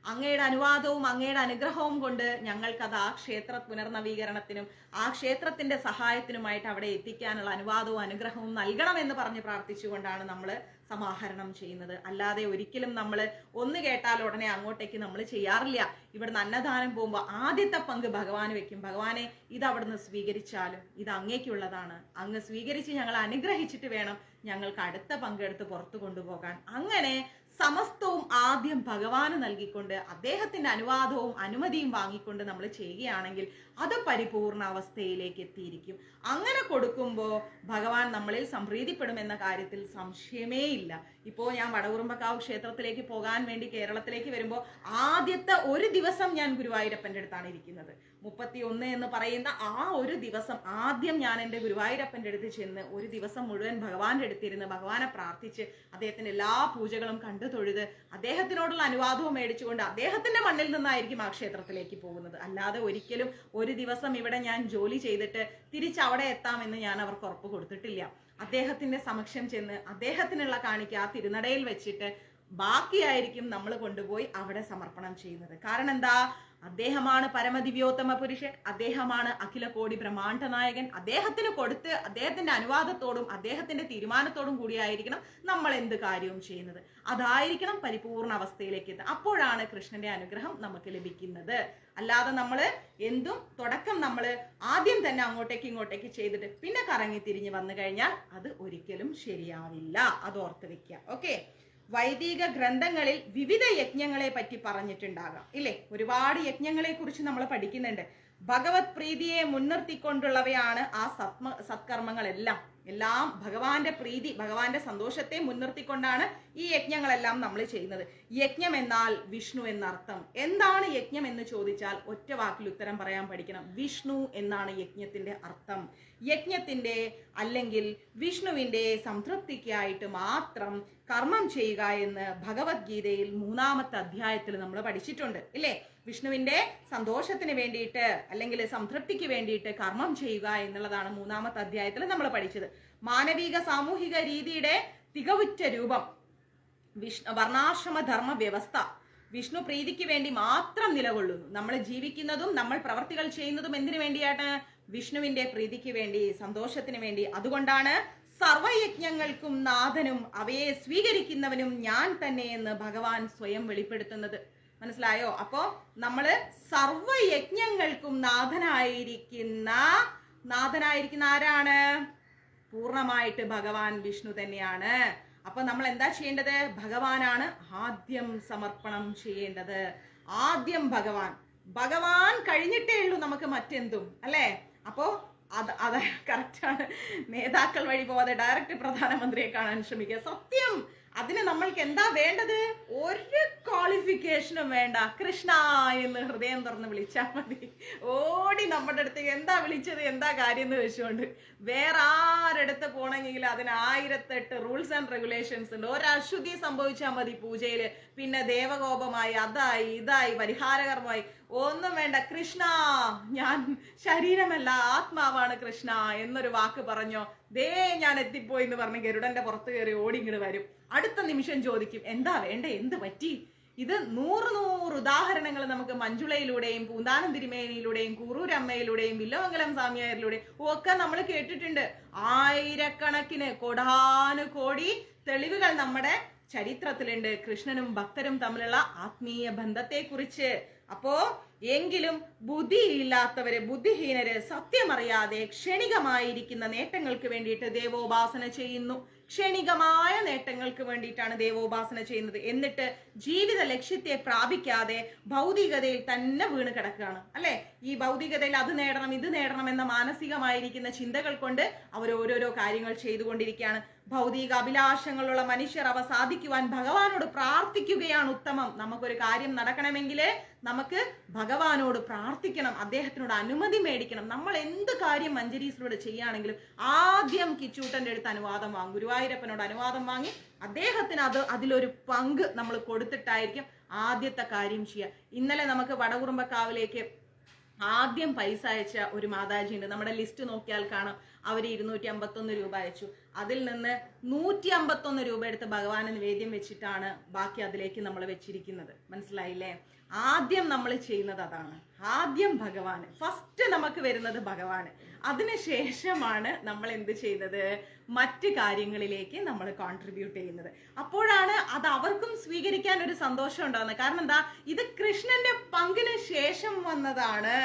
അങ്ങയുടെ അനുവാദവും അങ്ങയുടെ അനുഗ്രഹവും കൊണ്ട് ഞങ്ങൾക്കത് ആ ക്ഷേത്ര പുനർനവീകരണത്തിനും ആ ക്ഷേത്രത്തിന്റെ സഹായത്തിനുമായിട്ട് അവിടെ എത്തിക്കാനുള്ള അനുവാദവും അനുഗ്രഹവും നൽകണമെന്ന് പറഞ്ഞ് പ്രാർത്ഥിച്ചുകൊണ്ടാണ് നമ്മൾ സമാഹരണം ചെയ്യുന്നത്. അല്ലാതെ ഒരിക്കലും നമ്മൾ ഒന്ന് കേട്ടാൽ ഉടനെ അങ്ങോട്ടേക്ക് നമ്മൾ ചെയ്യാറില്ല. ഇവിടുന്ന് അന്നദാനം പോകുമ്പോൾ ആദ്യത്തെ പങ്ക് ഭഗവാന് വെക്കും. ഭഗവാനെ ഇത് അവിടുന്ന് സ്വീകരിച്ചാലും ഇത് അങ്ങേക്കുള്ളതാണ്, അങ്ങ് സ്വീകരിച്ച് ഞങ്ങൾ അനുഗ്രഹിച്ചിട്ട് വേണം ഞങ്ങൾക്ക് അടുത്ത പങ്കെടുത്ത് പുറത്തു കൊണ്ടുപോകാൻ. അങ്ങനെ സമസ്തവും ആദ്യം ഭഗവാന് നൽകിക്കൊണ്ട് അദ്ദേഹത്തിന്റെ അനുവാദവും അനുമതിയും വാങ്ങിക്കൊണ്ട് നമ്മൾ ചെയ്യുകയാണെങ്കിൽ അത് പരിപൂർണ അവസ്ഥയിലേക്ക് എത്തിയിരിക്കും. അങ്ങനെ കൊടുക്കുമ്പോൾ ഭഗവാൻ നമ്മളിൽ സംപ്രീതിപ്പെടുമെന്ന കാര്യത്തിൽ സംശയമേ ഇല്ല. ഇപ്പോൾ ഞാൻ വടകുറുമ്പക്കാവ് ക്ഷേത്രത്തിലേക്ക് പോകാൻ വേണ്ടി കേരളത്തിലേക്ക് വരുമ്പോൾ ആദ്യത്തെ ഒരു ദിവസം ഞാൻ ഗുരുവായൂരപ്പന്റെ അടുത്താണ് ഇരിക്കുന്നത്. 31 എന്ന് പറയുന്ന ആ ഒരു ദിവസം ആദ്യം ഞാൻ എൻ്റെ ഗുരുവായൂരപ്പന്റെ അടുത്ത് ചെന്ന് ഒരു ദിവസം മുഴുവൻ ഭഗവാന്റെ അടുത്തിരുന്ന് ഭഗവാനെ പ്രാർത്ഥിച്ച് അദ്ദേഹത്തിന്റെ എല്ലാ പൂജകളും കണ്ടു തൊഴുത് അദ്ദേഹത്തിനോടുള്ള അനുവാദവും മേടിച്ചുകൊണ്ട് അദ്ദേഹത്തിന്റെ മണ്ണിൽ നിന്നായിരിക്കും ആ ക്ഷേത്രത്തിലേക്ക് പോകുന്നത്. അല്ലാതെ ഒരിക്കലും ഒരു ദിവസം ഇവിടെ ഞാൻ ജോലി ചെയ്തിട്ട് തിരിച്ച് അവിടെ എത്താമെന്ന് ഞാൻ അവർക്ക് ഉറപ്പ് കൊടുത്തിട്ടില്ല. അദ്ദേഹത്തിന്റെ സമക്ഷം ചെന്ന് അദ്ദേഹത്തിനുള്ള കാണിക്ക ആ തിരുനടയിൽ വെച്ചിട്ട് ബാക്കിയായിരിക്കും നമ്മൾ കൊണ്ടുപോയി അവിടെ സമർപ്പണം ചെയ്യുന്നത്. കാരണം എന്താ? അദ്ദേഹമാണ് പരമദിവ്യോത്തമ പുരുഷൻ, അദ്ദേഹമാണ് അഖില കോടി ബ്രഹ്മാണ്ഡ നായകൻ. അദ്ദേഹത്തിന് കൊടുത്ത് അദ്ദേഹത്തിന്റെ അനുവാദത്തോടും അദ്ദേഹത്തിന്റെ തീരുമാനത്തോടും കൂടിയായിരിക്കണം നമ്മൾ എന്ത് കാര്യവും ചെയ്യുന്നത്. അതായിരിക്കണം പരിപൂർണ അവസ്ഥയിലേക്ക് എത്തുക. അപ്പോഴാണ് കൃഷ്ണന്റെ അനുഗ്രഹം നമുക്ക് ലഭിക്കുന്നത്. അല്ലാതെ നമ്മൾ എന്തും തുടക്കം നമ്മൾ ആദ്യം തന്നെ അങ്ങോട്ടേക്ക് ഇങ്ങോട്ടേക്ക് ചെയ്തിട്ട് പിന്നെ കറങ്ങി തിരിഞ്ഞ് വന്നു കഴിഞ്ഞാൽ അത് ഒരിക്കലും ശരിയാവില്ല. അത് ഓർത്ത് വെക്കുക. ഓക്കെ. വൈദിക ഗ്രന്ഥങ്ങളിൽ വിവിധ യജ്ഞങ്ങളെ പറ്റി പറഞ്ഞിട്ടുണ്ടാകാം ഇല്ലേ? ഒരുപാട് യജ്ഞങ്ങളെ കുറിച്ച് നമ്മൾ പഠിക്കുന്നുണ്ട്. ഭഗവത് പ്രീതിയെ മുൻനിർത്തിക്കൊണ്ടുള്ളവയാണ് ആ സത്കർമ്മങ്ങളെല്ലാം. എല്ലാം ഭഗവാന്റെ പ്രീതി, ഭഗവാന്റെ സന്തോഷത്തെ മുൻനിർത്തിക്കൊണ്ടാണ് ഈ യജ്ഞങ്ങളെല്ലാം നമ്മൾ ചെയ്യുന്നത്. യജ്ഞം എന്നാൽ വിഷ്ണു എന്നർത്ഥം. എന്താണ് യജ്ഞം എന്ന് ചോദിച്ചാൽ ഒറ്റ വാക്കിൽ ഉത്തരം പറയാൻ പഠിക്കണം. വിഷ്ണു എന്നാണ് യജ്ഞത്തിന്റെ അർത്ഥം. യജ്ഞത്തിന്റെ അല്ലെങ്കിൽ വിഷ്ണുവിന്റെ സംതൃപ്തിക്കായിട്ട് മാത്രം കർമ്മം ചെയ്യുക എന്ന് ഭഗവത്ഗീതയിൽ 3-ാമത്തെ അധ്യായത്തിൽ നമ്മൾ പഠിച്ചിട്ടുണ്ട് ഇല്ലേ? വിഷ്ണുവിന്റെ സന്തോഷത്തിന് വേണ്ടിയിട്ട് അല്ലെങ്കിൽ സംതൃപ്തിക്ക് വേണ്ടിയിട്ട് കർമ്മം ചെയ്യുക എന്നുള്ളതാണ് 3-ാമത്തെ അധ്യായത്തിൽ നമ്മൾ പഠിച്ചത്. മാനവിക സാമൂഹിക രീതിയുടെ തികവുറ്റ രൂപം വർണ്ണാശ്രമ ധർമ്മ വ്യവസ്ഥ വിഷ്ണു പ്രീതിക്ക് വേണ്ടി മാത്രം നിലകൊള്ളുന്നു. നമ്മൾ ജീവിക്കുന്നതും നമ്മൾ പ്രവർത്തികൾ ചെയ്യുന്നതും എന്തിനു വേണ്ടിയാണ്? വിഷ്ണുവിന്റെ പ്രീതിക്ക് വേണ്ടി, സന്തോഷത്തിന് വേണ്ടി. അതുകൊണ്ടാണ് സർവയജ്ഞങ്ങൾക്കും നാഥനും അവയെ സ്വീകരിക്കുന്നവനും ഞാൻ തന്നെ എന്ന് ഭഗവാൻ സ്വയം വെളിപ്പെടുത്തുന്നത്. മനസ്സിലായോ? അപ്പോ നമ്മള് സർവയജ്ഞങ്ങൾക്കും നാഥനായിരിക്കുന്ന ആരാണ്? പൂർണ്ണമായിട്ട് ഭഗവാൻ വിഷ്ണു തന്നെയാണ്. അപ്പൊ നമ്മൾ എന്താ ചെയ്യേണ്ടത്? ഭഗവാനാണ് ആദ്യം സമർപ്പണം ചെയ്യേണ്ടത്. ആദ്യം ഭഗവാൻ കഴിഞ്ഞിട്ടേ ഉള്ളൂ നമുക്ക് മറ്റെന്തും, അല്ലേ? അപ്പോ അത് കറക്റ്റാണ്. നേതാക്കൾ വഴി പോവാതെ ഡയറക്റ്റ് പ്രധാനമന്ത്രിയെ കാണാൻ ശ്രമിക്കുക. സത്യം. അതിന് നമ്മൾക്ക് എന്താ വേണ്ടത്? ഒരു ക്വാളിഫിക്കേഷനും വേണ്ട. കൃഷ്ണ എന്ന് ഹൃദയം തുറന്ന് വിളിച്ചാൽ മതി. ഓടി നമ്മുടെ അടുത്തേക്ക് എന്താ വിളിച്ചത്, എന്താ കാര്യം എന്ന് വെച്ചുകൊണ്ട്. വേറെ ആരടുത്ത് പോണെങ്കിൽ അതിന് 1008 റൂൾസ് ആൻഡ് റെഗുലേഷൻസ് ഉണ്ട്. ഒരു അശുദ്ധി സംഭവിച്ചാൽ മതി പൂജയില്, പിന്നെ ദേവകോപമായി, അതായി ഇതായി, പരിഹാരകർമ്മമായി. ഒന്നും വേണ്ട. കൃഷ്ണ, ഞാൻ ശരീരമല്ല ആത്മാവാണ് കൃഷ്ണ എന്നൊരു വാക്ക് പറഞ്ഞോ, ദേ ഞാൻ എത്തിപ്പോയി എന്ന് പറഞ്ഞ് ഗരുഡന്റെ പുറത്ത് കയറി ഓടിങ്ങിട് വരും. അടുത്ത നിമിഷം ചോദിക്കും എന്താ വേണ്ടേ, എന്ത് പറ്റി? ഇത് 100 ഉദാഹരണങ്ങൾ നമുക്ക് മഞ്ജുളയിലൂടെയും പൂന്താനം തിരുമേനിയിലൂടെയും കൂറൂരമ്മയിലൂടെയും വില്ലമംഗലം സ്വാമിയാരിലൂടെയും ഒക്കെ നമ്മൾ കേട്ടിട്ടുണ്ട്. ആയിരക്കണക്കിന് കോടാനുകോടി തെളിവുകൾ നമ്മുടെ ചരിത്രത്തിലുണ്ട് കൃഷ്ണനും ഭക്തരും തമ്മിലുള്ള ആത്മീയ ബന്ധത്തെ കുറിച്ച്. അപ്പോ എങ്കിലും ബുദ്ധിയില്ലാത്തവര്, ബുദ്ധിഹീനര് സത്യമറിയാതെ ക്ഷണികമായിരിക്കുന്ന നേട്ടങ്ങൾക്ക് വേണ്ടിയിട്ട് ദേവോപാസന ചെയ്യുന്നു. ക്ഷണികമായ നേട്ടങ്ങൾക്ക് വേണ്ടിയിട്ടാണ് ദേവോപാസന ചെയ്യുന്നത്. എന്നിട്ട് ജീവിത ലക്ഷ്യത്തെ പ്രാപിക്കാതെ ഭൗതികതയിൽ തന്നെ വീണ് കിടക്കുകയാണ്, അല്ലെ? ഈ ഭൗതികതയിൽ അത് നേടണം ഇത് നേടണം എന്ന മാനസികമായിരിക്കുന്ന ചിന്തകൾ കൊണ്ട് അവർ ഓരോരോ കാര്യങ്ങൾ ചെയ്തുകൊണ്ടിരിക്കുകയാണ്. ഭൗതിക അഭിലാഷങ്ങളുള്ള മനുഷ്യർ അവ സാധിക്കുവാൻ ഭഗവാനോട് പ്രാർത്ഥിക്കുകയാണ് ഉത്തമം. നമുക്കൊരു കാര്യം നടക്കണമെങ്കിൽ നമുക്ക് ഭഗവാനോട് പ്രാർത്ഥിക്കണം, അദ്ദേഹത്തിനോട് അനുമതി മേടിക്കണം. നമ്മൾ എന്ത് കാര്യം മഞ്ജരീസിനോട് ചെയ്യുകയാണെങ്കിലും ആദ്യം കിച്ചൂട്ടന്റെ അടുത്ത് അനുവാദം വാങ്ങും, ഗുരുവായൂരപ്പനോട് അനുവാദം വാങ്ങി അദ്ദേഹത്തിന് അതിലൊരു പങ്ക് നമ്മൾ കൊടുത്തിട്ടായിരിക്കും ആദ്യത്തെ കാര്യം ചെയ്യുക. ഇന്നലെ നമുക്ക് വടകുറുമ്പക്കാവിലേക്ക് ആദ്യം പൈസ അയച്ച ഒരു മാതാജി ഉണ്ട്. നമ്മുടെ ലിസ്റ്റ് നോക്കിയാൽ കാണാം. അവര് 251 രൂപ അയച്ചു. അതിൽ നിന്ന് 151 രൂപ എടുത്ത് ഭഗവാന് നിവേദ്യം വെച്ചിട്ടാണ് ബാക്കി അതിലേക്ക് നമ്മൾ വെച്ചിരിക്കുന്നത്. മനസ്സിലായില്ലേ? ആദ്യം നമ്മൾ ചെയ്യുന്നത് അതാണ്. ആദ്യം ഭഗവാന്, ഫസ്റ്റ് നമുക്ക് വരുന്നത് ഭഗവാന്. അതിനുശേഷമാണ് നമ്മൾ എന്ത് ചെയ്യുന്നത്? മറ്റ് കാര്യങ്ങളിലേക്ക് നമ്മൾ കോൺട്രിബ്യൂട്ട് ചെയ്യുന്നത്. അപ്പോഴാണ് അത് അവർക്കും സ്വീകരിക്കാൻ ഒരു സന്തോഷം ഉണ്ടാകുന്നത്. കാരണം എന്താ? ഇത് കൃഷ്ണന്റെ പങ്കിന് ശേഷം വന്നതാണ്.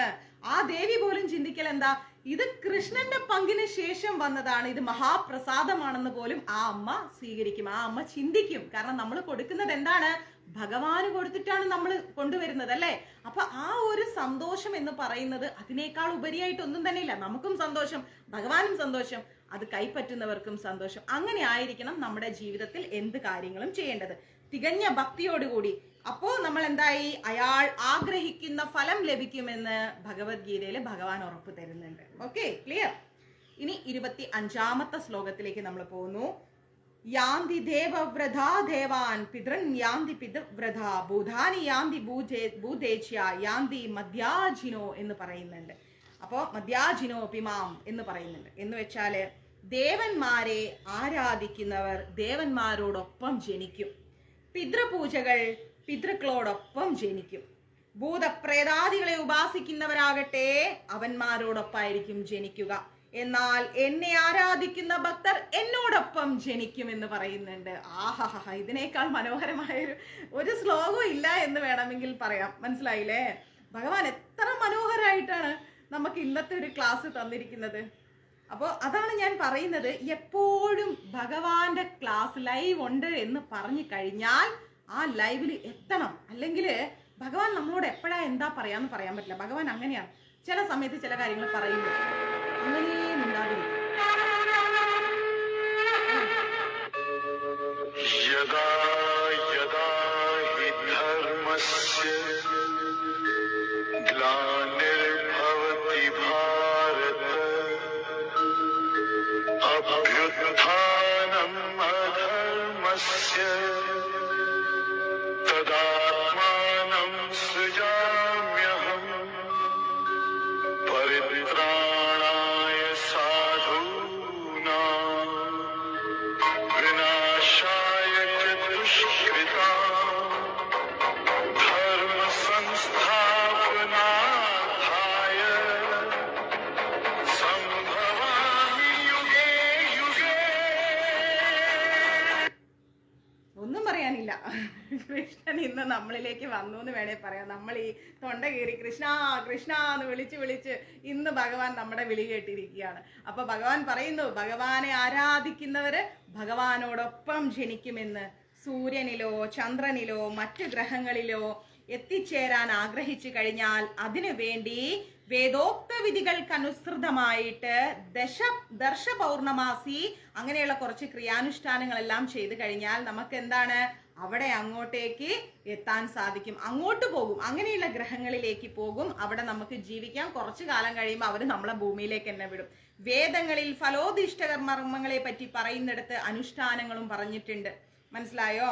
ആ ദേവി പോലും ചിന്തിക്കൽ എന്താ, ഇത് കൃഷ്ണന്റെ പങ്കിന് ശേഷം വന്നതാണ്, ഇത് മഹാപ്രസാദമാണെന്ന് പോലും ആ അമ്മ സ്വീകരിക്കും, ആ അമ്മ ചിന്തിക്കും. കാരണം നമ്മൾ കൊടുക്കുന്നത് എന്താണ്? ഭഗവാന് കൊടുത്തിട്ടാണ് നമ്മൾ കൊണ്ടുവരുന്നത്, അല്ലേ? അപ്പൊ ആ ഒരു സന്തോഷം എന്ന് പറയുന്നത് അതിനേക്കാൾ ഉപരിയായിട്ട് ഒന്നും തന്നെ ഇല്ല. നമുക്കും സന്തോഷം, ഭഗവാനും സന്തോഷം, അത് കൈപ്പറ്റുന്നവർക്കും സന്തോഷം. അങ്ങനെ ആയിരിക്കണം നമ്മുടെ ജീവിതത്തിൽ എന്ത് കാര്യങ്ങളും ചെയ്യേണ്ടത്, തികഞ്ഞ ഭക്തിയോടുകൂടി. അപ്പോ നമ്മൾ എന്തായി? അയാൾ ആഗ്രഹിക്കുന്ന ഫലം ലഭിക്കുമെന്ന് ഭഗവത്ഗീതയിൽ ഭഗവാൻ ഉറപ്പ് തരുന്നുണ്ട്. Okay, clear? ഇനി 25-ാമത്തെ ശ്ലോകത്തിലേക്ക് നമ്മൾ പോകുന്നു. യാന്തി ദേവവ്രതാ ദേവാൻ പിതൃൻ യാന്തി പിതൃവ്രതാ ഭൂതാനി യാന്തി ഭൂതേച്യ യാന്തി മധ്യാജിനോ എന്ന് പറയുന്നുണ്ട്. അപ്പോ മധ്യാജിനോ പിമാം എന്ന് പറയുന്നുണ്ട്. എന്ന് വെച്ചാല് ദേവന്മാരെ ആരാധിക്കുന്നവർ ദേവന്മാരോടൊപ്പം ജനിക്കും, പിതൃപൂജകൾ പിതൃക്കളോടൊപ്പം ജനിക്കും. ഭൂതപ്രേതാദികളെ ഉപാസിക്കുന്നവരാകട്ടെ അവന്മാരോടൊപ്പമായിരിക്കും ജനിക്കുക. എന്നാൽ എന്നെ ആരാധിക്കുന്ന ഭക്തർ എന്നോടൊപ്പം ജനിക്കും എന്ന് പറയുന്നുണ്ട്. ആഹാ, ഇതിനേക്കാൾ മനോഹരമായ ഒരു ശ്ലോകം ഇല്ല എന്ന് വേണമെങ്കിൽ പറയാം. മനസ്സിലായില്ലേ? ഭഗവാൻ എത്ര മനോഹരമായിട്ടാണ് നമുക്ക് ഇന്നത്തെ ഒരു ക്ലാസ് തന്നിരിക്കുന്നത്. അപ്പോൾ അതാണ് ഞാൻ പറയുന്നത്, എപ്പോഴും ഭഗവാന്റെ ക്ലാസ് ലൈവ് ഉണ്ട് എന്ന് പറഞ്ഞു കഴിഞ്ഞാൽ ആ ലൈവിൽ എത്തണം. അല്ലെങ്കിൽ ഭഗവാൻ നമ്മളോട് എപ്പോഴാ എന്താ പറയാന്ന് പറയാൻ പറ്റില്ല. ഭഗവാൻ അങ്ങനെയാണ്. ചില സമയത്ത് ചില കാര്യങ്ങൾ പറയുമ്പോൾ അങ്ങനെയും ഉണ്ടാകില്ല. यदा यदा हि धर्मस्य ग्लानिर्भवति भारत अभ्युत्थानम् अधर्मस्य तदात्मानं सृजाम्यहम् परित्राणाय साधूनां विनाशाय च दुष्कृतां धर्म संस्थापनार्थाय संभवामि युगे युगे. ഒന്നും പറയാനില്ല. കൃഷ്ണൻ ഇന്ന് നമ്മളിലേക്ക് വന്നു എന്ന് വേണേ പറയാം. നമ്മൾ ഈ തൊണ്ട കീറി കൃഷ്ണ കൃഷ്ണ എന്ന് വിളിച്ച് ഇന്ന് ഭഗവാൻ നമ്മുടെ വിളി കേട്ടിരിക്കുകയാണ്. അപ്പൊ ഭഗവാൻ പറയുന്നു, ഭഗവാനെ ആരാധിക്കുന്നവര് ഭഗവാനോടൊപ്പം ജനിക്കുമെന്ന്. സൂര്യനിലോ ചന്ദ്രനിലോ മറ്റു ഗ്രഹങ്ങളിലോ എത്തിച്ചേരാൻ ആഗ്രഹിച്ചു കഴിഞ്ഞാൽ അതിനു വേണ്ടി വേദോക്ത വിധികൾക്കനുസൃതമായിട്ട് ദർശ പൗർണമാസി അങ്ങനെയുള്ള കുറച്ച് ക്രിയാനുഷ്ഠാനങ്ങളെല്ലാം ചെയ്തു കഴിഞ്ഞാൽ നമുക്ക് എന്താണ് അവിടെ അങ്ങോട്ടേക്ക് എത്താൻ സാധിക്കും. അങ്ങോട്ട് പോകും, അങ്ങനെയുള്ള ഗ്രഹങ്ങളിലേക്ക് പോകും. അവിടെ നമുക്ക് ജീവിക്കാം. കുറച്ചു കാലം കഴിയുമ്പോൾ അവർ നമ്മളെ ഭൂമിയിലേക്ക് തന്നെ വിടും. വേദങ്ങളിൽ ഫലോദിഷ്ട കർമ്മങ്ങളെ പറ്റി പറയുന്നിടത്ത് അനുഷ്ഠാനങ്ങളും പറഞ്ഞിട്ടുണ്ട്. മനസ്സിലായോ?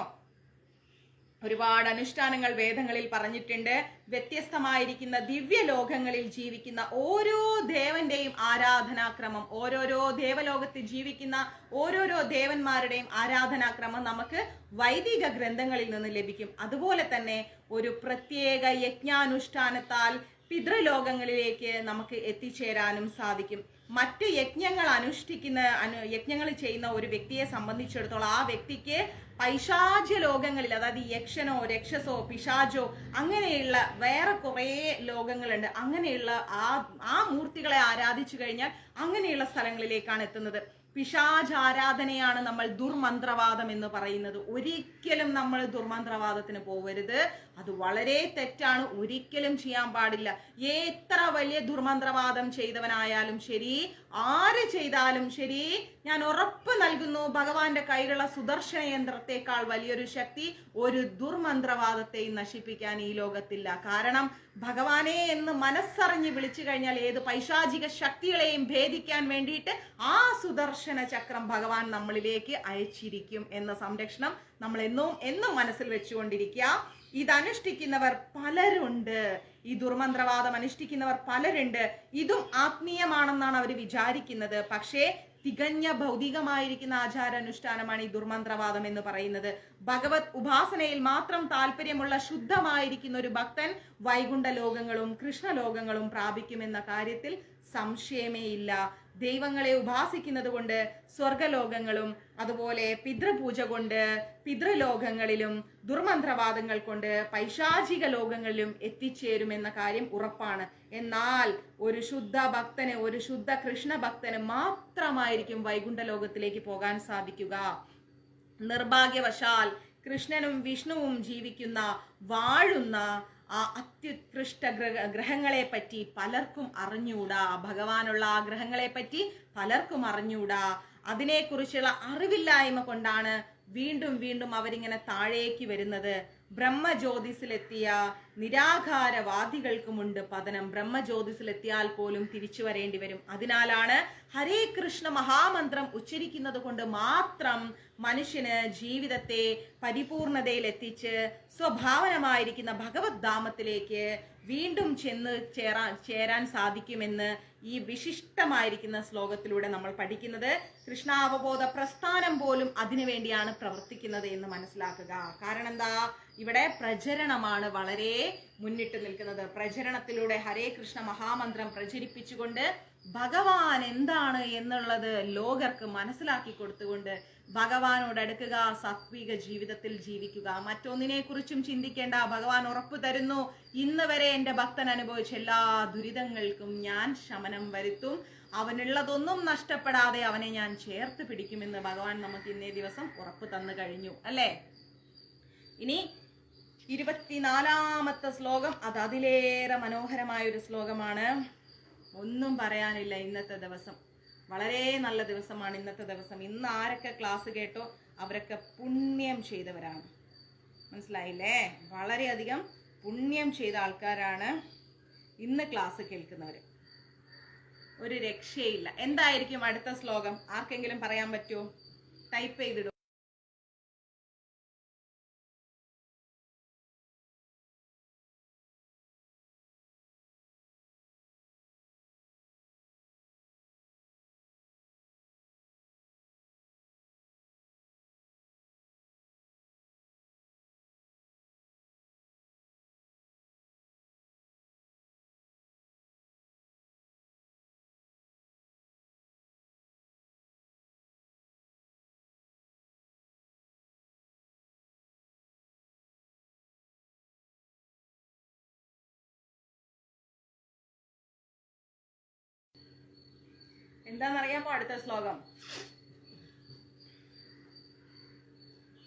ഒരുപാട് അനുഷ്ഠാനങ്ങൾ വേദങ്ങളിൽ പറഞ്ഞിട്ടുണ്ട്. വ്യത്യസ്തമായിരിക്കുന്ന ദിവ്യ ലോകങ്ങളിൽ ജീവിക്കുന്ന ഓരോ ദേവന്റെയും ആരാധനാക്രമം, ഓരോരോ ദേവലോകത്തിൽ ജീവിക്കുന്ന ഓരോരോ ദേവന്മാരുടെയും ആരാധനാക്രമം നമുക്ക് വൈദിക ഗ്രന്ഥങ്ങളിൽ നിന്ന് ലഭിക്കും. അതുപോലെ തന്നെ ഒരു പ്രത്യേക യജ്ഞാനുഷ്ഠാനത്താൽ പിതൃലോകങ്ങളിലേക്ക് നമുക്ക് എത്തിച്ചേരാനും സാധിക്കും. മറ്റ് യജ്ഞങ്ങൾ യജ്ഞങ്ങൾ ചെയ്യുന്ന ഒരു വ്യക്തിയെ സംബന്ധിച്ചിടത്തോളം ആ വ്യക്തിക്ക് പൈശാച ലോകങ്ങളിൽ, അതായത് യക്ഷനോ രക്ഷസോ പിശാചോ അങ്ങനെയുള്ള വേറെ കുറേ ലോകങ്ങളുണ്ട്. അങ്ങനെയുള്ള ആ മൂർത്തികളെ ആരാധിച്ചു കഴിഞ്ഞാൽ അങ്ങനെയുള്ള സ്ഥലങ്ങളിലേക്കാണ് എത്തുന്നത്. പിശാച ആരാധനയാണ് നമ്മൾ ദുർമന്ത്രവാദം എന്ന് പറയുന്നത്. ഒരിക്കലും നമ്മൾ ദുർമന്ത്രവാദത്തിന് പോവരുത്. അത് വളരെ തെറ്റാണ്. ഒരിക്കലും ചെയ്യാൻ പാടില്ല. എത്ര വലിയ ദുർമന്ത്രവാദം ചെയ്തവനായാലും ശരി, ആര് ചെയ്താലും ശരി, ഞാൻ ഉറപ്പ് നൽകുന്നു, ഭഗവാന്റെ കയ്യിലുള്ള സുദർശന യന്ത്രത്തെക്കാൾ വലിയൊരു ശക്തി ഒരു ദുർമന്ത്രവാദത്തെയും നശിപ്പിക്കാൻ ഈ ലോകത്തില്ല. കാരണം ഭഗവാനെ എന്ന് മനസ്സറിഞ്ഞ് വിളിച്ചു കഴിഞ്ഞാൽ ഏത് പൈശാചിക ശക്തികളെയും ഭേദിക്കാൻ വേണ്ടിയിട്ട് ആ സുദർശന ചക്രം ഭഗവാൻ നമ്മളിലേക്ക് അയച്ചിരിക്കും എന്ന സംരക്ഷണം നമ്മൾ എന്നും മനസ്സിൽ വെച്ചുകൊണ്ടിരിക്കുക. ഇതനുഷ്ഠിക്കുന്നവർ പലരുണ്ട്. ഈ ദുർമന്ത്രവാദം അനുഷ്ഠിക്കുന്നവർ പലരുണ്ട്. ഇതും ആത്മീയമാണെന്നാണ് അവർ വിചാരിക്കുന്നത്. പക്ഷേ തികഞ്ഞ ഭൗതികമായിരിക്കുന്ന ആചാരാനുഷ്ഠാനമാണ് ഈ ദുർമന്ത്രവാദം എന്ന് പറയുന്നത്. ഭഗവത് ഉപാസനയിൽ മാത്രം താല്പര്യമുള്ള ശുദ്ധമായിരിക്കുന്ന ഒരു ഭക്തൻ വൈകുണ്ഠ ലോകങ്ങളും കൃഷ്ണലോകങ്ങളും പ്രാപിക്കുമെന്ന കാര്യത്തിൽ സംശയമേ ഇല്ല. ദൈവങ്ങളെ ഉപാസിക്കുന്നത് കൊണ്ട് സ്വർഗലോകങ്ങളും അതുപോലെ പിതൃപൂജ കൊണ്ട് പിതൃലോകങ്ങളിലും ദുർമന്ത്രവാദങ്ങൾ കൊണ്ട് പൈശാചിക ലോകങ്ങളിലും എത്തിച്ചേരുമെന്ന കാര്യം ഉറപ്പാണ്. എന്നാൽ ഒരു ശുദ്ധ ഭക്തന്, ഒരു ശുദ്ധ കൃഷ്ണ ഭക്തന് മാത്രമായിരിക്കും വൈകുണ്ഠ ലോകത്തിലേക്ക് പോകാൻ സാധിക്കുക. നിർഭാഗ്യവശാൽ കൃഷ്ണനും വിഷ്ണുവും ജീവിക്കുന്ന വാഴുന്ന ആ അത്യുത്കൃഷ്ട ഗ്രഹങ്ങളെ പറ്റി പലർക്കും അറിഞ്ഞൂടാ. ഭഗവാനുള്ള ആ ഗ്രഹങ്ങളെ പറ്റി പലർക്കും അറിഞ്ഞൂടാ. അതിനെക്കുറിച്ചുള്ള അറിവില്ലായ്മ കൊണ്ടാണ് വീണ്ടും വീണ്ടും അവരിങ്ങനെ താഴേക്ക് വരുന്നത്. ബ്രഹ്മജ്യോതിസിലെത്തിയ നിരാകാരവാദികൾക്കുമുണ്ട് പതനം. ബ്രഹ്മജ്യോതിസിലെത്തിയാൽ പോലും തിരിച്ചു വരേണ്ടി വരും. അതിനാലാണ് ഹരേ കൃഷ്ണ മഹാമന്ത്രം ഉച്ചരിക്കുന്നത് കൊണ്ട് മാത്രം മനുഷ്യന് ജീവിതത്തെ പരിപൂർണതയിൽ എത്തിച്ച് സ്വഭാവനമായിരിക്കുന്ന ഭഗവത് ധാമത്തിലേക്ക് വീണ്ടും ചേരാൻ സാധിക്കുമെന്ന് ഈ വിശിഷ്ടമായിരിക്കുന്ന ശ്ലോകത്തിലൂടെ നമ്മൾ പഠിക്കുന്നത്. കൃഷ്ണാവബോധ പ്രസ്ഥാനം പോലും അതിനുവേണ്ടിയാണ് പ്രവർത്തിക്കുന്നത് എന്ന് മനസ്സിലാക്കുക. കാരണം എന്താ? ഇവിടെ പ്രചരണമാണ് വളരെ മുന്നിട്ട് നിൽക്കുന്നത്. പ്രചരണത്തിലൂടെ ഹരേ കൃഷ്ണ മഹാമന്ത്രം പ്രചരിപ്പിച്ചുകൊണ്ട് ഭഗവാൻ എന്താണ് എന്നുള്ളത് ലോകർക്ക് മനസ്സിലാക്കി കൊടുത്തുകൊണ്ട് ഭഗവാനോട് അടുക്കുക, സാത്വിക ജീവിതത്തിൽ ജീവിക്കുക. മറ്റൊന്നിനെ കുറിച്ചും ചിന്തിക്കേണ്ട. ഭഗവാൻ ഉറപ്പു തരുന്നു, ഇന്ന് വരെ എന്റെ ഭക്തൻ അനുഭവിച്ച എല്ലാ ദുരിതങ്ങൾക്കും ഞാൻ ശമനം വരുത്തും. അവനുള്ളതൊന്നും നഷ്ടപ്പെടാതെ അവനെ ഞാൻ ചേർത്ത് പിടിക്കുമെന്ന് ഭഗവാൻ നമുക്ക് ഇന്നേ ദിവസം ഉറപ്പ് തന്നു കഴിഞ്ഞു അല്ലേ. ഇനി 24-ാമത്തെ ശ്ലോകം, അത് അതിലേറെ മനോഹരമായ ഒരു ശ്ലോകമാണ്. ഒന്നും പറയാനില്ല. ഇന്നത്തെ ദിവസം വളരെ നല്ല ദിവസമാണ്. ഇന്നത്തെ ദിവസം ഇന്ന് ആരൊക്കെ ക്ലാസ് കേട്ടോ അവരൊക്കെ പുണ്യം ചെയ്തവരാണ്. മനസ്സിലായില്ലേ? വളരെയധികം പുണ്യം ചെയ്ത ആൾക്കാരാണ് ഇന്ന് ക്ലാസ് കേൾക്കുന്നവർ. ഒരു രക്ഷയില്ല. എന്തായിരിക്കും അടുത്ത ശ്ലോകം? ആർക്കെങ്കിലും പറയാൻ പറ്റുമോ? ടൈപ്പ് ചെയ്തിടും. എന്താണെന്നറിയാമോ അടുത്ത ശ്ലോകം?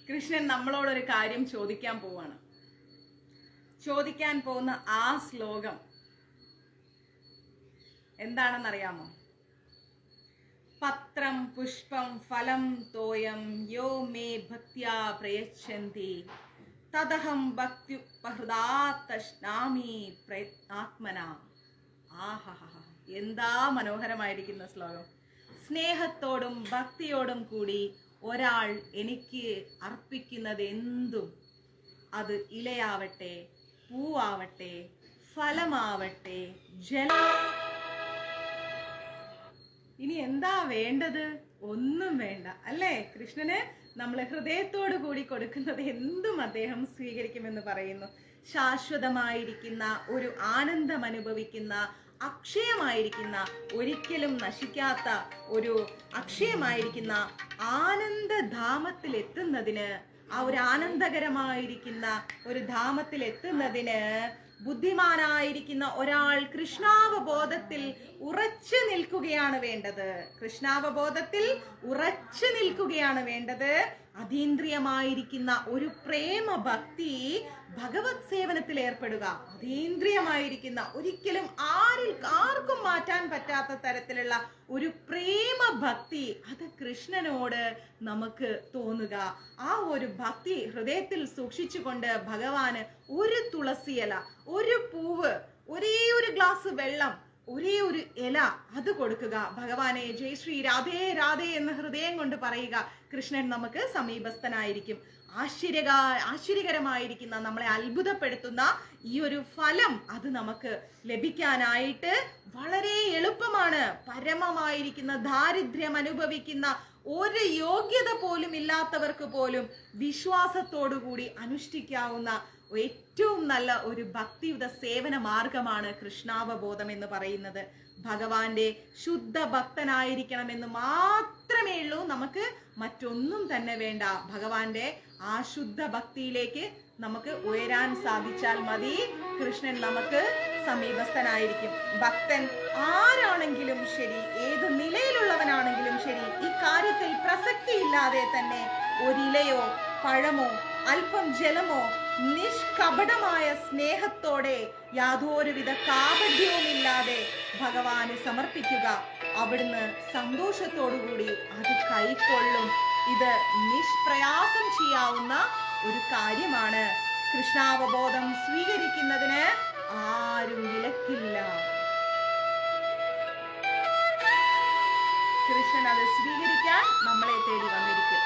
കൃഷ്ണൻ നമ്മളോടൊരു കാര്യം ചോദിക്കാൻ പോവാണ്. ചോദിക്കാൻ പോകുന്ന ആ ശ്ലോകം എന്താണെന്നറിയാമോ? പത്രം പുഷ്പം ഫലം തോയം യോ മേ ഭക്ത്യാ പ്രയച്ഛന്തി തദഹം ഭക്ത്യുപഹൃദാതശ്നാമി പ്രയത്നാത്മന. ആഹഹ, എന്താ മനോഹരമായിരിക്കുന്ന ശ്ലോകം. സ്നേഹത്തോടും ഭക്തിയോടും കൂടി ഒരാൾ എനിക്ക് അർപ്പിക്കുന്നത് എന്തും, അത് ഇലയാവട്ടെ, പൂവാവട്ടെ, ഫലമാവട്ടെ, ഇനി എന്താ വേണ്ടത്? ഒന്നും വേണ്ട അല്ലേ? കൃഷ്ണന് നമ്മൾ ഹൃദയത്തോടു കൂടി കൊടുക്കുന്നത് എന്തും അദ്ദേഹം സ്വീകരിക്കുമെന്ന് പറയുന്നു. ശാശ്വതമായിരിക്കുന്ന ഒരു ആനന്ദം അനുഭവിക്കുന്ന, അക്ഷയമായിരിക്കുന്ന, ഒരിക്കലും നശിക്കാത്ത ഒരു അക്ഷയമായിരിക്കുന്ന ആനന്ദധാമത്തിൽ എത്തുന്നതിന്, ആ ഒരു ആനന്ദകരമായിരിക്കുന്ന ഒരു ധാമത്തിൽ എത്തുന്നതിന് ബുദ്ധിമാനായിരിക്കുന്ന ഒരാൾ കൃഷ്ണാവബോധത്തിൽ ഉറച്ചു നിൽക്കുകയാണ് വേണ്ടത്. കൃഷ്ണാവബോധത്തിൽ ഉറച്ചു നിൽക്കുകയാണ് വേണ്ടത്. അതീന്ദ്രിയമായിരിക്കുന്ന ഒരു പ്രേമ ഭക്തി, ഭഗവത് സേവനത്തിൽ ഏർപ്പെടുക. അതീന്ദ്രിയമായിരിക്കുന്ന, ഒരിക്കലും ആർക്കും മാറ്റാൻ പറ്റാത്ത തരത്തിലുള്ള ഒരു പ്രേമ ഭക്തി, അത് കൃഷ്ണനോട് നമുക്ക് തോന്നുക. ആ ഒരു ഭക്തി ഹൃദയത്തിൽ സൂക്ഷിച്ചുകൊണ്ട് ഭഗവാന് ഒരു തുളസിയില, ഒരു പൂവ്, ഒരേ ഒരു ഗ്ലാസ് വെള്ളം, ഒരേ ഒരു ഇല അത് കൊടുക്കുക. ഭഗവാനെ ജയ് ശ്രീ രാധേ രാധേ എന്ന് ഹൃദയം കൊണ്ട് പറയുക. കൃഷ്ണൻ നമുക്ക് സമീപസ്ഥനായിരിക്കും. ആശ്ചര്യകരമായിരിക്കുന്ന, നമ്മളെ അത്ഭുതപ്പെടുത്തുന്ന ഈ ഒരു ഫലം അത് നമുക്ക് ലഭിക്കാനായിട്ട് വളരെ എളുപ്പമാണ്. പരമമായിരിക്കുന്ന ദാരിദ്ര്യം അനുഭവിക്കുന്ന, ഒരു യോഗ്യത പോലും ഇല്ലാത്തവർക്ക് പോലും വിശ്വാസത്തോടുകൂടി അനുഷ്ഠിക്കാവുന്ന ഏറ്റവും നല്ല ഒരു ഭക്തിയുത സേവന മാർഗമാണ് കൃഷ്ണാവബോധം എന്ന് പറയുന്നത്. ഭഗവാന്റെ ശുദ്ധ ഭക്തനായിരിക്കണമെന്ന് മാത്രമേ ഉള്ളൂ. നമുക്ക് മറ്റൊന്നും തന്നെ വേണ്ട. ഭഗവാന്റെ ആ ശുദ്ധ ഭക്തിയിലേക്ക് നമുക്ക് ഉയരാൻ സാധിച്ചാൽ മതി. കൃഷ്ണൻ നമുക്ക് സമീപസ്ഥനായിരിക്കും. ഭക്തൻ ആരാണെങ്കിലും ശരി, ഏത് നിലയിലുള്ളവനാണെങ്കിലും ശരി, ഈ കാര്യത്തിൽ പ്രസക്തിയില്ലാതെ തന്നെ ഒരിലയോ പഴമോ അല്പം ജലമോ നിഷ്കപടമായ സ്നേഹത്തോടെ, യാതൊരുവിധ കാപഢ്യവുമില്ലാതെ ഭഗവാന് സമർപ്പിക്കുക. അവിടുന്ന് സന്തോഷത്തോടുകൂടി അത് കൈക്കൊള്ളും. ഇത് നിഷ്പ്രയാസം ചെയ്യാവുന്ന ഒരു കാര്യമാണ്. കൃഷ്ണാവബോധം സ്വീകരിക്കുന്നതിന് ആരും വിലക്കില്ല. കൃഷ്ണൻ അത് സ്വീകരിക്കാൻ നമ്മളെ തേടി വന്നിരിക്കും.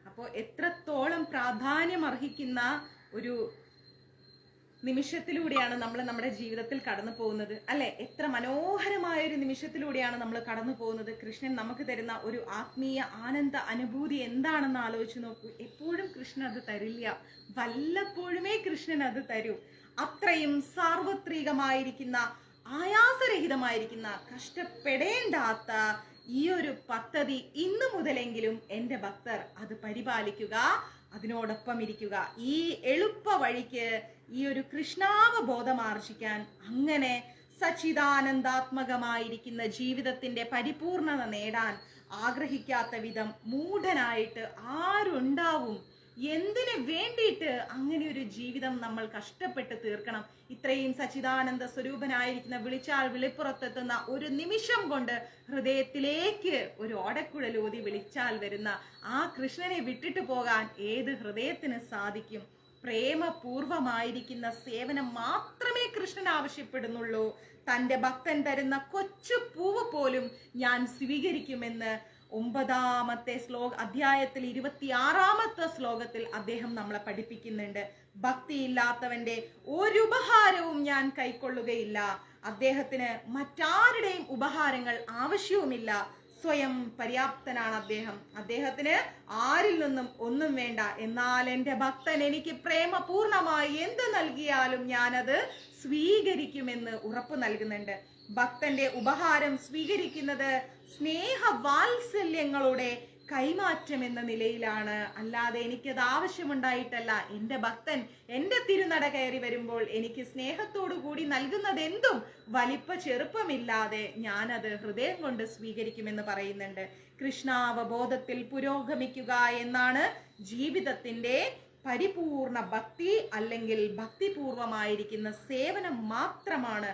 അപ്പോൾ എത്രത്തോളം പ്രാധാന്യം അർഹിക്കുന്ന ഒരു നിമിഷത്തിലൂടെയാണ് നമ്മൾ നമ്മുടെ ജീവിതത്തിൽ കടന്നു പോകുന്നത് അല്ലെ? എത്ര മനോഹരമായ ഒരു നിമിഷത്തിലൂടെയാണ് നമ്മൾ കടന്നു പോകുന്നത്. കൃഷ്ണൻ നമുക്ക് തരുന്ന ഒരു ആത്മീയ ആനന്ദ അനുഭൂതി എന്താണെന്ന് ആലോചിച്ച് നോക്കൂ. എപ്പോഴും കൃഷ്ണൻ അത് തരില്ല, വല്ലപ്പോഴുമേ കൃഷ്ണൻ അത് തരൂ. അത്രയും സാർവത്രികമായിരിക്കുന്ന, ആയാസരഹിതമായിരിക്കുന്ന, കഷ്ടപ്പെടേണ്ടാത്ത ഈ ഒരു പദ്ധതി ഇന്നു മുതലെങ്കിലും എൻ്റെ ഭക്തർ അത് പരിപാലിക്കുക, അതിനോടൊപ്പം ഇരിക്കുക. ഈ എളുപ്പ വഴിക്ക് ഈ ഒരു കൃഷ്ണാവബോധം ആർജിക്കാൻ, അങ്ങനെ സച്ചിദാനന്ദാത്മകമായിരിക്കുന്ന ജീവിതത്തിന്റെ പരിപൂർണത നേടാൻ, ആഗ്രഹിക്കാത്ത വിധം മൂഢനായിട്ട് ആരുണ്ടാവും? എന്തിനു വേണ്ടിയിട്ട് അങ്ങനെ ഒരു ജീവിതം നമ്മൾ കഷ്ടപ്പെട്ട് തീർക്കണം? ഇത്രയും സച്ചിദാനന്ദ സ്വരൂപനായിരിക്കുന്ന വിളിച്ചാൽ വിളിപ്പുറത്തെത്തുന്ന ഒരു നിമിഷം കൊണ്ട് ഹൃദയത്തിലേക്ക് ഒരു ഓടക്കുഴലൂതി വിളിച്ചാൽ വരുന്ന ആ കൃഷ്ണനെ വിട്ടിട്ട് പോകാൻ ഏത് ഹൃദയത്തിന് സാധിക്കും? പ്രേമപൂർവമായിരിക്കുന്ന സേവനം മാത്രമേ കൃഷ്ണൻ ആവശ്യപ്പെടുന്നുള്ളൂ. തന്റെ ഭക്തൻ തരുന്ന കൊച്ചു പൂവ് പോലും ഞാൻ സ്വീകരിക്കുമെന്ന് 9-ാമത്തെ അധ്യായത്തിൽ 26-ാമത്തെ ശ്ലോകത്തിൽ അദ്ദേഹം നമ്മളെ പഠിപ്പിക്കുന്നുണ്ട്. ഭക്തിയില്ലാത്തവന്റെ ഒരു ഉപഹാരവും ഞാൻ കൈക്കൊള്ളുകയില്ല. അദ്ദേഹത്തിന് മറ്റാരുടെയും ഉപഹാരങ്ങൾ ആവശ്യവുമില്ല. സ്വയം പര്യാപ്തനാണ് അദ്ദേഹത്തിന് ആരിൽ നിന്നും ഒന്നും വേണ്ട. എന്നാൽ എൻ്റെ ഭക്തൻ എനിക്ക് പ്രേമപൂർണമായി എന്ത് നൽകിയാലും ഞാനത് സ്വീകരിക്കുമെന്ന് ഉറപ്പ് നൽകുന്നുണ്ട്. ഭക്തന്റെ ഉപഹാരം സ്വീകരിക്കുന്നത് സ്നേഹവാത്സല്യങ്ങളുടെ കൈമാറ്റം എന്ന നിലയിലാണ്, അല്ലാതെ എനിക്കത് ആവശ്യമുണ്ടായിട്ടല്ല. എൻ്റെ ഭക്തൻ എൻ്റെ തിരുനട കയറി വരുമ്പോൾ എനിക്ക് സ്നേഹത്തോടു കൂടി നൽകുന്നത് എന്തും വലിപ്പ ചെറുപ്പമില്ലാതെ ഞാനത് ഹൃദയം കൊണ്ട് സ്വീകരിക്കുമെന്ന് പറയുന്നുണ്ട്. കൃഷ്ണാവബോധത്തിൽ പുരോഗമിക്കുക എന്നാണ് ജീവിതത്തിന്റെ പരിപൂർണ ഭക്തി, അല്ലെങ്കിൽ ഭക്തിപൂർവമായിരിക്കുന്ന സേവനം മാത്രമാണ്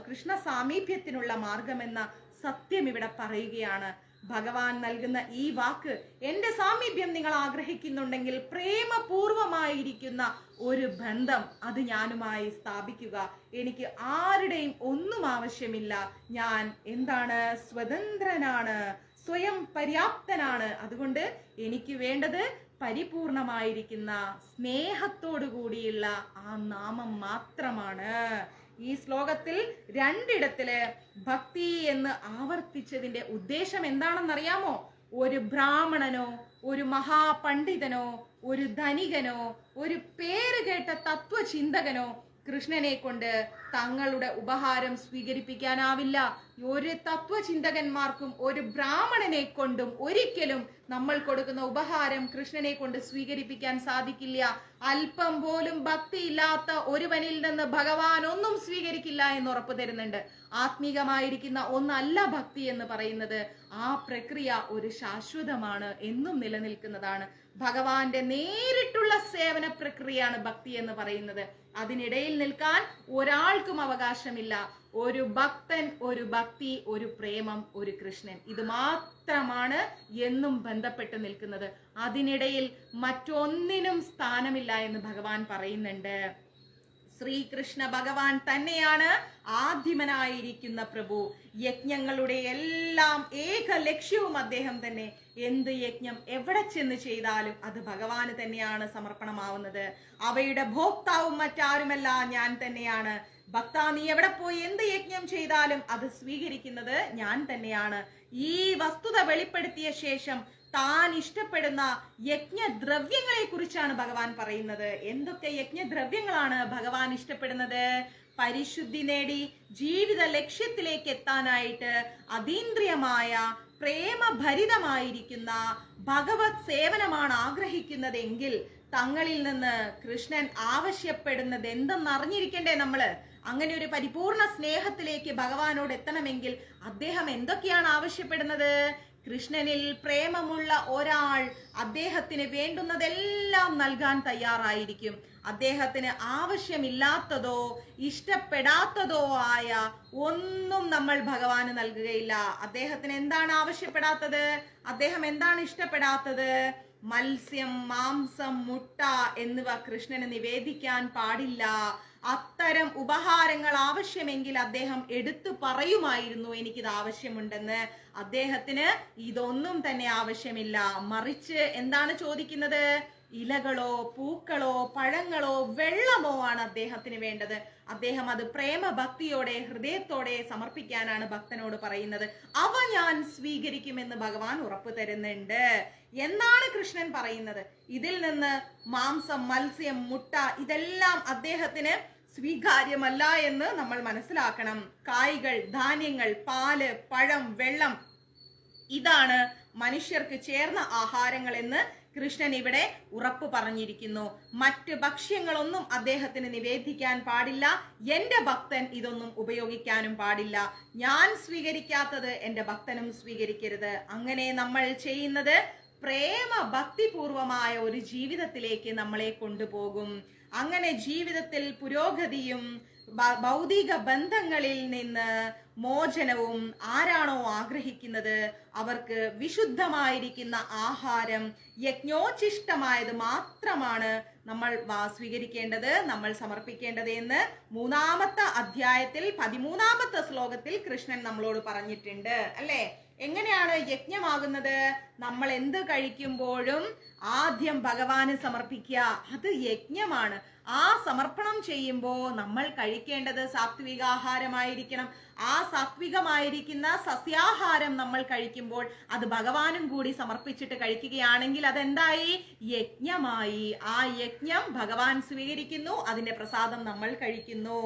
കൃഷ്ണ സാമീപ്യത്തിനുള്ള മാർഗമെന്ന സത്യം ഇവിടെ പറയുകയാണ്. ഭഗവാൻ നൽകുന്ന ഈ വാക്ക്, എന്റെ സാമീപ്യം നിങ്ങൾ ആഗ്രഹിക്കുന്നുണ്ടെങ്കിൽ പ്രേമപൂർവമായിരിക്കുന്ന ഒരു ബന്ധം അത് ഞാനുമായി സ്ഥാപിക്കുക. എനിക്ക് ആരുടെയും ഒന്നും ആവശ്യമില്ല. ഞാൻ എന്താണ്? സ്വതന്ത്രനാണ്, സ്വയം പര്യാപ്തനാണ്. അതുകൊണ്ട് എനിക്ക് വേണ്ടത് പരിപൂർണമായിരിക്കുന്ന സ്നേഹത്തോടു കൂടിയുള്ള ആ നാമം മാത്രമാണ്. ഈ ശ്ലോകത്തിൽ 2 ഭക്തി എന്ന് ആവർത്തിച്ചതിന്റെ ഉദ്ദേശം എന്താണെന്നറിയാമോ? ഒരു ബ്രാഹ്മണനോ, ഒരു മഹാപണ്ഡിതനോ, ഒരു ധനികനോ, ഒരു പേരുകേട്ട തത്വചിന്തകനോ കൃഷ്ണനെ കൊണ്ട് തങ്ങളുടെ ഉപഹാരം സ്വീകരിപ്പിക്കാനാവില്ല. ഒരു തത്വചിന്തകന്മാർക്കും ഒരു ബ്രാഹ്മണനെ കൊണ്ടും ഒരിക്കലും നമ്മൾ കൊടുക്കുന്ന ഉപഹാരം കൃഷ്ണനെ കൊണ്ട് സ്വീകരിപ്പിക്കാൻ സാധിക്കില്ല. അല്പം പോലും ഭക്തി ഇല്ലാത്ത ഒരുവനിൽ നിന്ന് ഭഗവാൻ ഒന്നും സ്വീകരിക്കില്ല എന്ന് ഉറപ്പു തരുന്നുണ്ട്. ആത്മീകമായിരിക്കുന്ന ഒന്നല്ല ഭക്തി എന്ന് പറയുന്നത്. ആ പ്രക്രിയ ഒരു ശാശ്വതമാണ്, എന്നും നിലനിൽക്കുന്നതാണ്. ഭഗവാന്റെ നേരിട്ടുള്ള സേവന പ്രക്രിയയാണ് ഭക്തി എന്ന് പറയുന്നത്. അതിനിടയിൽ നിൽക്കാൻ ഒരാൾക്കും അവകാശമില്ല. ഒരു ഭക്തൻ, ഒരു ഭക്തി, ഒരു പ്രേമം, ഒരു കൃഷ്ണൻ, ഇത് മാത്രമാണ് എന്നും ബന്ധപ്പെട്ട് നിൽക്കുന്നത്. അതിനിടയിൽ മറ്റൊന്നിനും സ്ഥാനമില്ല എന്ന് ഭഗവാൻ പറയുന്നുണ്ട്. ശ്രീകൃഷ്ണ ഭഗവാൻ തന്നെയാണ് ആദിമനായിരിക്കുന്ന പ്രഭു. യജ്ഞങ്ങളുടെ എല്ലാം ഏക ലക്ഷ്യവും അദ്ദേഹം തന്നെ. എന്ത് യജ്ഞം എവിടെ ചെന്ന് ചെയ്താലും അത് ഭഗവാന് തന്നെയാണ് സമർപ്പണമാവുന്നത്. അവയുടെ ഭോക്താവും മറ്റാരുമല്ല, ഞാൻ തന്നെയാണ്. ഭക്ത, നീ എവിടെ പോയി എന്ത് യജ്ഞം ചെയ്താലും അത് സ്വീകരിക്കുന്നത് ഞാൻ തന്നെയാണ്. ഈ വസ്തുത വെളിപ്പെടുത്തിയ ശേഷം താൻ ഇഷ്ടപ്പെടുന്ന യജ്ഞദ്രവ്യങ്ങളെ കുറിച്ചാണ് ഭഗവാൻ പറയുന്നത്. എന്തൊക്കെ യജ്ഞദ്രവ്യങ്ങളാണ് ഭഗവാൻ ഇഷ്ടപ്പെടുന്നത്? പരിശുദ്ധി നേടി ജീവിത ലക്ഷ്യത്തിലേക്ക് എത്താനായിട്ട് അതീന്ദ്രിയമായ പ്രേമഭരിതമായിരിക്കുന്ന ഭഗവത് സേവനമാണ് ആഗ്രഹിക്കുന്നതെങ്കിൽ തങ്ങളിൽ നിന്ന് കൃഷ്ണൻ ആവശ്യപ്പെടുന്നത് എന്തെന്നറിഞ്ഞിരിക്കണ്ടേ നമ്മള്? അങ്ങനെ ഒരു പരിപൂർണ സ്നേഹത്തിലേക്ക് ഭഗവാനോട് എത്തണമെങ്കിൽ അദ്ദേഹം എന്തൊക്കെയാണ് ആവശ്യപ്പെടുന്നത്? കൃഷ്ണനിൽ പ്രേമമുള്ള ഒരാൾ അദ്ദേഹത്തിന് വേണ്ടുന്നതെല്ലാം നൽകാൻ തയ്യാറായിരിക്കും. അദ്ദേഹത്തിന് ആവശ്യമില്ലാത്തതോ ഇഷ്ടപ്പെടാത്തതോ ആയ ഒന്നും നമ്മൾ ഭഗവാന് നൽകുകയില്ല. അദ്ദേഹത്തിന് എന്താണ് ആവശ്യപ്പെടാത്തത്? അദ്ദേഹം എന്താണ് ഇഷ്ടപ്പെടാത്തത്? മത്സ്യം, മാംസം, മുട്ട എന്നിവ കൃഷ്ണന് നിവേദിക്കാൻ പാടില്ല. അത്തരം ഉപഹാരങ്ങൾ ആവശ്യമെങ്കിൽ അദ്ദേഹം എടുത്തു പറയുമായിരുന്നു എനിക്കിത് ആവശ്യമുണ്ടെന്ന്. അദ്ദേഹത്തിന് ഇതൊന്നും തന്നെ ആവശ്യമില്ല. മറിച്ച് എന്താണ് ചോദിക്കുന്നത്? ഇലകളോ, പൂക്കളോ, പഴങ്ങളോ, വെള്ളമോ ആണ് അദ്ദേഹത്തിന് വേണ്ടത്. അദ്ദേഹം അത് പ്രേമഭക്തിയോടെ, ഹൃദയത്തോടെ സമർപ്പിക്കാനാണ് ഭക്തനോട് പറയുന്നത്. അവ ഞാൻ സ്വീകരിക്കുമെന്ന് ഭഗവാൻ ഉറപ്പു തരുന്നുണ്ട്. എന്നാണ് കൃഷ്ണൻ പറയുന്നത്? ഇതിൽ നിന്ന് മാംസം, മത്സ്യം, മുട്ട ഇതെല്ലാം അദ്ദേഹത്തിന് സ്വീകാര്യമല്ല എന്ന് നമ്മൾ മനസ്സിലാക്കണം. കായ്കൾ, ധാന്യങ്ങൾ, പാല്, പഴം, വെള്ളം ഇതാണ് മനുഷ്യർക്ക് ചേർന്ന ആഹാരങ്ങൾ എന്ന് കൃഷ്ണൻ ഇവിടെ ഉറപ്പ് പറഞ്ഞിരിക്കുന്നു. മറ്റ് ഭക്ഷ്യങ്ങളൊന്നും അദ്ദേഹത്തിന് നിവേദിക്കാൻ പാടില്ല. എന്റെ ഭക്തൻ ഇതൊന്നും ഉപയോഗിക്കാനും പാടില്ല. ഞാൻ സ്വീകരിക്കാത്തത് എന്റെ ഭക്തനും സ്വീകരിക്കരുത്. അങ്ങനെ നമ്മൾ ചെയ്യുന്നത് പ്രേമ ഭക്തിപൂർവമായ ഒരു ജീവിതത്തിലേക്ക് നമ്മളെ കൊണ്ടുപോകും. അങ്ങനെ ജീവിതത്തിൽ പുരോഗതിയും ഭൗതിക ബന്ധങ്ങളിൽ നിന്ന് മോചനവും ആരാണോ ആഗ്രഹിക്കുന്നത് അവർക്ക് വിശുദ്ധമായിരിക്കുന്ന ആഹാരം യജ്ഞോച്ഛിഷ്ടമായത് മാത്രമാണ് നമ്മൾ സ്വീകരിക്കേണ്ടത്, നമ്മൾ സമർപ്പിക്കേണ്ടത് എന്ന് 3-ാമത്തെ അധ്യായത്തിൽ 13-ാമത്തെ ശ്ലോകത്തിൽ കൃഷ്ണൻ നമ്മളോട് പറഞ്ഞിട്ടുണ്ട് അല്ലേ. എങ്ങനെയാണ് യജ്ഞമാകുന്നത്? നമ്മൾ എന്ത് കഴിക്കുമ്പോഴും ആദ്യം ഭഗവാന് സമർപ്പിക്കുക, അത് യജ്ഞമാണ്. ആ സമർപ്പണം ചെയ്യുമ്പോൾ നമ്മൾ കഴിക്കേണ്ടത് സാത്വികാഹാരമായിരിക്കണം. ആ സാത്വികമായിരിക്കുന്ന സസ്യാഹാരം നമ്മൾ കഴിക്കുമ്പോൾ അത് ഭഗവാനും കൂടി സമർപ്പിച്ചിട്ട് കഴിക്കുകയാണെങ്കിൽ അതെന്തായി? യജ്ഞമായി. ആ യജ്ഞം ഭഗവാൻ സ്വീകരിക്കുന്നു, അതിന്റെ പ്രസാദം നമ്മൾ കഴിക്കുന്നു.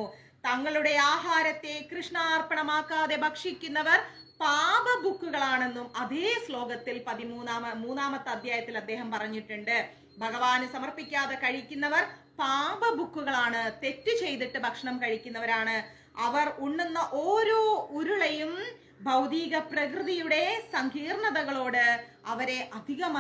തങ്ങളുടെ ആഹാരത്തെ കൃഷ്ണാർപ്പണമാക്കാതെ ഭക്ഷിക്കുന്നവർ പാപബുക്കുകളാണെന്നും അതേ ശ്ലോകത്തിൽ 3-ാമത്തെ അധ്യായത്തിൽ അദ്ദേഹം പറഞ്ഞിട്ടുണ്ട്. ഭഗവാന് സമർപ്പിക്കാതെ കഴിക്കുന്നവർ പാപബുക്കുകളാണ്, തെറ്റ് ചെയ്തിട്ട് ഭക്ഷണം കഴിക്കുന്നവരാണ്. അവർ ഉണ്ണുന്ന ഓരോ ഉരുളയും ഭൗതിക പ്രകൃതിയുടെ സങ്കീർണതകളോട് അവരെ അധികം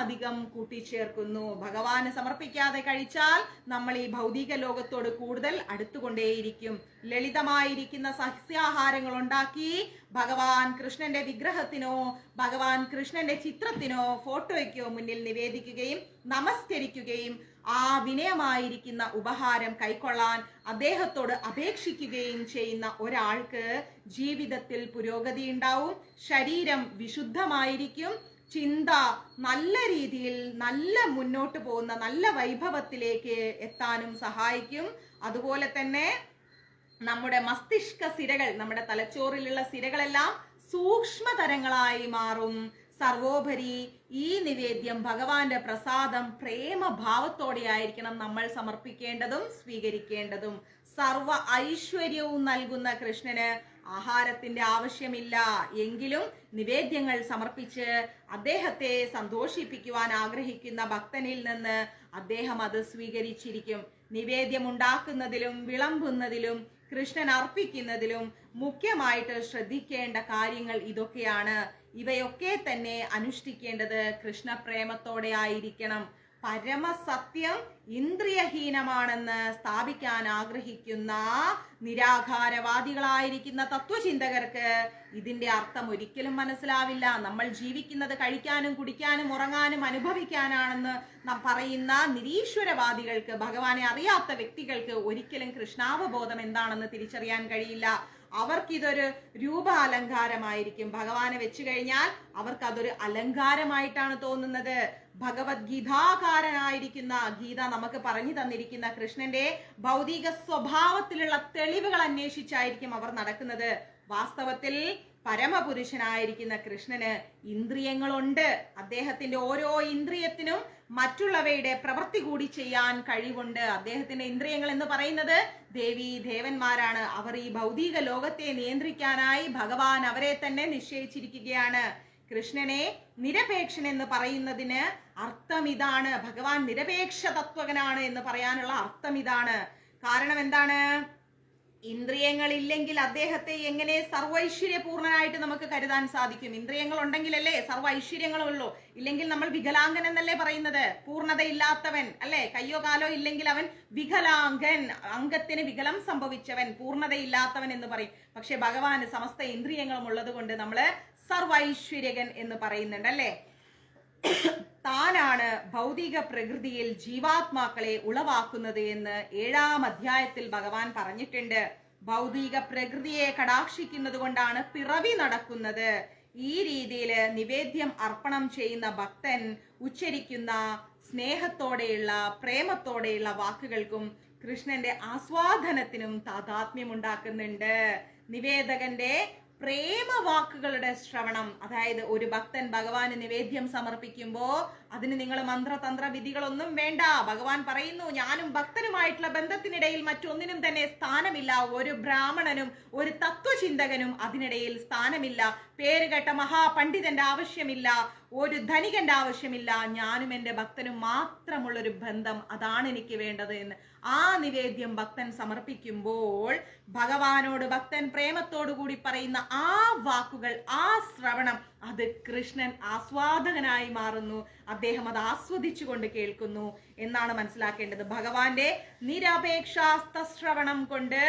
കൂട്ടിച്ചേർക്കുന്നു. ഭഗവാന് സമർപ്പിക്കാതെ കഴിച്ചാൽ നമ്മൾ ഈ ഭൗതിക ലോകത്തോട് കൂടുതൽ അടുത്തുകൊണ്ടേയിരിക്കും. ലളിതമായിരിക്കുന്ന സസ്യാഹാരങ്ങൾ ഉണ്ടാക്കി ഭഗവാൻ കൃഷ്ണന്റെ വിഗ്രഹത്തിനോ ഭഗവാൻ കൃഷ്ണന്റെ ചിത്രത്തിനോ ഫോട്ടോയ്ക്കോ മുന്നിൽ നിവേദിക്കുകയും നമസ്കരിക്കുകയും ആ വിനയമായിരിക്കുന്ന ഉപഹാരം കൈക്കൊള്ളാൻ അദ്ദേഹത്തോട് അപേക്ഷിക്കുകയും ചെയ്യുന്ന ഒരാൾക്ക് ജീവിതത്തിൽ പുരോഗതി ഉണ്ടാവും. ശരീരം വിശുദ്ധമായിരിക്കും. ചിന്ത നല്ല രീതിയിൽ മുന്നോട്ട് പോകുന്ന നല്ല വൈഭവത്തിലേക്ക് എത്താനും സഹായിക്കും. അതുപോലെ തന്നെ നമ്മുടെ മസ്തിഷ്ക സിരകൾ, നമ്മുടെ തലച്ചോറിലുള്ള സിരകളെല്ലാം സൂക്ഷ്മതരങ്ങളായി മാറും. സർവോപരി ഈ നിവേദ്യം ഭഗവാന്റെ പ്രസാദം പ്രേമഭാവത്തോടെ ആയിരിക്കണം നമ്മൾ സമർപ്പിക്കേണ്ടതും സ്വീകരിക്കേണ്ടതും. സർവ ഐശ്വര്യവും നൽകുന്ന കൃഷ്ണന് ആഹാരത്തിന്റെ ആവശ്യമില്ല. എങ്കിലും നിവേദ്യങ്ങൾ സമർപ്പിച്ച് അദ്ദേഹത്തെ സന്തോഷിപ്പിക്കുവാൻ ആഗ്രഹിക്കുന്ന ഭക്തനിൽ നിന്ന് അദ്ദേഹം അത് സ്വീകരിച്ചിരിക്കും. നിവേദ്യം ഉണ്ടാക്കുന്നതിലും വിളമ്പുന്നതിലും കൃഷ്ണൻ അർപ്പിക്കുന്നതിലും മുഖ്യമായിട്ട് ശ്രദ്ധിക്കേണ്ട കാര്യങ്ങൾ ഇതൊക്കെയാണ്. ഇവയൊക്കെ തന്നെ അനുഷ്ഠിക്കേണ്ടത് കൃഷ്ണപ്രേമത്തോടെ ആയിരിക്കണം. പരമസത്യം ഇന്ദ്രിയഹീനമാണെന്ന് സ്ഥാപിക്കാൻ ആഗ്രഹിക്കുന്ന നിരാകാരവാദികളായിരിക്കുന്ന തത്വചിന്തകർക്ക് ഇതിന്റെ അർത്ഥം ഒരിക്കലും മനസ്സിലാവില്ല. നമ്മൾ ജീവിക്കുന്നത് കഴിക്കാനും കുടിക്കാനും ഉറങ്ങാനും അനുഭവിക്കാനാണെന്ന് നാം പറയുന്ന നിരീശ്വരവാദികൾക്ക്, ഭഗവാനെ അറിയാത്ത വ്യക്തികൾക്ക് ഒരിക്കലും കൃഷ്ണാവബോധം എന്താണെന്ന് തിരിച്ചറിയാൻ കഴിയില്ല. അവർക്കിതൊരു രൂപാലങ്കാരമായിരിക്കും. ഭഗവാനെ വെച്ചു കഴിഞ്ഞാൽ അവർക്ക് അതൊരു അലങ്കാരമായിട്ടാണ് തോന്നുന്നത്. ഭഗവത്ഗീതാകാരനായിരിക്കുന്ന ഗീത നമുക്ക് പറഞ്ഞു തന്നിരിക്കുന്ന കൃഷ്ണന്റെ ഭൗതിക സ്വഭാവത്തിലുള്ള തെളിവുകൾ അന്വേഷിച്ചായിരിക്കും അവർ നടക്കുന്നത്. വാസ്തവത്തിൽ പരമപുരുഷനായിരിക്കുന്ന കൃഷ്ണന് ഇന്ദ്രിയങ്ങളുണ്ട്. അദ്ദേഹത്തിന്റെ ഓരോ ഇന്ദ്രിയത്തിനും മറ്റുള്ളവയുടെ പ്രവൃത്തി കൂടി ചെയ്യാൻ കഴിവുണ്ട്. അദ്ദേഹത്തിന്റെ ഇന്ദ്രിയങ്ങൾ എന്ന് പറയുന്നത് ദേവീ ദേവന്മാരാണ്. അവർ ഈ ഭൗതിക ലോകത്തെ നിയന്ത്രിക്കാനായി ഭഗവാൻ അവരെ തന്നെ നിശ്ചയിച്ചിരിക്കുകയാണ്. കൃഷ്ണനെ നിരപേക്ഷൻ എന്ന് പറയുന്നതിന് അർത്ഥം ഇതാണ്. ഭഗവാൻ നിരപേക്ഷ തത്വകനാണ് എന്ന് പറയാനുള്ള അർത്ഥം ഇതാണ്. കാരണം എന്താണ്? ഇന്ദ്രിയങ്ങൾ ഇല്ലെങ്കിൽ അദ്ദേഹത്തെ എങ്ങനെ സർവൈശ്വര്യപൂർണനായിട്ട് നമുക്ക് കരുതാൻ സാധിക്കും? ഇന്ദ്രിയങ്ങൾ ഉണ്ടെങ്കിലല്ലേ സർവ്വ ഐശ്വര്യങ്ങളും ഉള്ളൂ. ഇല്ലെങ്കിൽ നമ്മൾ വികലാംഗൻ എന്നല്ലേ പറയുന്നത്? പൂർണ്ണതയില്ലാത്തവൻ അല്ലെ? കയ്യോ കാലോ ഇല്ലെങ്കിൽ അവൻ വികലാംഗൻ, അംഗത്തിന് വികലം സംഭവിച്ചവൻ, പൂർണ്ണതയില്ലാത്തവൻ എന്ന് പറയും. പക്ഷെ ഭഗവാന് സമസ്ത ഇന്ദ്രിയങ്ങളും ഉള്ളത് കൊണ്ട് നമ്മള് സർവൈശ്വര്യകൻ എന്ന് പറയുന്നുണ്ട് അല്ലേ. താനാണ് ഭൗതിക പ്രകൃതിയിൽ ജീവാത്മാക്കളെ ഉളവാക്കുന്നത് എന്ന് 7-ാം അധ്യായത്തിൽ ഭഗവാൻ പറഞ്ഞിട്ടുണ്ട്. ഭൗതിക പ്രകൃതിയെ കടാക്ഷിക്കുന്നത് കൊണ്ടാണ് പിറവി നടക്കുന്നത്. ഈ രീതിയിൽ നിവേദ്യം അർപ്പണം ചെയ്യുന്ന ഭക്തൻ ഉച്ചരിക്കുന്ന സ്നേഹത്തോടെയുള്ള പ്രേമത്തോടെയുള്ള വാക്കുകൾക്കും കൃഷ്ണന്റെ ആസ്വാദനത്തിനും താതാത്മ്യമുണ്ടാക്കുന്നുണ്ട്. നിവേദകന്റെ പ്രേമവാക്കുകളുടെ ശ്രവണം, അതായത് ഒരു ഭക്തൻ ഭഗവാന് നിവേദ്യം സമർപ്പിക്കുമ്പോ അതിന് നിങ്ങൾ മന്ത്രതന്ത്ര വിധികളൊന്നും വേണ്ട. ഭഗവാൻ പറയുന്നു, ഞാനും ഭക്തനുമായിട്ടുള്ള ബന്ധത്തിനിടയിൽ മറ്റൊന്നിനും തന്നെ സ്ഥാനമില്ല. ഒരു ബ്രാഹ്മണനും ഒരു തത്വചിന്തകനും അതിനിടയിൽ സ്ഥാനമില്ല. പേരുകെട്ട മഹാപണ്ഡിതന്റെ ആവശ്യമില്ല. ഒരു ധനികന്റെ ആവശ്യമില്ല, ഞാനും എൻ്റെ ഭക്തനും മാത്രമുള്ളൊരു ബന്ധം, അതാണ് എനിക്ക് വേണ്ടത് എന്ന് ആ നിവേദ്യം ഭക്തൻ സമർപ്പിക്കുമ്പോൾ ഭഗവാനോട് ഭക്തൻ പ്രേമത്തോടു കൂടി പറയുന്ന ആ വാക്കുകൾ, ആ ശ്രവണം, അത് കൃഷ്ണൻ ആസ്വാദകനായി മാറുന്നു. അദ്ദേഹം അത് ആസ്വദിച്ചുകൊണ്ട് കേൾക്കുന്നു എന്നാണ് മനസ്സിലാക്കേണ്ടത്. ഭഗവാന്റെ നിരപേക്ഷാസ്ത ശ്രവണം കൊണ്ട്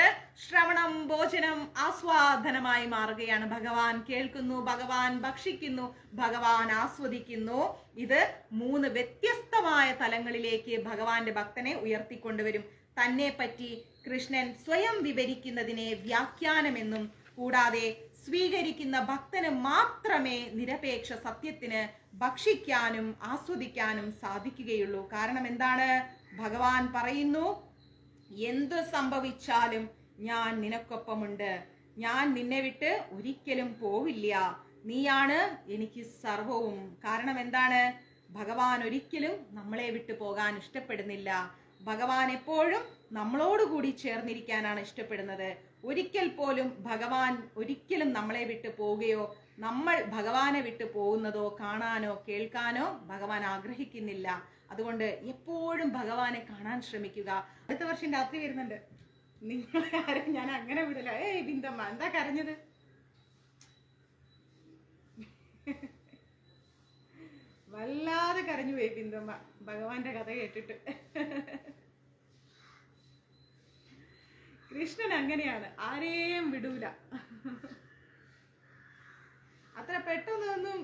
ശ്രവണം ഭോജനം ആസ്വാദനമായി മാറുകയാണ്. ഭഗവാൻ കേൾക്കുന്നു, ഭഗവാൻ ഭക്ഷിക്കുന്നു, ഭഗവാൻ ആസ്വദിക്കുന്നു. ഇത് 3 വ്യത്യസ്തമായ തലങ്ങളിലേക്ക് ഭഗവാന്റെ ഭക്തനെ ഉയർത്തിക്കൊണ്ടുവരും. തന്നെ പറ്റി കൃഷ്ണൻ സ്വയം വിവരിക്കുന്നതിനെ വ്യാഖ്യാനമെന്നും, കൂടാതെ സ്വീകരിക്കുന്ന ഭക്തന് മാത്രമേ നിരപേക്ഷ സത്യത്തിന് ഭക്ഷിക്കാനും ആസ്വദിക്കാനും സാധിക്കുകയുള്ളൂ. കാരണം എന്താണ്? ഭഗവാൻ പറയുന്നു, എന്ത് സംഭവിച്ചാലും ഞാൻ നിനക്കൊപ്പമുണ്ട്, ഞാൻ നിന്നെ വിട്ട് ഒരിക്കലും പോവില്ല, നീയാണ് എനിക്ക് സർവവും. കാരണം എന്താണ്? ഭഗവാൻ ഒരിക്കലും നമ്മളെ വിട്ടു പോകാൻ ഇഷ്ടപ്പെടുന്നില്ല. ഭഗവാൻ എപ്പോഴും നമ്മളോടുകൂടി ചേർന്നിരിക്കാനാണ് ഇഷ്ടപ്പെടുന്നത്. ഒരിക്കൽ പോലും ഭഗവാൻ ഒരിക്കലും നമ്മളെ വിട്ടു പോവുകയോ നമ്മൾ ഭഗവാനെ വിട്ടു പോകുന്നതോ കാണാനോ കേൾക്കാനോ ഭഗവാൻ ആഗ്രഹിക്കുന്നില്ല. അതുകൊണ്ട് എപ്പോഴും ഭഗവാനെ കാണാൻ ശ്രമിക്കുക. അടുത്ത വർഷം രാത്രി വരുന്നുണ്ട്. നിങ്ങളെ ആരും ഞാൻ അങ്ങനെ വിടില്ല. ബിന്ദമ്മ എന്താ കരഞ്ഞത്? വല്ലാതെ കരഞ്ഞു പോയി ബിന്ദമ്മ ഭഗവാന്റെ കഥ കേട്ടിട്ട്. കൃഷ്ണൻ അങ്ങനെയാണ്, ആരെയും വിടൂല. അത്ര പെട്ടെന്നൊന്നും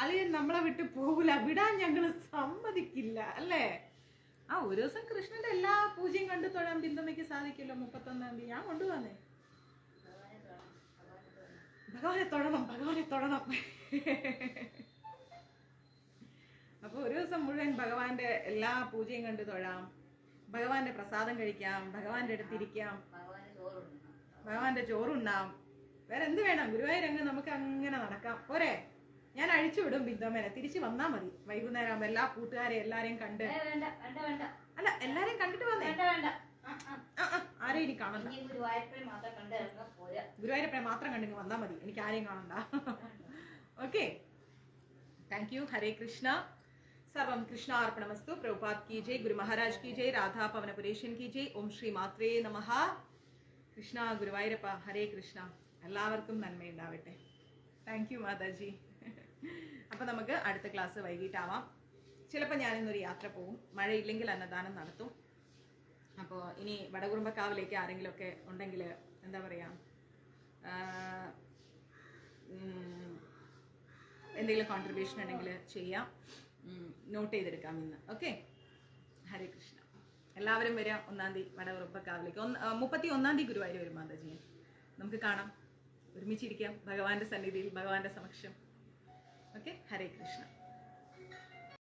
അളിയൻ നമ്മളെ വിട്ട് പോകൂല, വിടാൻ ഞങ്ങള് സമ്മതിക്കില്ല, അല്ലേ? ഒരു ദിവസം കൃഷ്ണന്റെ എല്ലാ പൂജയും കണ്ടു തൊഴാൻ ബിന്ദമ്മയ്ക്ക് സാധിക്കല്ലോ. 31-ാം തീയതി ഞാൻ കൊണ്ടുവന്നേ. ഭഗവാനെ തൊഴണം, ഭഗവാനെ തൊഴണം. അപ്പൊ ഒരു ദിവസം മുഴുവൻ ഭഗവാന്റെ എല്ലാ പൂജയും കണ്ടു തൊഴാം, ഭഗവാന്റെ പ്രസാദം കഴിക്കാം, ഭഗവാന്റെ അടുത്തിരിക്കാം, ഭഗവാന്റെ ചോറുണ്ണാം. വേറെ എന്ത് വേണം? ഗുരുവായൂരങ്ങ് നമുക്ക് അങ്ങനെ നടക്കാം, പോരെ? ഞാൻ അഴിച്ചുവിടും ബിന്ദമ്മേനെ, തിരിച്ചു വന്നാ മതി. വൈകുന്നേരം ആകുമ്പോ എല്ലാ കൂട്ടുകാരെ എല്ലാരെയും കണ്ട്, അല്ല എല്ലാരെയും കണ്ടിട്ട് വന്നേ. ആരെയും ഇനി കാണണ്ട, ഗുരുവായൂരപ്പനെ മാത്രം കണ്ടിങ്ങ് വന്നാ മതി, എനിക്ക് ആരെയും കാണണ്ട. Okay, thank you. Hare Krishna. सर्वं कृष्णार्पणमस्तु. प्रभुपाद की जय, गुरु महाराज की जय, राधा पवनपुरेशन की जय. ओम श्री मात्रे नमः. കൃഷ്ണ ഗുരുവായൂരപ്പ, ഹരേ കൃഷ്ണ. എല്ലാവർക്കും നന്മയുണ്ടാവട്ടെ. Thank you Mataji. അപ്പം നമുക്ക് അടുത്ത ക്ലാസ് വൈകിട്ടാവാം. ചിലപ്പോൾ ഞാനിന്നൊരു യാത്ര പോവും, മഴയില്ലെങ്കിൽ അന്നദാനം നടത്തും. അപ്പോൾ ഇനി വടകുറുമ്പക്കാവിലേക്ക് ആരെങ്കിലുമൊക്കെ ഉണ്ടെങ്കിൽ എന്താ പറയുക, എന്തെങ്കിലും കോൺട്രിബ്യൂഷൻ ഉണ്ടെങ്കിൽ ചെയ്യാം, നോട്ട് ചെയ്തെടുക്കാം ഇന്ന്. ഓക്കെ, ഹരേ കൃഷ്ണ. എല്ലാവരും വരിക 1-ാം തീയതി വടകുറുമ്പക്കാവിലേക്ക്. 31-ാം തീയതി ഗുരുവായൂർ വരും മാതാജി. നമുക്ക് കാണാം, ഒരുമിച്ചിരിക്കാം ഭഗവാന്റെ സന്നിധിയിൽ, ഭഗവാന്റെ സമക്ഷം. ഓക്കെ, ഹരേ കൃഷ്ണ.